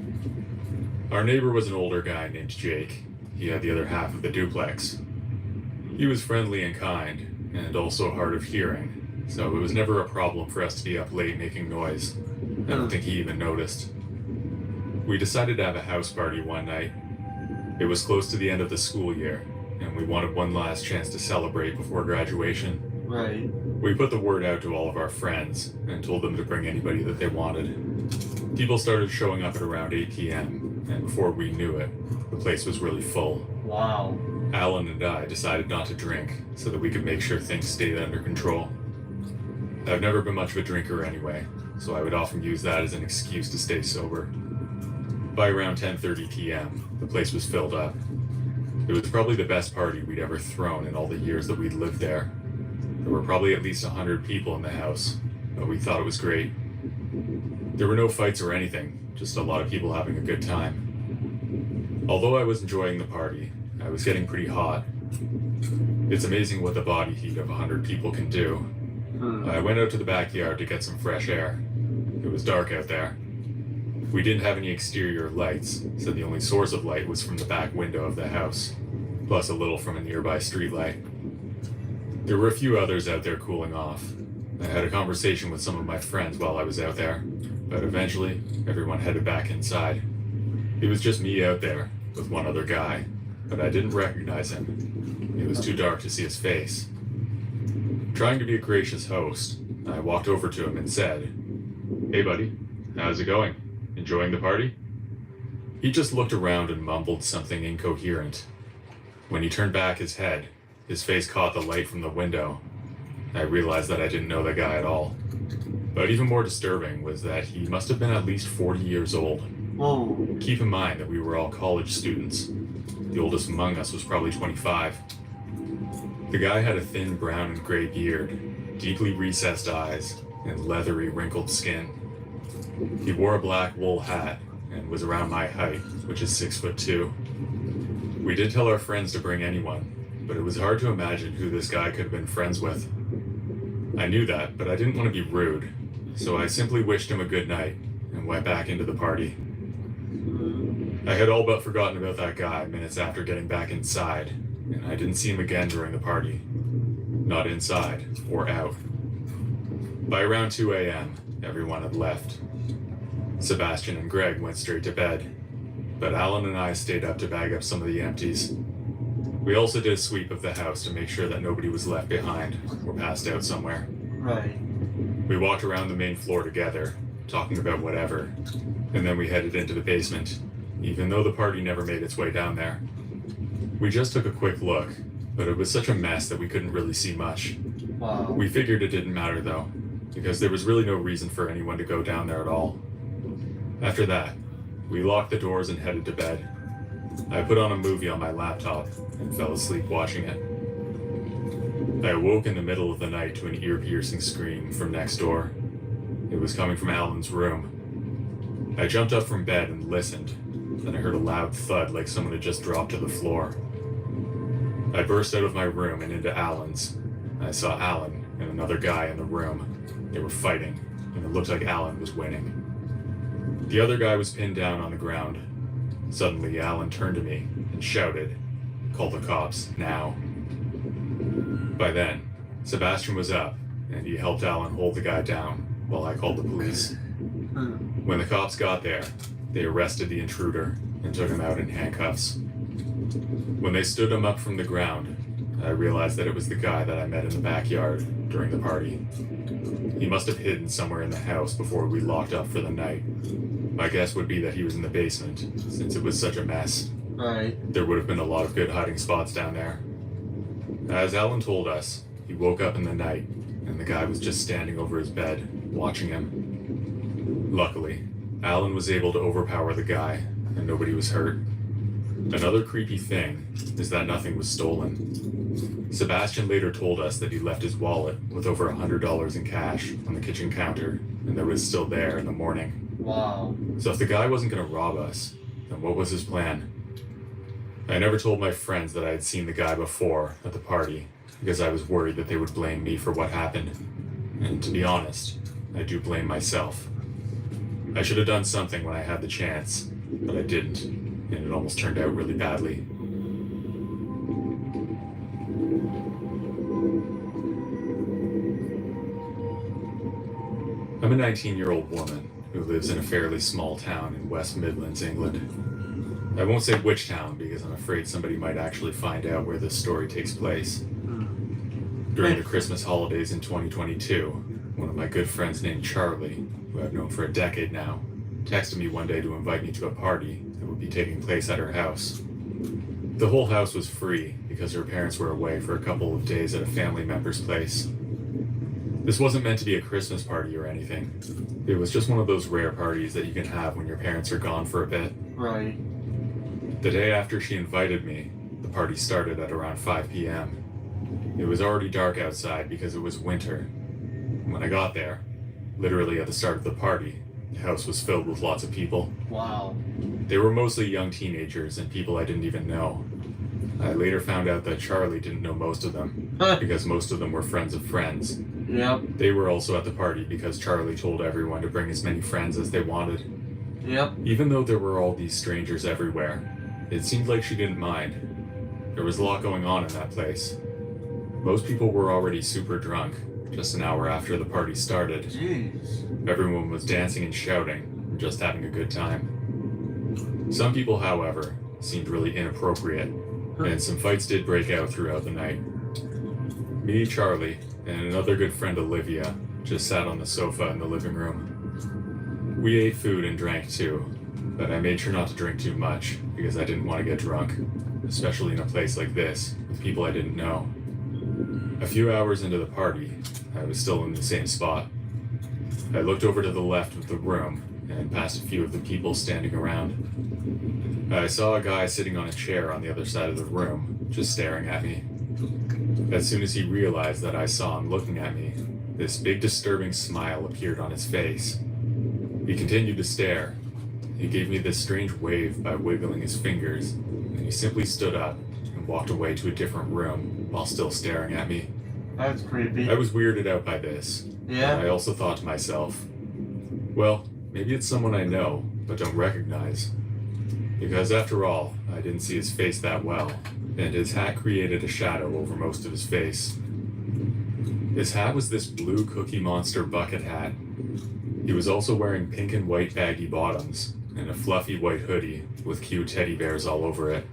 Our neighbor was an older guy named Jake. He had the other half of the duplex. He was friendly and kind, and also hard of hearing, so it was never a problem for us to be up late making noise. I don't think he even noticed. We decided to have a house party one night. It was close to the end of the school year, and we wanted one last chance to celebrate before graduation. Right. We put the word out to all of our friends and told them to bring anybody that they wanted. People started showing up at around 8 p.m., and before we knew it, the place was really full. Wow. Alan and I decided not to drink so that we could make sure things stayed under control. I've never been much of a drinker anyway, so I would often use that as an excuse to stay sober. By around 10:30 p.m., the place was filled up. It was probably the best party we'd ever thrown in all the years that we'd lived there. There were probably at least 100 people in the house, but we thought it was great. There were no fights or anything, just a lot of people having a good time. Although I was enjoying the party, I was getting pretty hot. It's amazing what the body heat of 100 people can do. I went out to the backyard to get some fresh air. It was dark out there. We didn't have any exterior lights, so the only source of light was from the back window of the house, plus a little from a nearby streetlight. There were a few others out there cooling off. I had a conversation with some of my friends while I was out there, but eventually everyone headed back inside. It was just me out there, with one other guy, but I didn't recognize him. It was too dark to see his face. Trying to be a gracious host, I walked over to him and said, "Hey buddy, how's it going? Enjoying the party?" He just looked around and mumbled something incoherent. When he turned back his head, his face caught the light from the window. I realized that I didn't know the guy at all. But even more disturbing was that he must have been at least 40 years old. Whoa. Keep in mind that we were all college students. The oldest among us was probably 25. The guy had a thin brown and gray beard, deeply recessed eyes, and leathery, wrinkled skin. He wore a black wool hat and was around my height, which is 6'2". We did tell our friends to bring anyone, but it was hard to imagine who this guy could have been friends with. I knew that, but I didn't want to be rude, so I simply wished him a good night and went back into the party. I had all but forgotten about that guy minutes after getting back inside, and I didn't see him again during the party. Not inside or out. By around 2 a.m., everyone had left. Sebastian and Greg went straight to bed, but Alan and I stayed up to bag up some of the empties. We also did a sweep of the house to make sure that nobody was left behind or passed out somewhere. Right. We walked around the main floor together, talking about whatever, and then we headed into the basement, even though the party never made its way down there. We just took a quick look, but it was such a mess that we couldn't really see much. Wow. We figured it didn't matter though, because there was really no reason for anyone to go down there at all. After that, we locked the doors and headed to bed. I put on a movie on my laptop and fell asleep watching it. I awoke in the middle of the night to an ear-piercing scream from next door. It was coming from Alan's room. I jumped up from bed and listened, then I heard a loud thud like someone had just dropped to the floor. I burst out of my room and into Alan's. I saw Alan and another guy in the room. They were fighting, and it looked like Alan was winning. The other guy was pinned down on the ground. Suddenly, Alan turned to me and shouted, "Call the cops, now." By then, Sebastian was up, and he helped Alan hold the guy down while I called the police. When the cops got there, they arrested the intruder and took him out in handcuffs. When they stood him up from the ground, I realized that it was the guy that I met in the backyard during the party. He must have hidden somewhere in the house before we locked up for the night. My guess would be that he was in the basement, since it was such a mess. Right. There would have been a lot of good hiding spots down there. As Alan told us, he woke up in the night, and the guy was just standing over his bed, watching him. Luckily, Alan was able to overpower the guy, and nobody was hurt. Another creepy thing is that nothing was stolen. Sebastian later told us that he left his wallet with over $100 in cash on the kitchen counter, and that it was still there in the morning. Wow. So if the guy wasn't going to rob us, then what was his plan? I never told my friends that I had seen the guy before at the party, because I was worried that they would blame me for what happened. And to be honest, I do blame myself. I should have done something when I had the chance, but I didn't, and it almost turned out really badly. I'm a 19-year-old woman who lives in a fairly small town in West Midlands, England. I won't say which town because I'm afraid somebody might actually find out where this story takes place. During the Christmas holidays in 2022, one of my good friends named Charlie, who I've known for a decade now, texted me one day to invite me to a party that would be taking place at her house. The whole house was free because her parents were away for a couple of days at a family member's place. This wasn't meant to be a Christmas party or anything. It was just one of those rare parties that you can have when your parents are gone for a bit. Right. The day after she invited me, the party started at around 5 p.m. It was already dark outside because it was winter. When I got there, literally at the start of the party, the house was filled with lots of people. Wow. They were mostly young teenagers and people I didn't even know. I later found out that Charlie didn't know most of them, because most of them were friends of friends. Yep. They were also at the party because Charlie told everyone to bring as many friends as they wanted. Yep. Even though there were all these strangers everywhere, it seemed like she didn't mind. There was a lot going on in that place. Most people were already super drunk, just an hour after the party started. Jeez. Everyone was dancing and shouting, and just having a good time. Some people, however, seemed really inappropriate, and some fights did break out throughout the night. Me, Charlie, and another good friend, Olivia, just sat on the sofa in the living room. We ate food and drank too, but I made sure not to drink too much because I didn't want to get drunk, especially in a place like this with people I didn't know. A few hours into the party, I was still in the same spot. I looked over to the left of the room and past a few of the people standing around. I saw a guy sitting on a chair on the other side of the room, just staring at me. As soon as he realized that I saw him looking at me, this big disturbing smile appeared on his face. He continued to stare. He gave me this strange wave by wiggling his fingers, and he simply stood up and walked away to a different room while still staring at me. That's creepy. I was weirded out by this. Yeah. And I also thought to myself, well, maybe it's someone I know, but don't recognize. Because after all, I didn't see his face that well, and his hat created a shadow over most of his face. His hat was this blue Cookie Monster bucket hat. He was also wearing pink and white baggy bottoms, and a fluffy white hoodie with cute teddy bears all over it.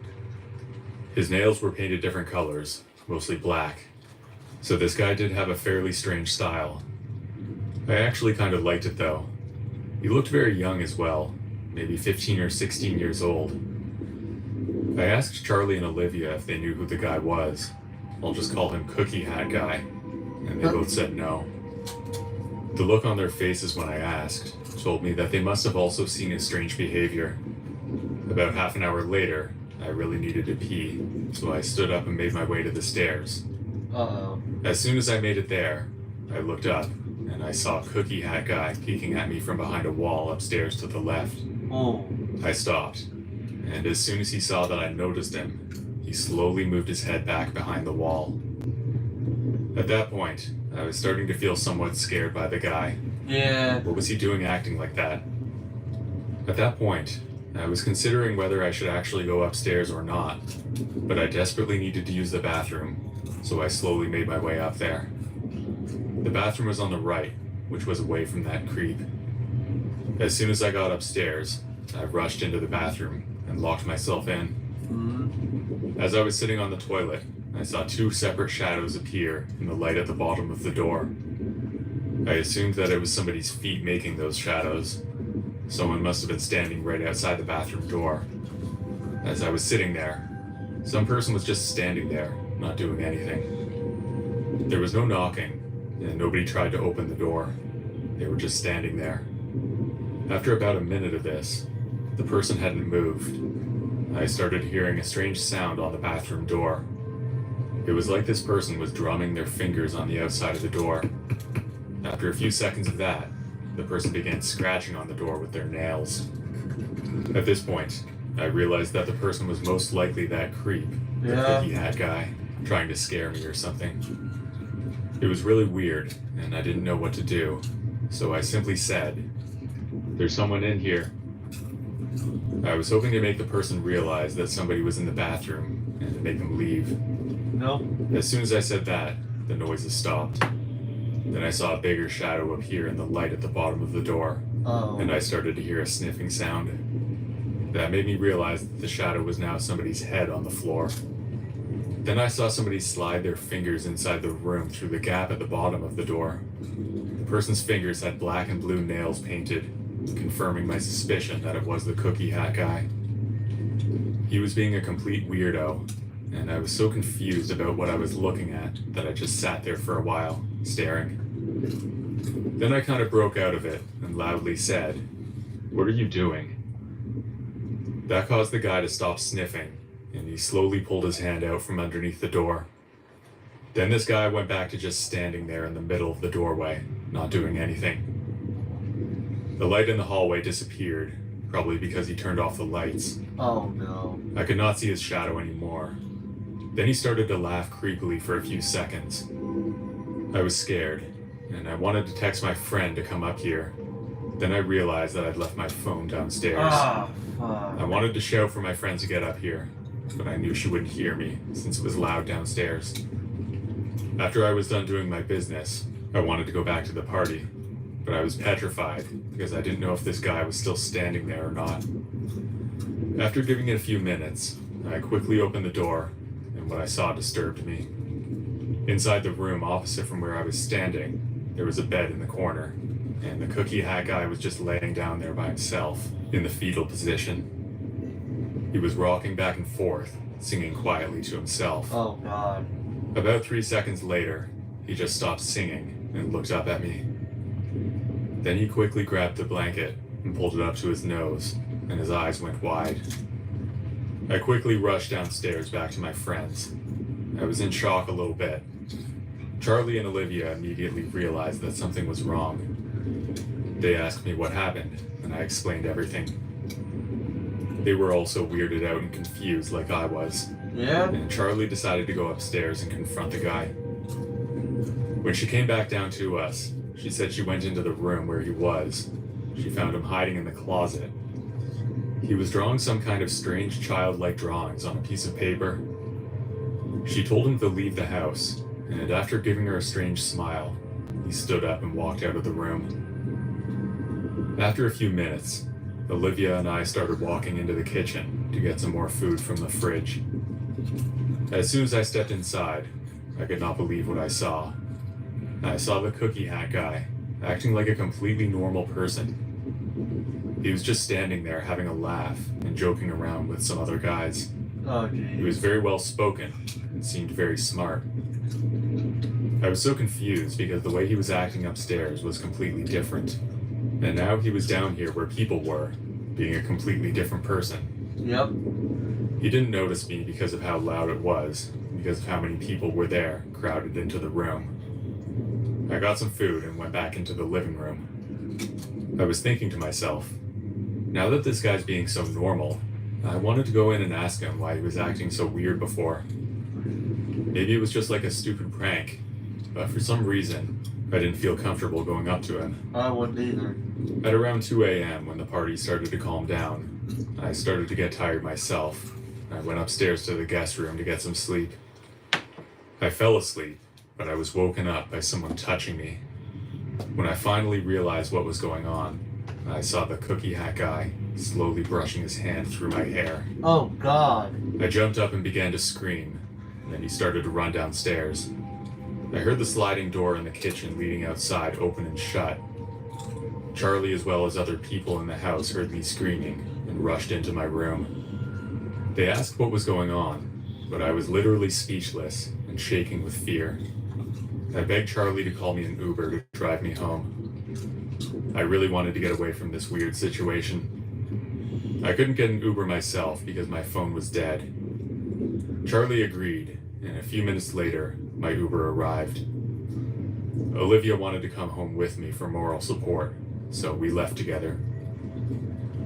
His nails were painted different colors, mostly black. So this guy did have a fairly strange style. I actually kind of liked it though. He looked very young as well, maybe 15 or 16 years old. I asked Charlie and Olivia if they knew who the guy was. I'll just call him Cookie Hat Guy, and they both said no. The look on their faces when I asked told me that they must have also seen his strange behavior. About half an hour later, I really needed to pee, so I stood up and made my way to the stairs. Uh-oh. As soon as I made it there, I looked up, and I saw Cookie Hat Guy peeking at me from behind a wall upstairs to the left. Oh. I stopped, and as soon as he saw that I noticed him, he slowly moved his head back behind the wall. At that point, I was starting to feel somewhat scared by the guy. Yeah. What was he doing acting like that? At that point, I was considering whether I should actually go upstairs or not, but I desperately needed to use the bathroom, so I slowly made my way up there. The bathroom was on the right, which was away from that creep. As soon as I got upstairs, I rushed into the bathroom and locked myself in. As I was sitting on the toilet, I saw two separate shadows appear in the light at the bottom of the door. I assumed that it was somebody's feet making those shadows. Someone must have been standing right outside the bathroom door. As I was sitting there, some person was just standing there, not doing anything. There was no knocking, and nobody tried to open the door. They were just standing there. After about a minute of this, the person hadn't moved. I started hearing a strange sound on the bathroom door. It was like this person was drumming their fingers on the outside of the door. After a few seconds of that, the person began scratching on the door with their nails. At this point, I realized that the person was most likely that creep, the Cookie Hat Guy, trying to scare me or something. It was really weird, and I didn't know what to do, so I simply said, "There's someone in here." I was hoping to make the person realize that somebody was in the bathroom and to make them leave. Nope. As soon as I said that, the noises stopped. Then I saw a bigger shadow appear in the light at the bottom of the door, and I started to hear a sniffing sound. That made me realize that the shadow was now somebody's head on the floor. Then I saw somebody slide their fingers inside the room through the gap at the bottom of the door. The person's fingers had black and blue nails painted, confirming my suspicion that it was the Cookie Hat Guy. He was being a complete weirdo, and I was so confused about what I was looking at that I just sat there for a while, staring. Then I kind of broke out of it and loudly said, "What are you doing?" That caused the guy to stop sniffing, and he slowly pulled his hand out from underneath the door. Then this guy went back to just standing there in the middle of the doorway, not doing anything. The light in the hallway disappeared, probably because he turned off the lights. Oh no. I could not see his shadow anymore. Then he started to laugh creepily for a few seconds. I was scared, and I wanted to text my friend to come up here. Then I realized that I'd left my phone downstairs. Ah, fuck. I wanted to shout for my friend to get up here, but I knew she wouldn't hear me since it was loud downstairs. After I was done doing my business, I wanted to go back to the party, but I was petrified because I didn't know if this guy was still standing there or not. After giving it a few minutes, I quickly opened the door, and what I saw disturbed me. Inside the room opposite from where I was standing, there was a bed in the corner, and the cookie hat guy was just laying down there by himself, in the fetal position. He was rocking back and forth, singing quietly to himself. Oh god. About 3 seconds later, he just stopped singing and looked up at me. Then he quickly grabbed the blanket and pulled it up to his nose, and his eyes went wide. I quickly rushed downstairs back to my friends. I was in shock a little bit. Charlie and Olivia immediately realized that something was wrong. They asked me what happened, and I explained everything. They were also weirded out and confused like I was. Yeah? And Charlie decided to go upstairs and confront the guy. When she came back down to us, she said she went into the room where he was. She found him hiding in the closet. He was drawing some kind of strange childlike drawings on a piece of paper. She told him to leave the house, and after giving her a strange smile, he stood up and walked out of the room. After a few minutes, Olivia and I started walking into the kitchen to get some more food from the fridge. As soon as I stepped inside, I could not believe what I saw. I saw the cookie hat guy, acting like a completely normal person. He was just standing there having a laugh and joking around with some other guys. Oh He geez. was very well spoken and seemed very smart. I was so confused because the way he was acting upstairs was completely different. And now he was down here where people were, being a completely different person. Yep. He didn't notice me because of how loud it was, because of how many people were there, crowded into the room. I got some food and went back into the living room. I was thinking to myself, now that this guy's being so normal, I wanted to go in and ask him why he was acting so weird before. Maybe it was just like a stupid prank, but for some reason, I didn't feel comfortable going up to him. I wouldn't either. At around 2 a.m., when the party started to calm down, I started to get tired myself. I went upstairs to the guest room to get some sleep. I fell asleep, but I was woken up by someone touching me. When I finally realized what was going on, I saw the cookie hat guy slowly brushing his hand through my hair. Oh god. I jumped up and began to scream, and then he started to run downstairs. I heard the sliding door in the kitchen leading outside open and shut. Charlie, as well as other people in the house, heard me screaming and rushed into my room. They asked what was going on, but I was literally speechless and shaking with fear. I begged Charlie to call me an Uber to drive me home. I really wanted to get away from this weird situation. I couldn't get an Uber myself because my phone was dead. Charlie agreed, and a few minutes later, my Uber arrived. Olivia wanted to come home with me for moral support, so we left together.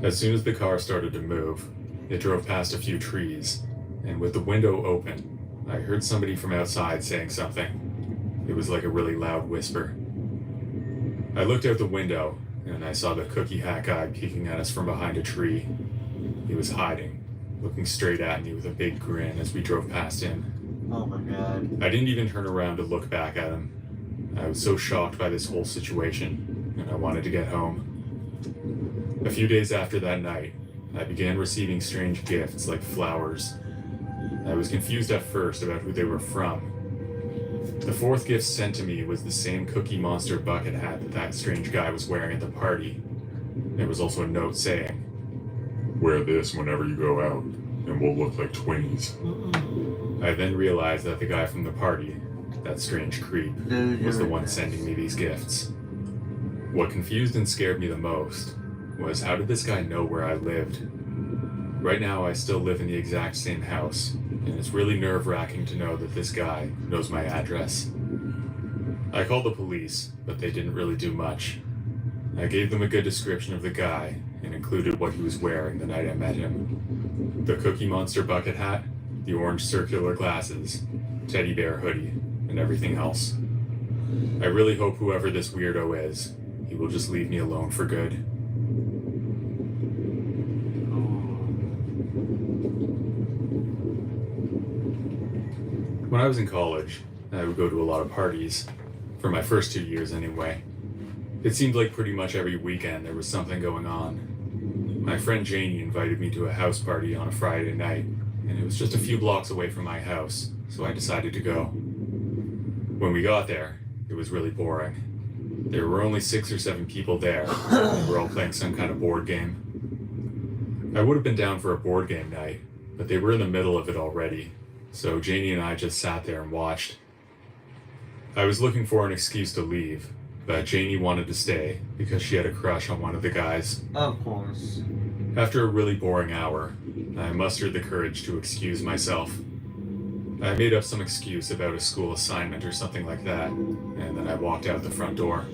As soon as the car started to move, it drove past a few trees, and with the window open, I heard somebody from outside saying something. It was like a really loud whisper. I looked out the window, and I saw the cookie hat guy peeking at us from behind a tree. He was hiding, looking straight at me with a big grin as we drove past him. Oh my god. I didn't even turn around to look back at him. I was so shocked by this whole situation, and I wanted to get home. A few days after that night, I began receiving strange gifts like flowers. I was confused at first about who they were from. The fourth gift sent to me was the same Cookie Monster bucket hat that strange guy was wearing at the party. There was also a note saying, Wear this whenever you go out, and we'll look like twinnies. I then realized that the guy from the party, that strange creep, was the one sending me these gifts. What confused and scared me the most was, how did this guy know where I lived? Right now I still live in the exact same house, and it's really nerve-wracking to know that this guy knows my address. I called the police, but they didn't really do much. I gave them a good description of the guy, and included what he was wearing the night I met him. The Cookie Monster bucket hat, the orange circular glasses, teddy bear hoodie, and everything else. I really hope whoever this weirdo is, he will just leave me alone for good. When I was in college, I would go to a lot of parties. For my first 2 years anyway. It seemed like pretty much every weekend there was something going on. My friend Janie invited me to a house party on a Friday night, and it was just a few blocks away from my house, so I decided to go. When we got there, it was really boring. There were only 6 or 7 people there, and we were all playing some kind of board game. I would have been down for a board game night, but they were in the middle of it already, so Janie and I just sat there and watched. I was looking for an excuse to leave, but Janie wanted to stay because she had a crush on one of the guys. Of course. After a really boring hour, I mustered the courage to excuse myself. I made up some excuse about a school assignment or something like that, and then I walked out the front door.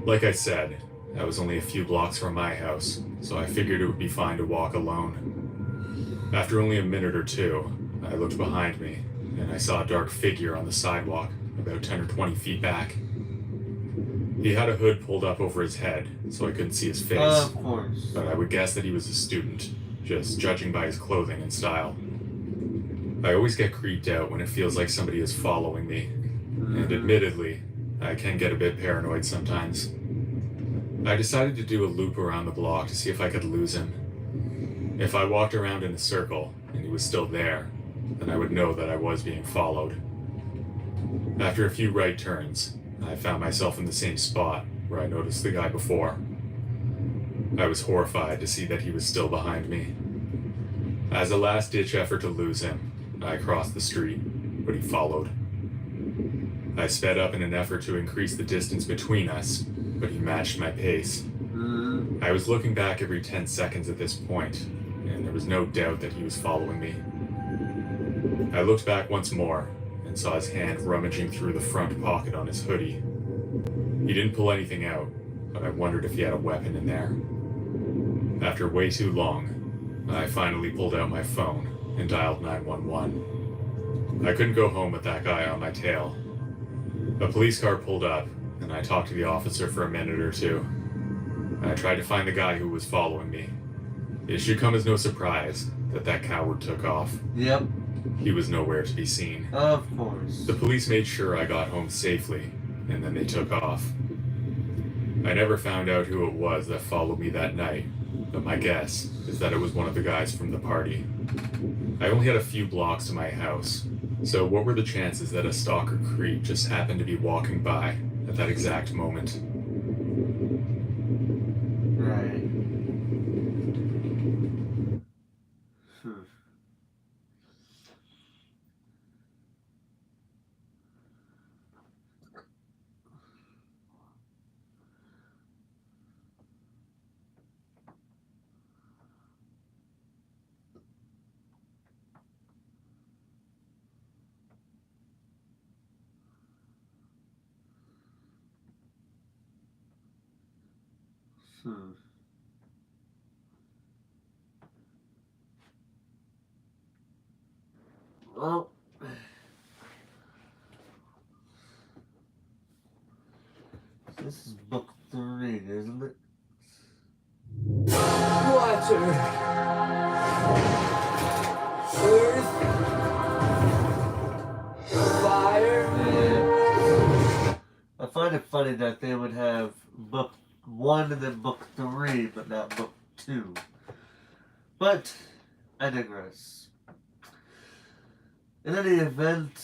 Like I said, I was only a few blocks from my house, so I figured it would be fine to walk alone. After only a minute or two, I looked behind me, and I saw a dark figure on the sidewalk, about 10 or 20 feet back. He had a hood pulled up over his head, so I couldn't see his face. Of course. But I would guess that he was a student, just judging by his clothing and style. I always get creeped out when it feels like somebody is following me, and admittedly, I can get a bit paranoid sometimes. I decided to do a loop around the block to see if I could lose him. If I walked around in a circle, and he was still there, then I would know that I was being followed. After a few right turns, I found myself in the same spot where I noticed the guy before. I was horrified to see that he was still behind me. As a last-ditch effort to lose him, I crossed the street, but he followed. I sped up in an effort to increase the distance between us, but he matched my pace. I was looking back every 10 seconds at this point, and there was no doubt that he was following me. I looked back once more, and saw his hand rummaging through the front pocket on his hoodie. He didn't pull anything out, but I wondered if he had a weapon in there. After way too long, I finally pulled out my phone and dialed 911. I couldn't go home with that guy on my tail. A police car pulled up, and I talked to the officer for a minute or two. I tried to find the guy who was following me. It should come as no surprise that that coward took off. Yep. He was nowhere to be seen. Of course. The police made sure I got home safely, and then they took off. I never found out who it was that followed me that night, but my guess is that it was one of the guys from the party. I only had a few blocks to my house, so what were the chances that a stalker creep just happened to be walking by at that exact moment? Right. Well, this is book 3, isn't it? Water. Earth. Fire. Yeah. I find it funny that they would have book 1 and then book 3, but not book 2. But I digress. In any event,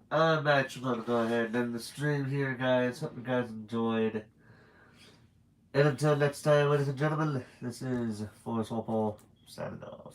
I'm actually going to go ahead and end the stream here, guys. Hope you guys enjoyed. And until next time, ladies and gentlemen, this is Forrest Walpole signing off.